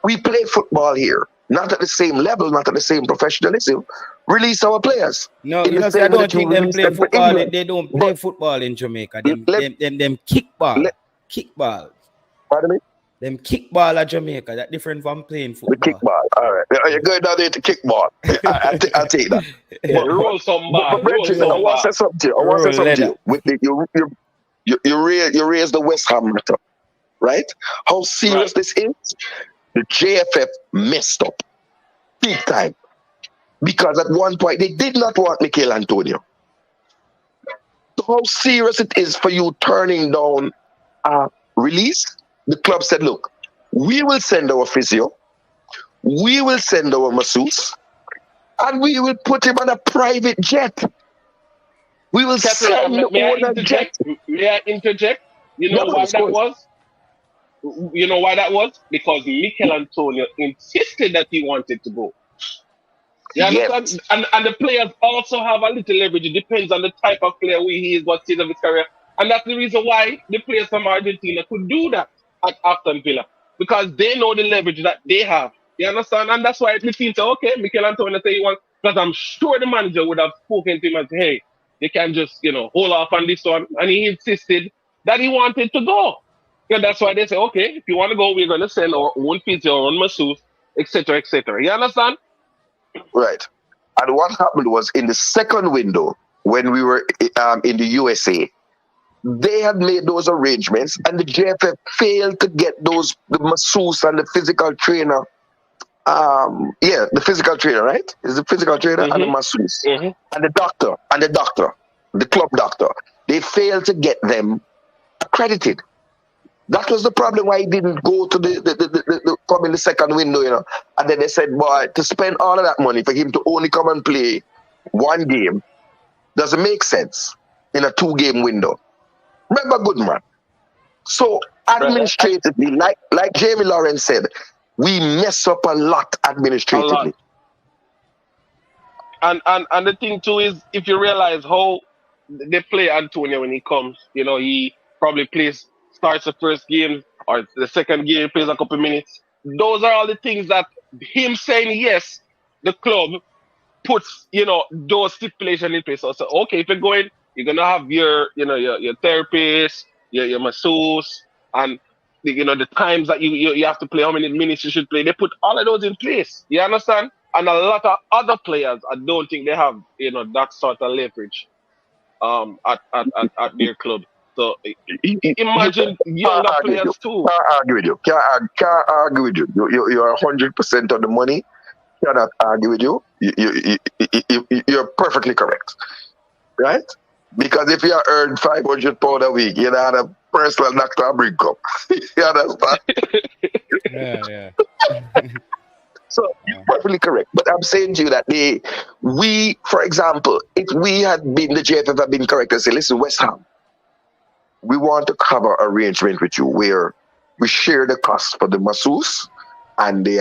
We play football here, not at the same level, not at the same professionalism. Release our players.
No, I don't think them play football. They don't play football in Jamaica. Them kickball. Kickball.
Pardon me?
Them kickball at Jamaica, that different from playing football.
The kickball, all right. You're going down there to kickball. I'll take that.
But roll some ball.
I want to say something to you. You raise the West Ham matter, right? How serious this is? The JFF messed up big time, because at one point they did not want Mikel Antonio. So how serious it is for you turning down a release? The club said, look, we will send our physio, We will send our masseuse and we will put him on a private jet. We will send
May I
on a jet.
interject? May I interject? You
Yeah,
know
man,
why
of
that
course.
was? You know why that was? Because Mikel Antonio insisted that he wanted to go. You
Yes.
understand? And the players also have a little leverage. It depends on the type of player he is, what stage of his career. And that's the reason why the players from Argentina could do that at Aston Villa. Because they know the leverage that they have. You understand? And that's why the team say, okay, Mikel Antonio say he wants, because I'm sure the manager would have spoken to him and say, hey, they can just, hold off on this one. And he insisted that he wanted to go. Yeah, that's why they say, okay, if you want to go, we're going to send our own physio, our own masseuse, etc., etc. You understand?
Right. And what happened was in the second window, when we were in the USA, they had made those arrangements, and the JFF failed to get the masseuse and the physical trainer. The physical trainer, right? Is the physical trainer and the masseuse and the doctor, the club doctor. They failed to get them accredited. That was the problem why he didn't go to the come in the second window, And then they said, boy, to spend all of that money for him to only come and play one game doesn't make sense in a 2-game window. Remember, good man. So administratively, like Jamie Lawrence said, we mess up a lot administratively.
And the thing too is, if you realize how they play Antonio when he comes, he probably starts the first game or the second game, plays a couple minutes. Those are all the things that him saying yes, the club puts, those stipulations in place. So, okay, if you're going, you're gonna have your therapist, your masseuse, and the times that you have to play, how many minutes you should play. They put all of those in place. You understand? And a lot of other players, I don't think they have, that sort of leverage, at their club. So imagine younger players too.
Can't argue with you. Can't argue with you. You are 100% on the money. Cannot argue with you. You're perfectly correct, right? Because if you earn £500 a week, you have a personal doctor bring up. You understand?
Yeah.
So you're perfectly correct. But I'm saying to you that we, for example, if we had been, the JFF had been correct and say, listen, West Ham, we want to have an arrangement with you where we share the cost for the masseuse and the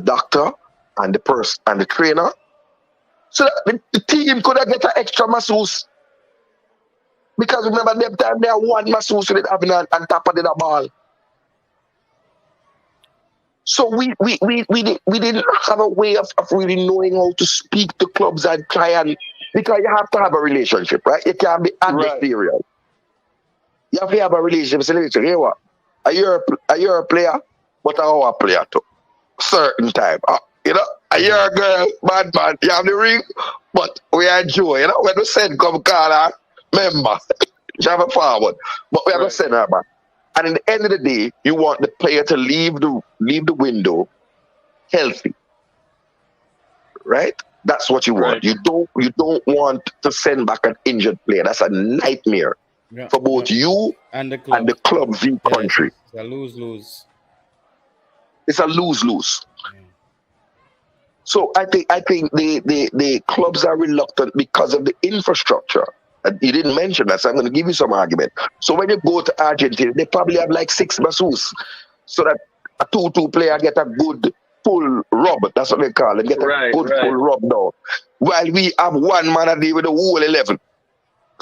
doctor and the person and the trainer, so that the team could have get an extra masseuse. Because remember, them time they have one masseuse with it having on top of the ball. So we didn't have a way of really knowing how to speak to clubs and try and, because you have to have a relationship, right? You can't be adversarial. Right. You have to have a relationship. So listen, you know what? You're a player, but I'm a player too. Certain time. You're a girl, bad man, you have the ring, but we enjoy, when we send come call her, member, drive forward. But we have to send her back. And in the end of the day, you want the player to leave the window healthy. Right? That's what you want. You don't want to send back an injured player. That's a nightmare for both you and the club v country.
It's a lose-lose.
It's a lose-lose. So I think the clubs are reluctant because of the infrastructure. You didn't mention that, so I'm going to give you some argument. So when you go to Argentina, they probably have like 6 masseuses, so that a 2-2 player get a good full rub. That's what they call it. Get a good full rub now. While we have one man a deal with the whole 11.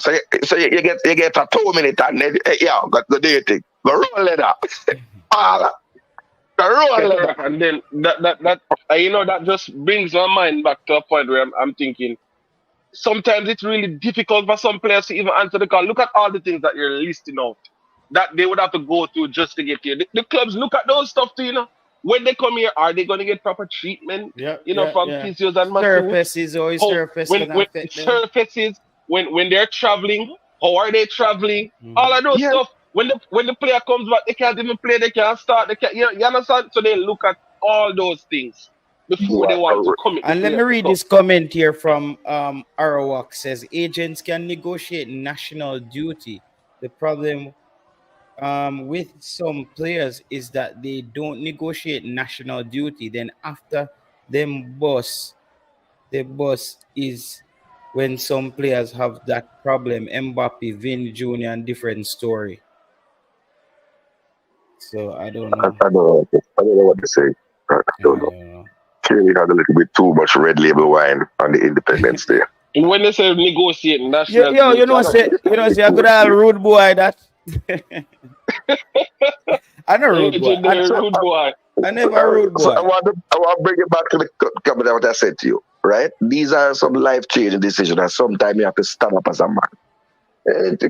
So you get a 2 minute and then got the dating. Go roll it up.
And then that just brings my mind back to a point where I'm thinking, sometimes it's really difficult for some players to even answer the call. Look at all the things that you're listing out that they would have to go through just to get here. The clubs look at those stuff too, When they come here, are they going to get proper treatment? From physios and
surfaces, or
surfaces, when they're traveling, how are they traveling? All of those stuff. When the player comes back, they can't even play, they can't start, you understand? So they look at all those things before they want to commit.
And let me read this comment here from Arawak. Says agents can negotiate national duty. The problem with some players is that they don't negotiate national duty. Then after them boss, the boss is when some players have that problem. Mbappe, Vin Jr. and different story. So I don't know.
I don't know. I don't know what to say. I
I
don't know.
don't know.
Clearly had a little bit too much red label wine on the Independence Day.
And when they say negotiating
Yo,
national
yo,
duty, I don't
say a good old rude boy that. I know rude boy.
legendary
So,
rude boy.
I never rude
so
boy.
I want to bring it back to the comment what I said to you, right? These are some life changing decisions, and sometimes you have to stand up as a man.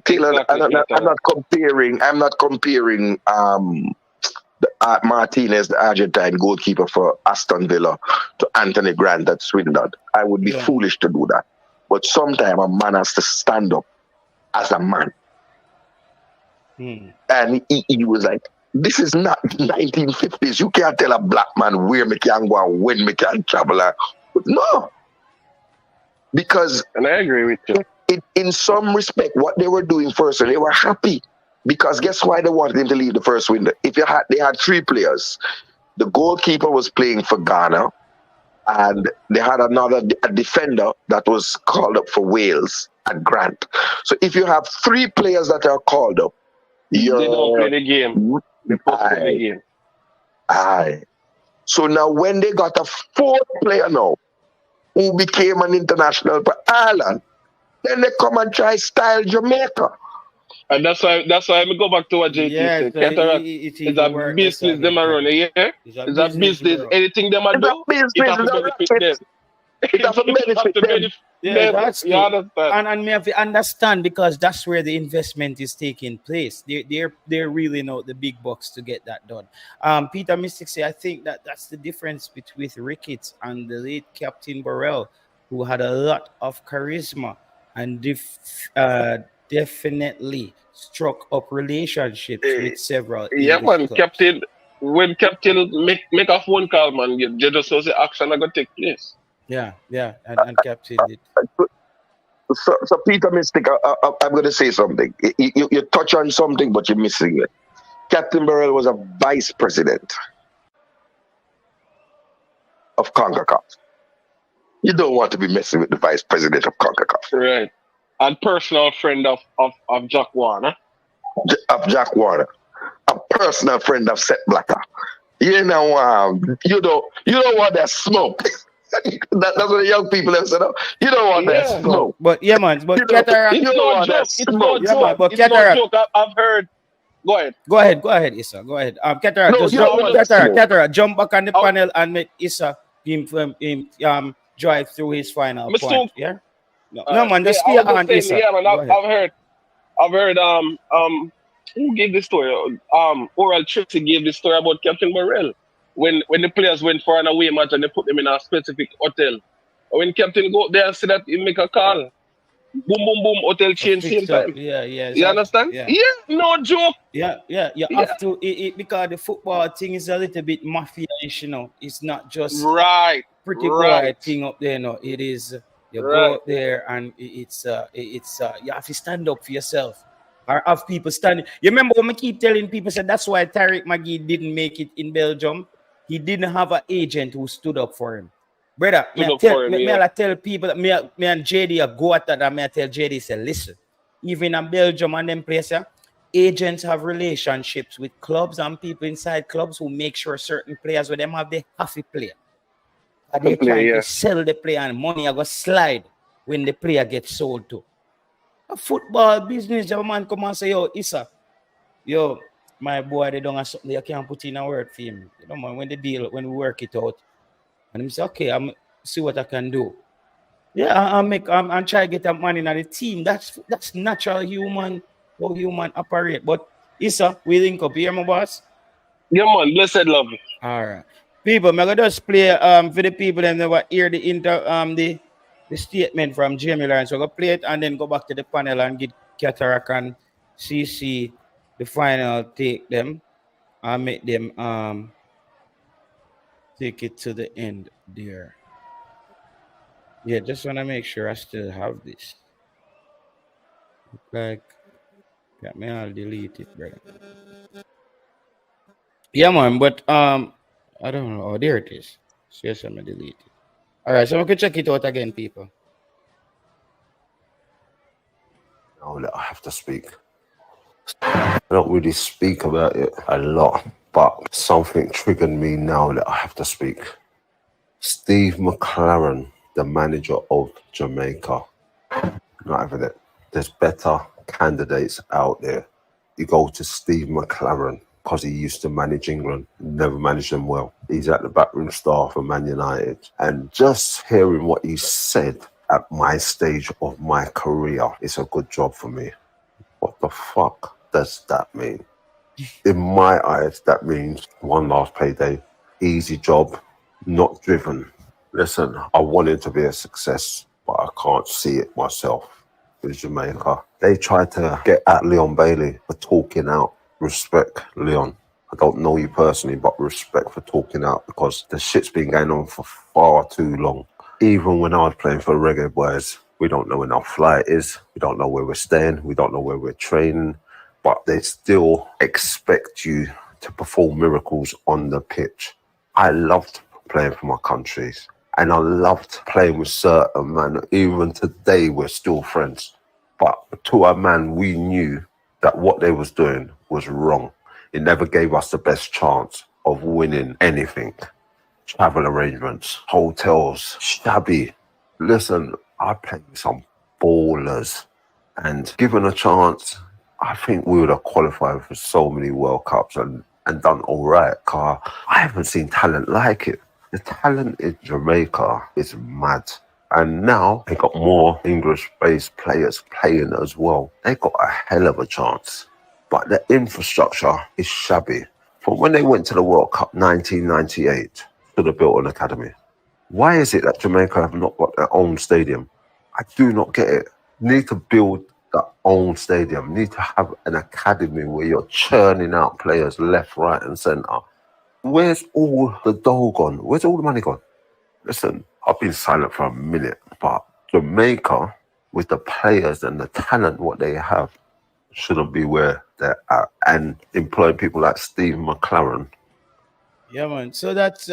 Clearly,
Exactly,
I'm not comparing. I'm not comparing. Martinez, the Argentine goalkeeper for Aston Villa, to Anthony Grant at Swindon. I would be
Yeah.
foolish to do that. But sometimes a man has to stand up as a man.
Hmm.
And he was like, this is not 1950s. You can't tell a black man where me can go and when me can travel. No. Because
And I agree with you.
in some respect, what they were doing first, they were happy. Because guess why they wanted him to leave the first window? They had three players. The goalkeeper was playing for Ghana, and they had a defender that was called up for Wales at Grant. So if you have three players that are called up,
They don't play
you're
the game. They postpone the game.
aye. So now when they got a fourth player now who became an international for Ireland, then they come and try style Jamaica.
And that's why I go back to what JT
Yeah,
said.
so
Cataract
it
is a
even work better
business them
again.
a run, yeah?
It's a
It's a
business,
business.
bro.
Anything them a
It's a
do,
business,
it have to
it's a
benefit
racket.
them.
It have to
It have
benefit
to
them.
benefit
Yeah,
them.
that's
You
true.
understand?
And we have to understand because that's where the investment is taking place. They're really know the big bucks to get that done. Peter Mystic say I think that's the difference between Ricketts and the late Captain Burrell, who had a lot of charisma and definitely struck up relationships with several
Yeah,
English
man.
clubs.
Captain, when Captain make a phone call, man, you just say the action are gonna take place.
Yeah, and Captain did.
So Peter Mystic, I'm going to say something. You touch on something, but you're missing it. Captain Burrell was a vice president of CONCACAF. You don't want to be messing with the vice president of CONCACAF,
Right. And personal friend of Jack Warner.
of Jack Warner, a personal friend of Seth Blatter. You don't want that smoke. That's what the young people have said. You don't want that
Yeah.
smoke.
But yeah, man. But
You don't,
Cataract.
you
It's
don't
no
want that
joke. It's no
smoke.
Yeah, man.
joke.
But
It's no
Cataract.
joke. I've heard. Go ahead.
Go ahead, Issa. Go ahead. Cataract,
No,
just
you
jump.
don't want that
Cataract,
smoke.
Cataract, jump back on the
Oh,
panel and make Issa drive through his final
Mr.
point. Yeah. No,
All
no,
right.
man.
Yeah,
Just
I
stay
was just
on
saying.
Issa.
Yeah, man.
Go ahead.
I've heard. Who gave this story? Oral Tracy gave this story about Captain Burrell when the players went for an away match and they put them in a specific hotel. When Captain go there and see that he make a call, boom, boom, boom, hotel
A
change same
fix up.
time.
Yeah,
You
exactly.
understand?
Yeah.
Yeah, no joke.
Yeah. You
Yeah,
have to because the football thing is a little bit mafia-ish, It's not just
right,
pretty boy
right,
thing up there, no. It is you go
right.
up there and it's you have to stand up for yourself. Or have people standing. You remember when I keep telling people said that's why Tariq Magee didn't make it in Belgium. He didn't have an agent who stood up for him. Brother,
Stood up for him. Yeah,
I tell people that me and JD go at that and I tell JD say, listen, even in Belgium and them places, agents have relationships with clubs and people inside clubs who make sure certain players with them have the half play. They're
to play.
trying to
Yeah,
sell the player and money are going to slide when the player gets sold to. A football business, a man come and say, yo, Issa, yo, my boy, they don't have something they can't put in a word for him. You know, man, when we work it out, and him say, okay, I'm see what I can do. Yeah, I'm try to get that money in the team. That's natural how human operate. But Issa, we link up here, my boss.
yeah, man. Blessed love.
All right. People, I'm gonna just play for the people that never hear the statement from Jamie Lawrence. So go play it and then go back to the panel and get Cataract and CC the final take them and make them take it to the end there. Yeah, just wanna make sure I still have this. Look like Yeah, may I'll delete it, brother. Yeah, man, but I don't know. Oh, there it is. So yes, I'm gonna delete it. All right, so we can check it out again, people.
Now that I have to speak. I don't really speak about it a lot, but something triggered me now that I have to speak. Steve McLaren, the manager of Jamaica. Not having it. There's better candidates out there. You go to Steve McLaren because he used to manage England, never managed them well. He's at the backroom staff for Man United. And just hearing what he said at my stage of my career, it's a good job for me. What the fuck does that mean? In my eyes, that means one last payday, easy job, not driven. Listen, I wanted to be a success, but I can't see it myself with Jamaica. They tried to get at Leon Bailey for talking out. Respect, Leon. I don't know you personally, but respect for talking out because the shit's been going on for far too long. Even when I was playing for REGGABOYZ, we don't know when our flight is. We don't know where we're staying. We don't know where we're training. But they still expect you to perform miracles on the pitch. I loved playing for my countries. And I loved playing with certain men. Even today, we're still friends. But to a man, we knew that what they was doing was wrong. It never gave us the best chance of winning anything. Travel arrangements, hotels, shabby. Listen, I played with some ballers, and given a chance, I think we would have qualified for so many World Cups and done all right. Car, I haven't seen talent like it. The talent in Jamaica is mad. And now they got more English-based players playing as well. They got a hell of a chance. But the infrastructure is shabby. From when they went to the World Cup 1998, should have built an academy. Why is it that Jamaica have not got their own stadium? I do not get it. Need to build their own stadium. Need to have an academy where you're churning out players left, right, and centre. Where's all the dough gone? Where's all the money gone? Listen, I've been silent for a minute, but Jamaica, with the players and the talent what they have, shouldn't be where they're at. And employing people like Steve McLaren.
Yeah, man. So that's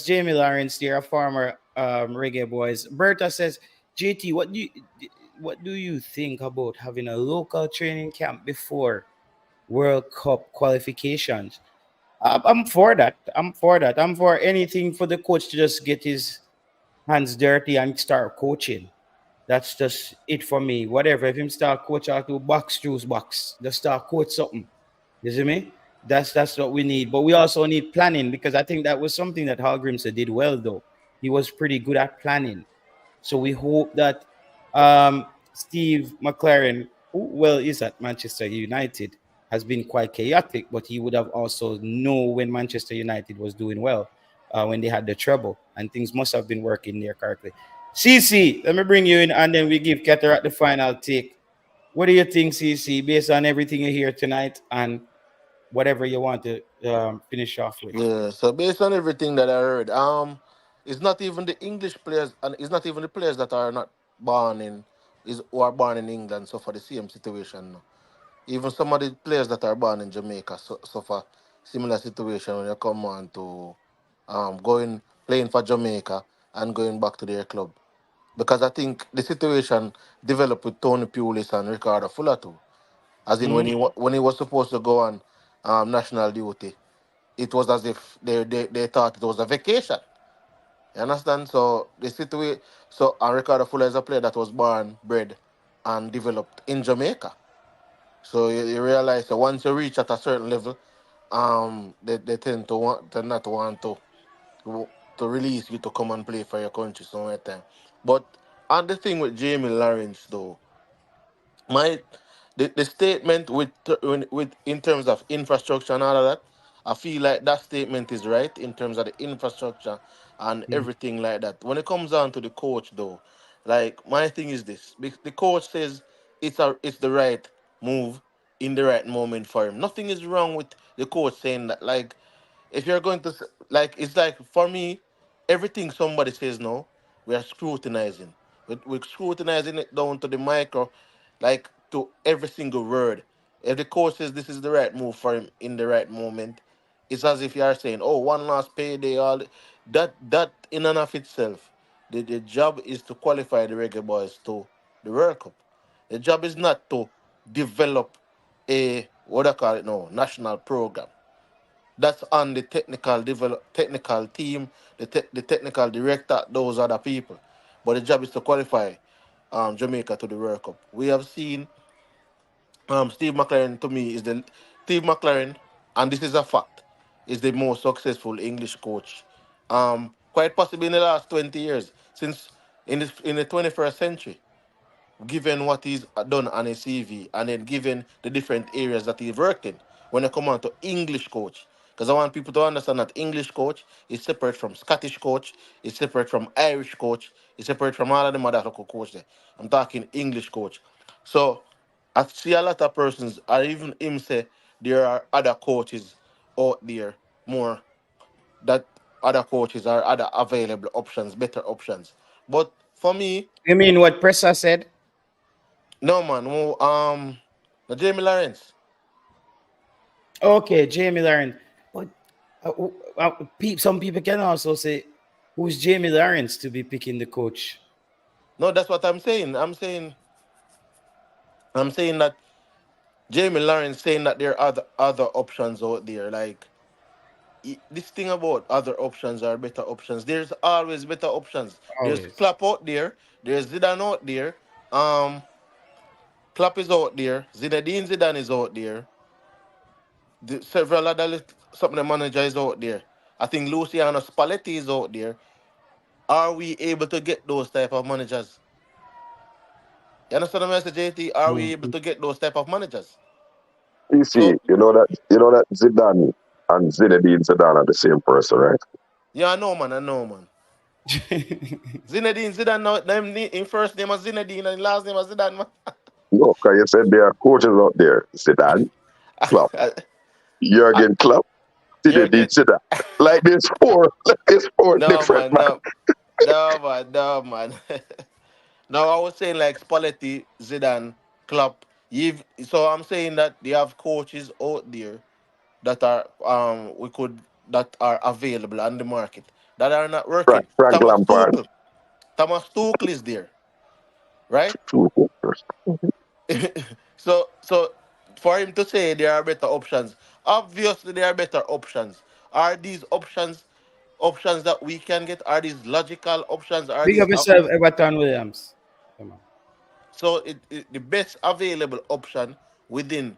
Jamie Lawrence there, a former REGGABOYZ. Berta says, JT, what do you think about having a local training camp before World Cup qualifications? I'm for that. I'm for that. I'm for anything for the coach to just get his hands dirty and start coaching. That's just it for me. Whatever. If him start coach out to box, choose box. Just start coach something. You see me? That's what we need. But we also need planning because I think that was something that Hal Grimson did well though. He was pretty good at planning. So we hope that Steve McLaren, who well is at Manchester United, has been quite chaotic, but he would have also know when Manchester United was doing well, when they had the trouble, and things must have been working there correctly. CC, let me bring you in, and then we give Cataract the final take. What do you think, CC, based on everything you hear tonight and whatever you want to finish off with?
Yeah, so based on everything that I heard, it's not even the English players, and it's not even the players that are not born in is who are born in England suffer the same situation. No. Even some of the players that are born in Jamaica suffer similar situation when you come on to going playing for Jamaica and going back to their club. Because I think the situation developed with Tony Pulis and Ricardo Fuller too. As in
Mm,
when he was supposed to go on national duty, it was as if they thought it was a vacation. You understand? So the situation. So and Ricardo Fuller is a player that was born, bred, and developed in Jamaica. So you realize that once you reach at a certain level, they tend to want to not want to, to release you to come and play for your country some other time. But and the thing with Jamie Lawrence though, my the statement with in terms of infrastructure and all of that, I feel like that statement is right in terms of the infrastructure and
mm,
everything like that. When it comes down to the coach though, like my thing is this: the coach says it's the right move in the right moment for him. Nothing is wrong with the coach saying that. Like if you're going to like it's like for me, everything somebody says no, we are scrutinizing. We're scrutinizing it down to the micro. Like to every single word. If the coach says this is the right move for him in the right moment, it's as if you are saying, "Oh, one last payday." That in and of itself, the job is to qualify the Reggae Boys to the World Cup. The job is not to develop a what I call it now national program. That's on the technical team, the technical director, those other people. But the job is to qualify Jamaica to the World Cup. We have seen Steve McLaren to me is the Steve McLaren, and this is a fact, is the most successful English coach. Quite possibly in the last 20 years, since in the 21st century, given what he's done on his CV and then given the different areas that he's worked in when they come on to English coach. Because I want people to understand that English coach is separate from Scottish coach, it's separate from Irish coach, it's separate from all of them other local coach there. I'm talking English coach. So I see a lot of persons, or even him say there are other coaches out there more that other coaches are other available options, better options. But for me,
You mean what Pressa said?
no man, the Jamie Lawrence.
Okay, Jamie Lawrence. But some people can also say, who's Jamie Lawrence to be picking the coach?
No, that's what I'm saying. I'm saying that Jamie Lawrence saying that there are other options out there. Like this thing about other options are better options. There's always better options. There's
Always.
Klopp out there. There's Zidane out there. Um, Klopp is out there. Zinedine Zidane is out there. Several other some of the managers out there. I think Luciano Spalletti is out there. Are we able to get those type of managers? You understand what I'm saying, JT? Are we able
Mhm.
to get those type of managers?
You see,
So
you know that Zidane and Zinedine Zidane are the same person, right?
yeah, I know, man. Zinedine Zidane, now in first name was Zinedine and last name was Zidane, man.
No, because you said there are coaches out there. Zidane, Klopp,
I,
Jurgen Klopp,
you're
Zinedine
good.
Zidane. Like there's four, like there's four
No,
different
man,
man.
no, man. No, I was saying like Spalletti, Zidane, Klopp. So I'm saying that they have coaches out there that are that are available on the market that are not
Frank,
working.
Frank Lampard.
Thomas Tuchel is there, right?
True.
So for him to say there are better options, obviously there are better options. Are these options that we can get? Are these logical options? Are
Big
these
up yourself, Everton Williams. Come on.
so the best available option within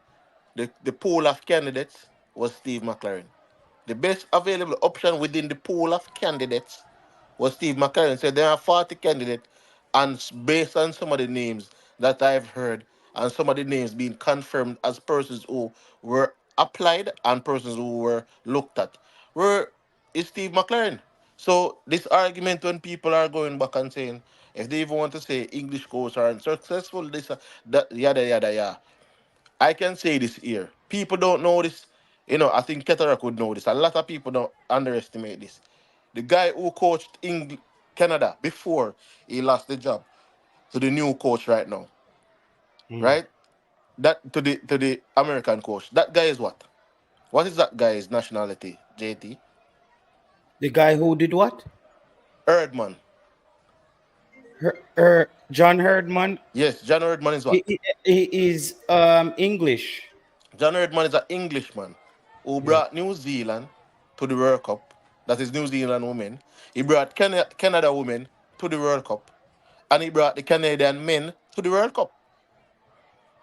the pool of candidates was Steve McLaren. The best available option within the pool of candidates was Steve McLaren. So there are 40 candidates, and based on some of the names that I've heard, and some of the names being confirmed as persons who were applied and persons who were looked at, were is Steve McLaren. So this argument when people are going back and saying if they even want to say English coaches are unsuccessful, this that yada yada yada. I can say this here. People don't know this. I think Ketterak would know this. A lot of people don't underestimate this. The guy who coached Canada before he lost the job to the new coach right now,
Mm.
right? That to the American coach. That guy is what? What is that guy's nationality? JT
The guy who did what?
Erdman.
John Herdman.
Yes, John Erdman is
He,
what?
he, he is English.
John Erdman is an Englishman who
Yeah.
brought New Zealand to the World Cup. That is New Zealand women. He brought Canada women to the World Cup, and he brought the Canadian men to the World Cup.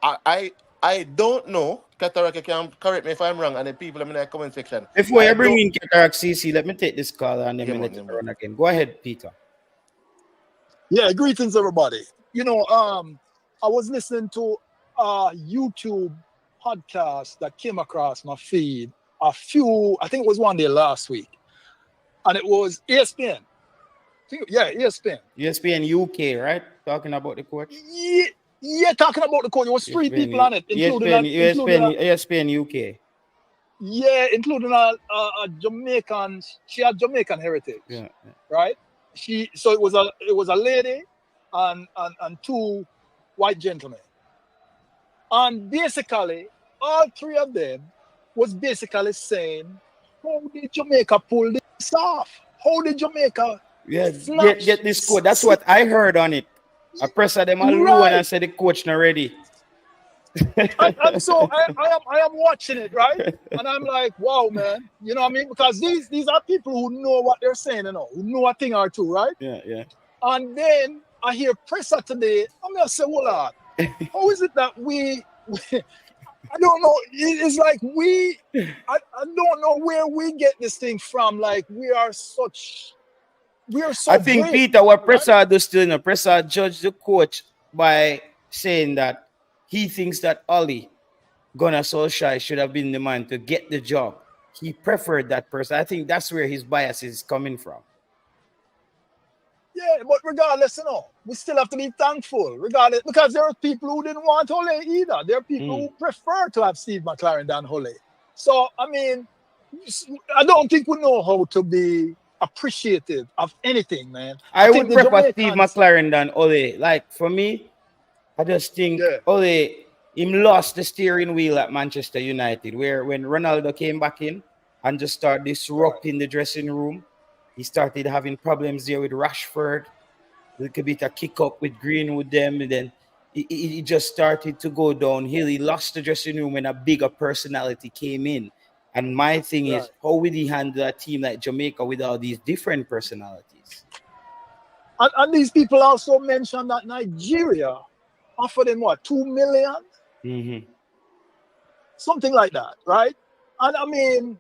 I I, I don't know. Kataraka can correct me if I'm wrong, and the people in the comment section.
Before
I
you bring
don't.
in Cataract CC, let me take this call and then
Yeah,
me
man,
let
yeah,
it
man.
run again. Go ahead, Peter.
Yeah, greetings everybody. I was listening to a YouTube podcast that came across my feed I think it was one day last week, and it was ESPN. Yeah, ESPN.
ESPN UK, right? Talking about the coach.
Yeah, yeah, talking about the coach. It was three people
ESPN,
on it,
ESPN, ESPN, ESPN UK.
including a Jamaican. She had Jamaican heritage,
Yeah.
right? So it was a lady and two white gentlemen.
And basically, all three of them was basically saying, how did Jamaica pull this off? How did Jamaica
Yeah,
snatch?
get this quote. That's what I heard on it. I press them alone
Right.
and said the coach not ready.
And so I am watching it, right? And I'm like, wow, man. You know what I mean? Because these are people who know what they're saying, who know a thing or two, right?
Yeah.
And then I hear presser today. I'm gonna say, hold on. How is it that I don't know. It's like I don't know where we get this thing from. Like we are so
I think
great,
Peter, what
right?
Pressad does still, Pressad judged the coach by saying that he thinks that Ollie Gunnar Solskjaer should have been the man to get the job. He preferred that person. I think that's where his bias is coming from.
Yeah, but regardless, we still have to be thankful, regardless, because there are people who didn't want Ole either. There are people who prefer to have Steve McLaren than Ole. So, I mean, I don't think we know how to be appreciative of anything, man.
I
think
would prefer Steve McLaren than Ole. Like, for me, I just think Ole, him lost the steering wheel at Manchester United, where when Ronaldo came back in and just started disrupting the dressing room, he started having problems there with Rashford, a little bit of kick up with Greenwood them, and then he just started to go downhill. He lost the dressing room when a bigger personality came in. And my thing is, how will he handle a team like Jamaica with all these different personalities?
And these people also mentioned that Nigeria offered him what, 2 million?
Mm-hmm.
Something like that, right? And I mean,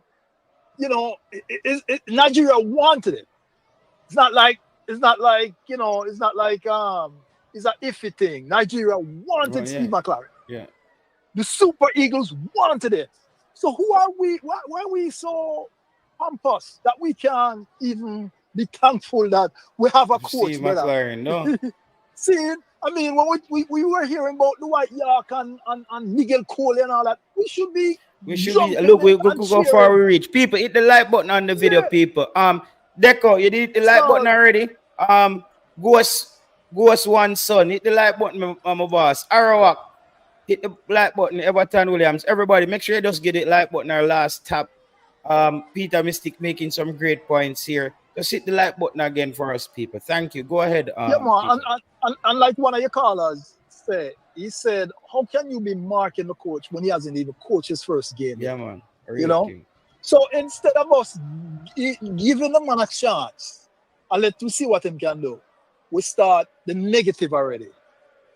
Nigeria wanted it. It's not like it's an iffy thing. Nigeria wanted Steve McLaren.
Yeah.
The Super Eagles wanted it. So who are we? Why are we so pompous that we can't even be thankful that we have a coach,
Steve McLaren, no.
See, I mean, when we were hearing about Dwight York and Miguel Cole and all that, we should be.
Look, we go far we reach. People, hit the like button on the video, people. Deco, you did hit the like button already. Ghost One Son, hit the like button, my boss. Arawak, hit the like button. Everton Williams, everybody, make sure you just get it like button our last tap. Peter Mystic making some great points here. Just hit the like button again for us, people. Thank you. Go ahead.
Yeah, man. And like one of your callers said, he said, how can you be marking the coach when he hasn't even coached his first game?
Yeah, man.
So instead of us giving the man a chance and let us see what him can do, we start the negative already.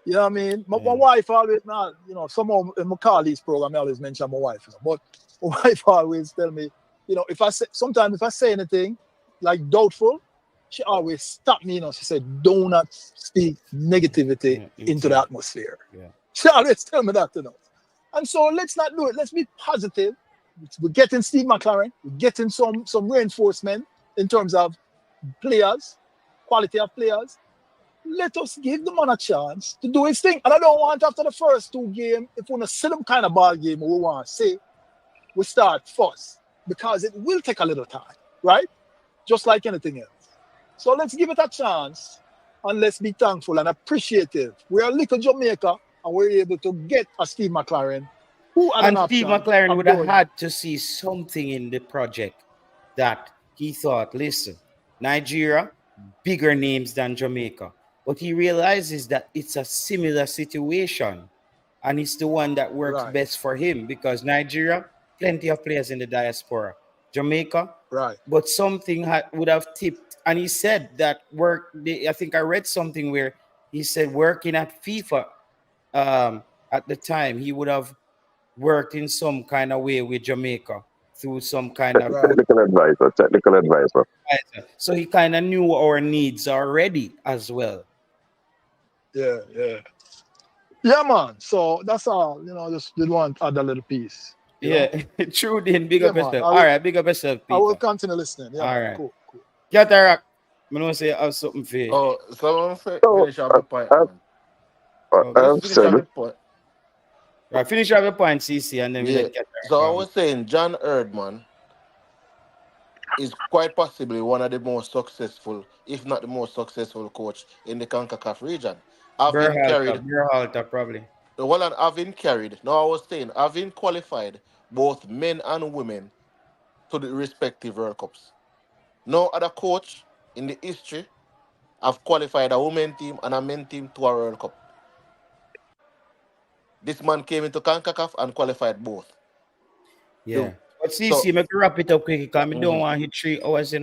You know what I mean? My wife always, somehow in my colleagues program, I always mention my wife. But my wife always tell me, if I say anything like doubtful, she always stopped me. She said, "Do not speak negativity into the atmosphere." Yeah. She always tell me that, And so let's not do it. Let's be positive. We're getting Steve McLaren. We're getting some reinforcement in terms of players, quality of players. Let us give the man a chance to do his thing. And I don't want after the first two games, if we want to see them kind of ball game, we want to say, we start first. Because it will take a little time, right? Just like anything else. So let's give it a chance and let's be thankful and appreciative. We are little Jamaica and we're able to get a Steve McLaren.
Steve McLaren would have had to see something in the project that he thought, listen, Nigeria, bigger names than Jamaica. But he realizes that it's a similar situation and it's the one that works best for him because Nigeria, plenty of players in the diaspora. Jamaica, but something would have tipped. And he said that I think I read something where he said working at FIFA at the time, he would have worked in some kind of way with Jamaica through some kind of
technical advisor.
So he kind of knew our needs already as well.
Yeah, man. So that's all. Just did want to add a little piece.
Yeah, true. Then big up yourself. All right, big up yourself, Peter.
I will continue listening. Yeah,
all right,
cool.
Yatarak, I want to say I have something for you.
Oh, someone finish up the point.
Finish up your point, CC, and then we let Yatarak.
So I was saying, John Erdman is quite possibly one of the most successful, if not the most successful coach in the CONCACAF region.
Berhalter, probably.
the one and having carried. Now I was saying having qualified both men and women to the respective World Cups. No other coach in the history have qualified a women team and a men team to a World Cup. This man came into CONCACAF and qualified both.
Yeah. But
So
see, make you wrap it up quick because I don't
mhm.
want to hit 3 hours, At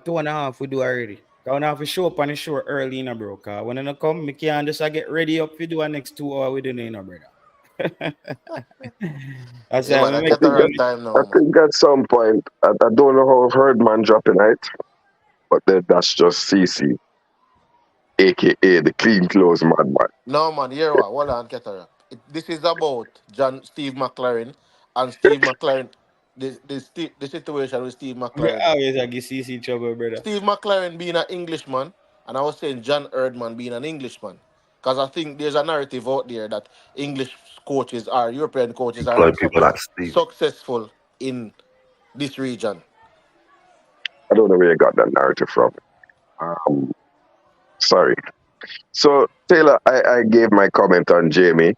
2.5 we do already. I want to have to show up on the show early, bro. Because when I come, I can't just get ready up to do our next 2 hours with the brother. That's
Yeah,
why
man,
I
I
make
I
get a
think
sure.
that
rough time
I
now, man.
think at some point I don't know how Herdman dropping it, but that's just CC, aka the clean clothes madman.
No, man, here what? Hold on, Ketara. This is about Steve McLaren and Steve McLaren. The situation with Steve
We
McLaren.
always I get CC trouble, brother.
Steve McLaren being an Englishman, and I was saying John Erdman being an Englishman. Because I think there's a narrative out there that English coaches are European coaches are
Employ
not
people like Steve.
successful in this region.
I don't know where you got that narrative from. Um, sorry. So Taylor, I gave my comment on Jamie,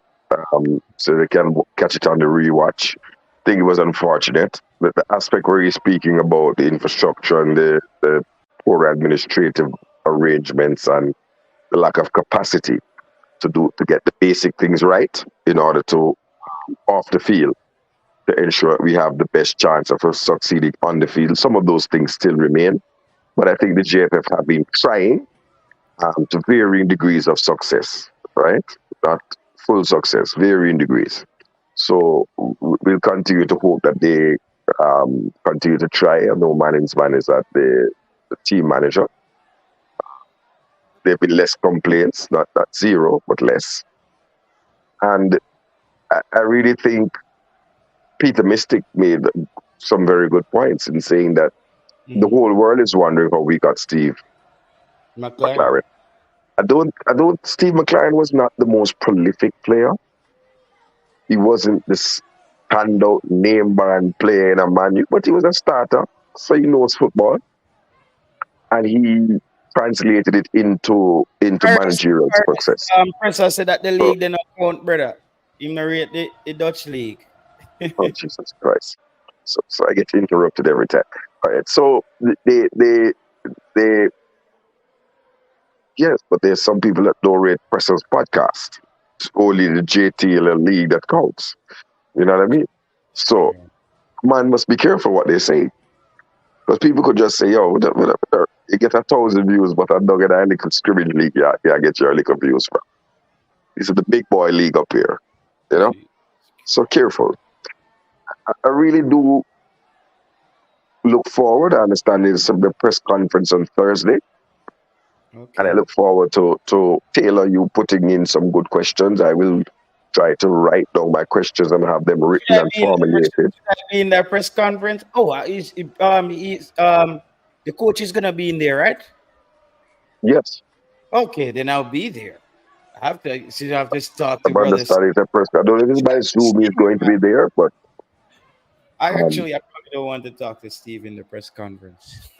so they can catch it on the rewatch. I think it was unfortunate that the aspect where he's speaking about the infrastructure and the poor administrative arrangements and the lack of capacity to get the basic things right in order to off the field to ensure we have the best chance of us succeeding on the field. Some of those things still remain, but I think the JFF have been trying to varying degrees of success, right? Not full success, varying degrees. So we'll continue to hope that they continue to try. I know Manning's man is at the team manager. There've been less complaints, not zero, but less. And I really think Peter Mystic made some very good points in saying that the whole world is wondering how we got Steve
McLaren.
McLaren. Steve McLaren was not the most prolific player. He wasn't the standout name brand player in a Man U, but he was a starter, so he knows football, and he translated it into managerial success.
Professor said that the
So,
league they not count, brother. Him narrate the Dutch league.
oh Jesus Christ! So I get interrupted every time. All right, so they yes, but there's some people that don't rate Presser's podcast. It's only the JTL league that counts. You know what I mean? So man must be careful what they say. Because people could just say, yo, you get 1,000 views, but I'm not getting a little scrimmage league. Yeah, get your little views from. This is the big boy league up here. You know? So careful. I really do look forward. I understand there's some press conference on Thursday.
Okay.
And I look forward to Taylor, you putting in some good questions. I will try to write down my questions and have them written and formulated.
In the press conference. Oh, he's the coach is gonna be in there, right?
Yes.
Okay, then I'll be there. I have to talk to
I'm
brothers.
understanding the press. I don't know if by Zoom is going to be there, but
I probably don't want to talk to Steve in the press conference.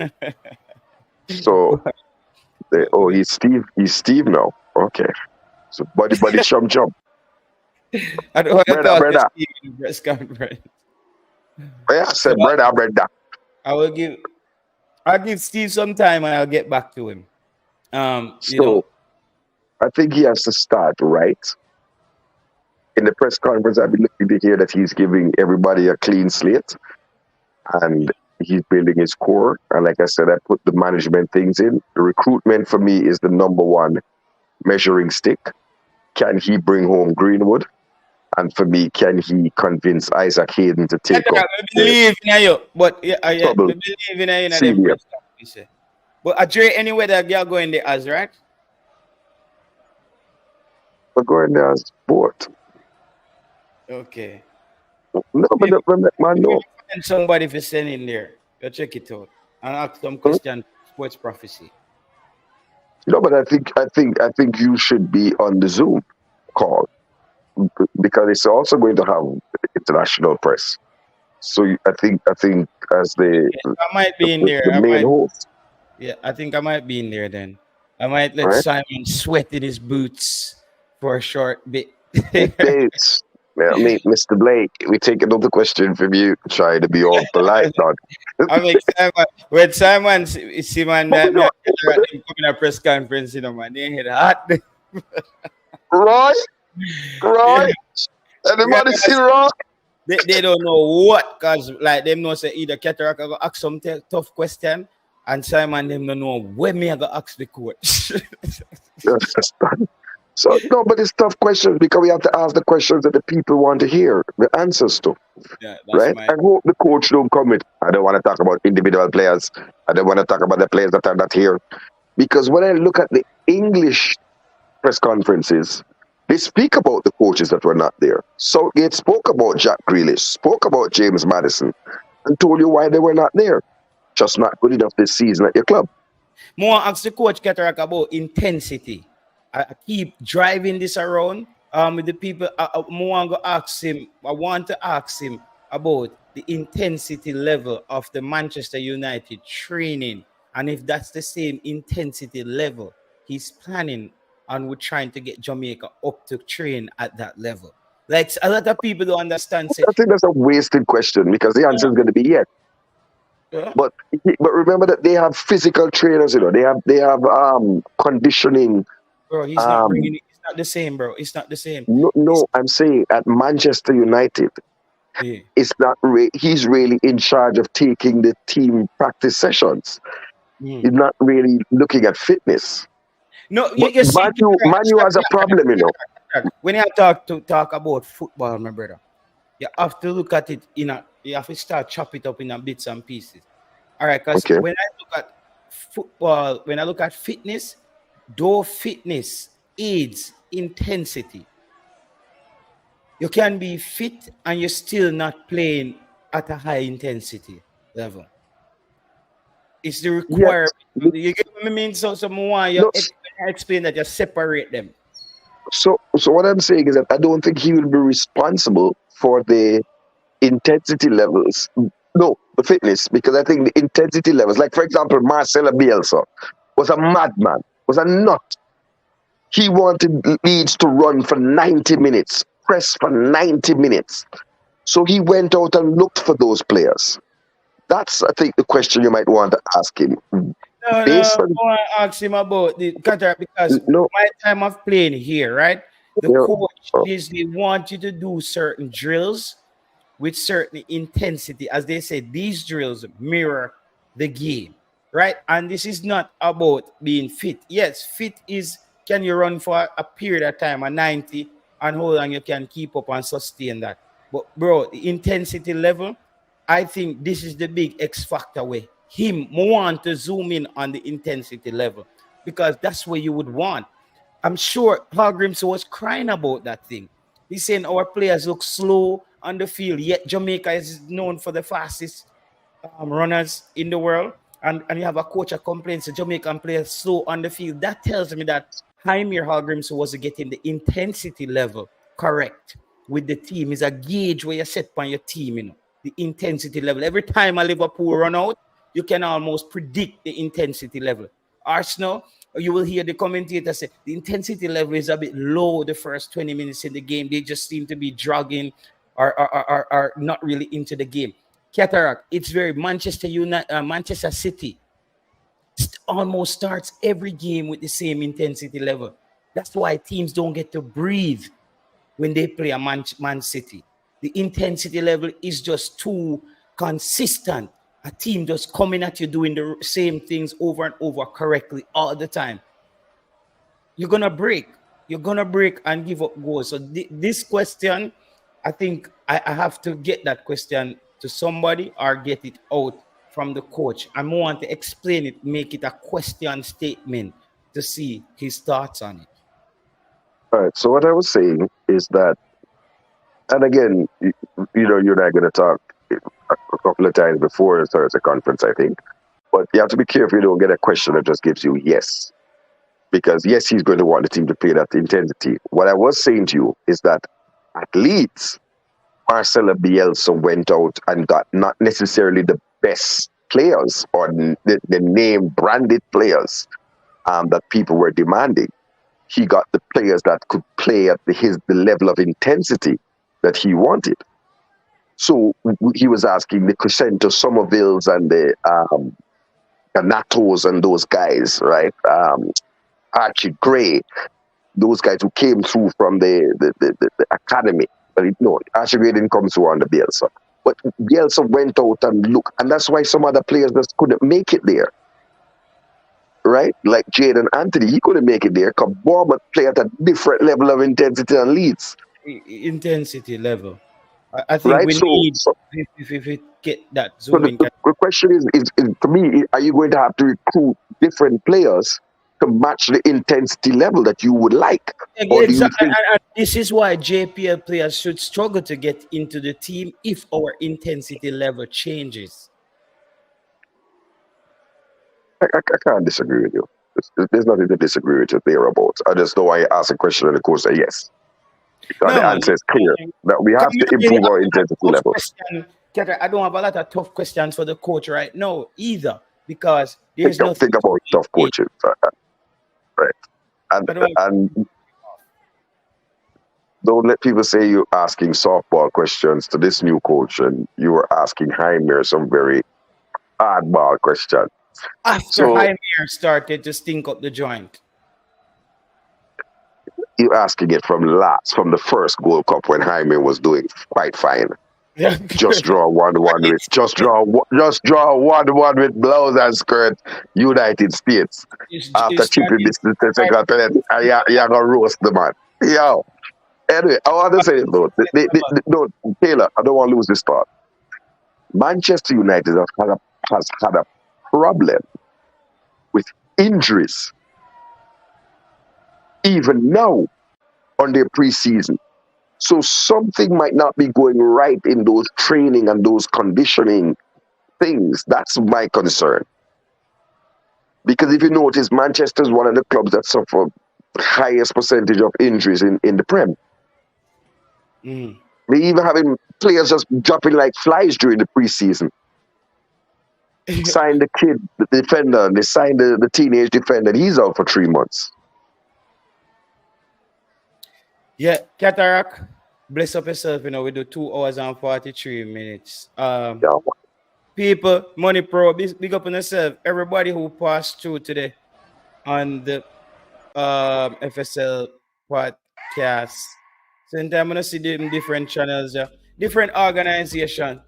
so he's Steve. He's Steve now. Okay. So buddy, jump.
I don't want to talk
Brother.
to Steve in the press conference.
Yeah, I said brother.
I'll give Steve some time and I'll get back to him.
I think he has to start right. In the press conference, I've been looking to hear that he's giving everybody a clean slate and he's building his core. And like I said, I put the management things in. The recruitment for me is the number one measuring stick. Can he bring home Greenwood? And for me, can he convince Isaac Hayden to take up?
I believe in you, but I believe in you. But I trade anywhere that you're going there as right.
We're going there as both.
Okay.
No, but man, no.
And somebody for sending there. You check it out and ask some question. Sports prophecy.
No, but I think you should be on the Zoom call because it's also going to have international press. So I think as I
might be in there.
The main host.
Yeah, I think I might be in there then. I might let Simon sweat in his boots for a short bit.
Dates. I mean, Mr. Blake, we take another question from you. Try to be all polite, dog.
I mean, Simon, when Simon see man,
But we
me
don't,
coming a press conference, you know, man, they hit hot.
right? Right?
Yeah,
Anybody see right?
they don't know what, cause like them know say either Cataract I go ask some tough question, and Simon them don't know when me I go ask the coach.
So no, but it's tough questions because we have to ask the questions that the people want to hear the answers to,
Yeah, that's
right?
my
I hope the coach don't come with. I don't want to talk about individual players. I don't want to talk about the players that are not here because when I look at the English press conferences, they speak about the coaches that were not there. Southgate spoke about Jack Grealish, spoke about James Madison, and told you why they were not there. Just not good enough this season at your club.
more ask the coach Cataract about intensity. I keep driving this around with the people. More want to ask him. I want to ask him about the intensity level of the Manchester United training, and if that's the same intensity level he's planning, and we're trying to get Jamaica up to train at that level. Like a lot of people don't understand. Say,
I think that's a wasted question because the answer is going to be yes.
yeah,
But remember that they have physical trainers. You know, they have conditioning.
bro, he's not
Um,
bringing it. It's not the same, bro. It's not the same.
no,
It's,
no, I'm saying at Manchester United,
yeah.
it's not. He's really in charge of taking the team practice sessions.
Mm.
He's not really looking at fitness.
No,
But
you see,
Manu has a problem. You know.
when you talk about football, my brother, you have to look at it you have to start chop it up in a bits and pieces. All right, because
Okay.
when I look at football, when I look at fitness, though fitness aids intensity, you can be fit and you're still not playing at a high intensity level. It's the
Yes.
requirement. You get what I mean? So more you
No.
explain that you separate them.
So what I'm saying is that I don't think he will be responsible for the intensity levels. No, the fitness, because I think the intensity levels, like for example, Marcelo Bielsa was a madman, was a nut. He wanted Leeds to run for 90 minutes, press for 90 minutes. So he went out and looked for those players. That's, I think, the question you might want to ask him.
No,
Based
I
on,
want to ask him about the Qatar because
no,
my time of playing here, right? The
you
coach
know,
usually want you to do certain drills with certain intensity. As they say, these drills mirror the game, right? And this is not about being fit. Yes, fit is can you run for a period of time, a 90, and how long you can keep up and sustain that. But bro, the intensity level, I think this is the big X factor way. Him want to zoom in on the intensity level because that's what you would want. I'm sure Hargreaves was crying about that thing. He's saying our players look slow on the field, yet Jamaica is known for the fastest runners in the world. And you have a coach that complains the Jamaican players slow on the field. That tells me that Jaime Hargreaves was getting the intensity level correct with the team. Is a gauge where you set on your team, the intensity level. Every time a Liverpool run out, you can almost predict the intensity level. Arsenal, you will hear the commentator say the intensity level is a bit low the first 20 minutes in the game. They just seem to be dragging or not really into the game. Cataract, it's very Manchester City almost starts every game with the same intensity level. That's why teams don't get to breathe when they play a Man City. The intensity level is just too consistent. A team just coming at you doing the same things over and over correctly all the time. You're gonna break. You're gonna break and give up goals. So this question, I think I have to get that question to somebody or get it out from the coach. I want to explain it, make it a question statement to see his thoughts on it.
all right. So what I was saying is that, and again, you and I are going to talk a couple of times before the Thursday conference, I think. But you have to be careful you don't get a question that just gives you yes. Because yes, he's going to want the team to play that intensity. What I was saying to you is that at Leeds, Marcelo Bielsa went out and got not necessarily the best players or the name branded players that people were demanding. he got the players that could play at the level of intensity that he wanted. So he was asking the Crescento Somervilles and the Natos and those guys, right? Archie Gray, those guys who came through from the academy. But no, Archie Gray didn't come through under Bielsa. But Bielsa went out and looked, and that's why some other players just couldn't make it there. Right? Like Jaden Anthony, he couldn't make it there because Bournemouth play at a different level of intensity and Leeds.
Intensity level. I think
Right?
we
So,
need,
so,
if we get that
so
zooming.
the question is to me, are you going to have to recruit different players to match the intensity level that you would like? Or do you
Exactly.
think
And this is why JPL players should struggle to get into the team if our intensity level changes.
I can't disagree with you. There's nothing to disagree with you there about. I just know I ask a question and the course say yes. Because
No,
the answer is clear that we have to improve our intensity level.
I don't have a lot of tough questions for the coach right now either, because there's
Think
nothing.
about tough coaching. Right. And don't let people say you're asking softball questions to this new coach and you were asking Jaime some very hardball questions.
After Jaime started to stink up the joint.
You're asking it from the first Gold Cup when Jaime was doing quite fine.
Yeah.
Just draw 1-1 with blouse and skirt, United States. After chipping this the second penalty, you're gonna roast the man. Yo. Anyway, I want to say this though. No, Taylor, I don't want to lose this thought. Manchester United has had a problem with injuries even now on their preseason. So something might not be going right in those training and those conditioning things. That's my concern. Because if you notice, Manchester is one of the clubs that suffer highest percentage of injuries in the Prem.
Mm.
They even having players just dropping like flies during the preseason. Signed the kid, the defender, and they signed the teenage defender, and he's out for 3 months.
Yeah, Cataract, bless up yourself. We do 2 hours and 43 minutes. People, Money Pro, big up on yourself. Everybody who passed through today on the FSL podcast. Same time, I'm gonna see them different channels, different organization.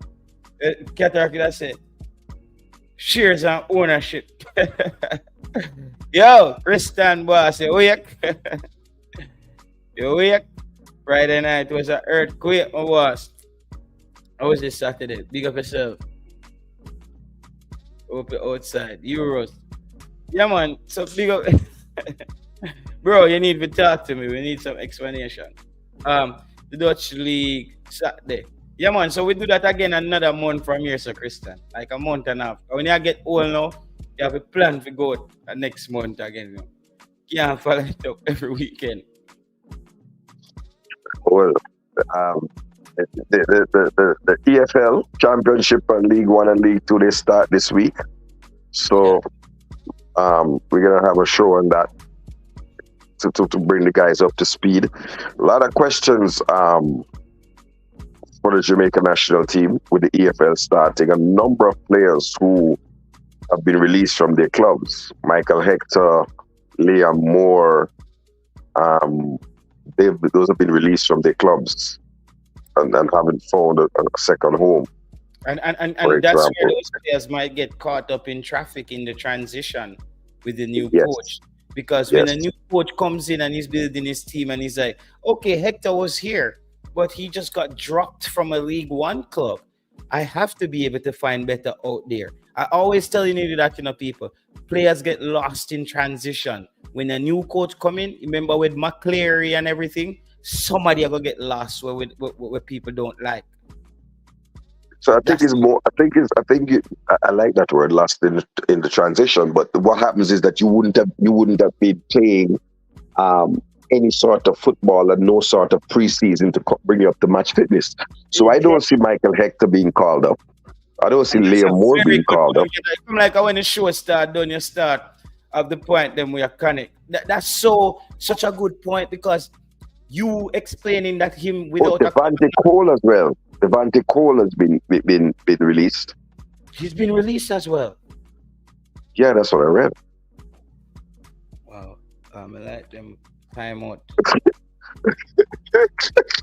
Cataract, that's it. Shares and ownership. Yo, Christian boss, you wake? You wake? Friday night was an earthquake, my boss. How was this Saturday? Big up yourself. Open outside. Euros. Yeah, man. So big up. Bro, you need to talk to me. We need some explanation. The Dutch League Saturday. Yeah, man. So we do that again another month from here, so Christian. Like a month and a half. When you get old now, you have a plan to go next month again. You know? Can't follow it up every weekend.
Well, the EFL Championship and League One and League Two, they start this week. So we're gonna have a show on that to bring the guys up to speed. A lot of questions for the Jamaica national team with the EFL starting. A number of players who have been released from their clubs. Michael Hector, Liam Moore, those have been released from their clubs and haven't found a second home.
And that's where those players might get caught up in traffic in the transition with the new coach. Because when a new coach comes in and he's building his team and he's like, okay, Hector was here, but he just got dropped from a League One club. I have to be able to find better out there. I always tell you that, people, players get lost in transition. When a new coach come in, remember with McCleary and everything, somebody are gonna get lost where people don't like.
So I think I like that word, lost in the transition. But what happens is that you wouldn't have been playing any sort of football and no sort of preseason to bring you up to match fitness. So I don't see Michael Hector being called up. I don't see Liam Moore being called up.
Like when the show start, you start of the point then we are connect. That's such a good point because you explaining that him
Oh,
without a
Devante Cole as well. Devante Cole has been released.
he's been released as well.
Yeah, that's what I read.
Wow. I like them time out.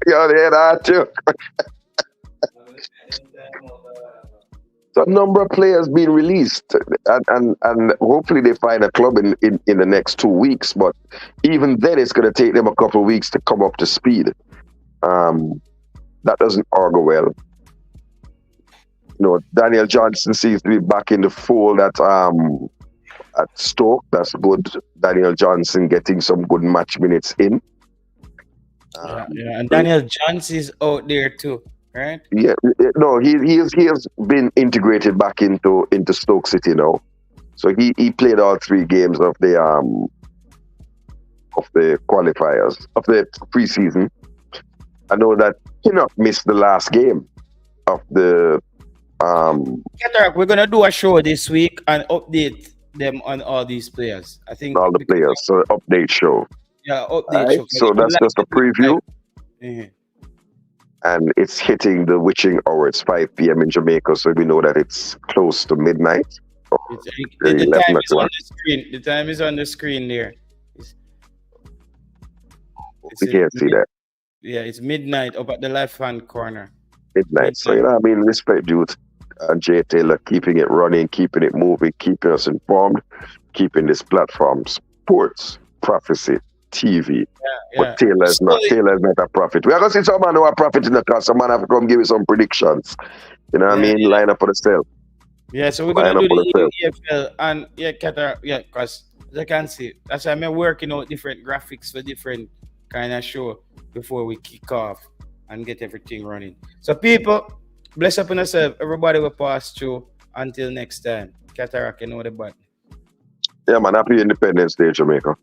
Yeah, they had that too. So a number of players being released, and hopefully they find a club in the next 2 weeks. But even then, it's going to take them a couple of weeks to come up to speed. That doesn't augur well. Daniel Johnson seems to be back in the fold at Stoke. That's good. Daniel Johnson getting some good match minutes in.
Yeah, and Daniel Johnson is out there too, right?
Yeah, no, he has been integrated back into Stoke City now. So he played all 3 games of the qualifiers of the preseason. I know that Pinnock missed the last game of the
Cataract, we're gonna do a show this week and update them on all these players. I think
all the players. So update show.
Yeah, update
Right?
show.
So that's just a preview.
Mhm.
And it's hitting the witching hour. It's 5 p.m. in Jamaica, so we know that it's close to midnight.
The time is on the screen. The time is on the screen there.
We can't see that.
Yeah, it's midnight up at the left-hand corner.
Midnight. So, respect due to Jay Taylor, keeping it running, keeping it moving, keeping us informed, keeping this platform sports, prophecy, TV. But Taylor's not a prophet. We are going to see some man who are prophet in the class. Some man have to come give you some predictions. You know what I mean? Line up for the sale.
Yeah, so we're going to do the EFL and because as I can see, that's why I'm working out different graphics for different kind of show before we kick off and get everything running. So people, bless up on yourself. Everybody will pass through. Until next time. Cataract, you know the button.
Yeah, man. Happy Independence Day, Jamaica.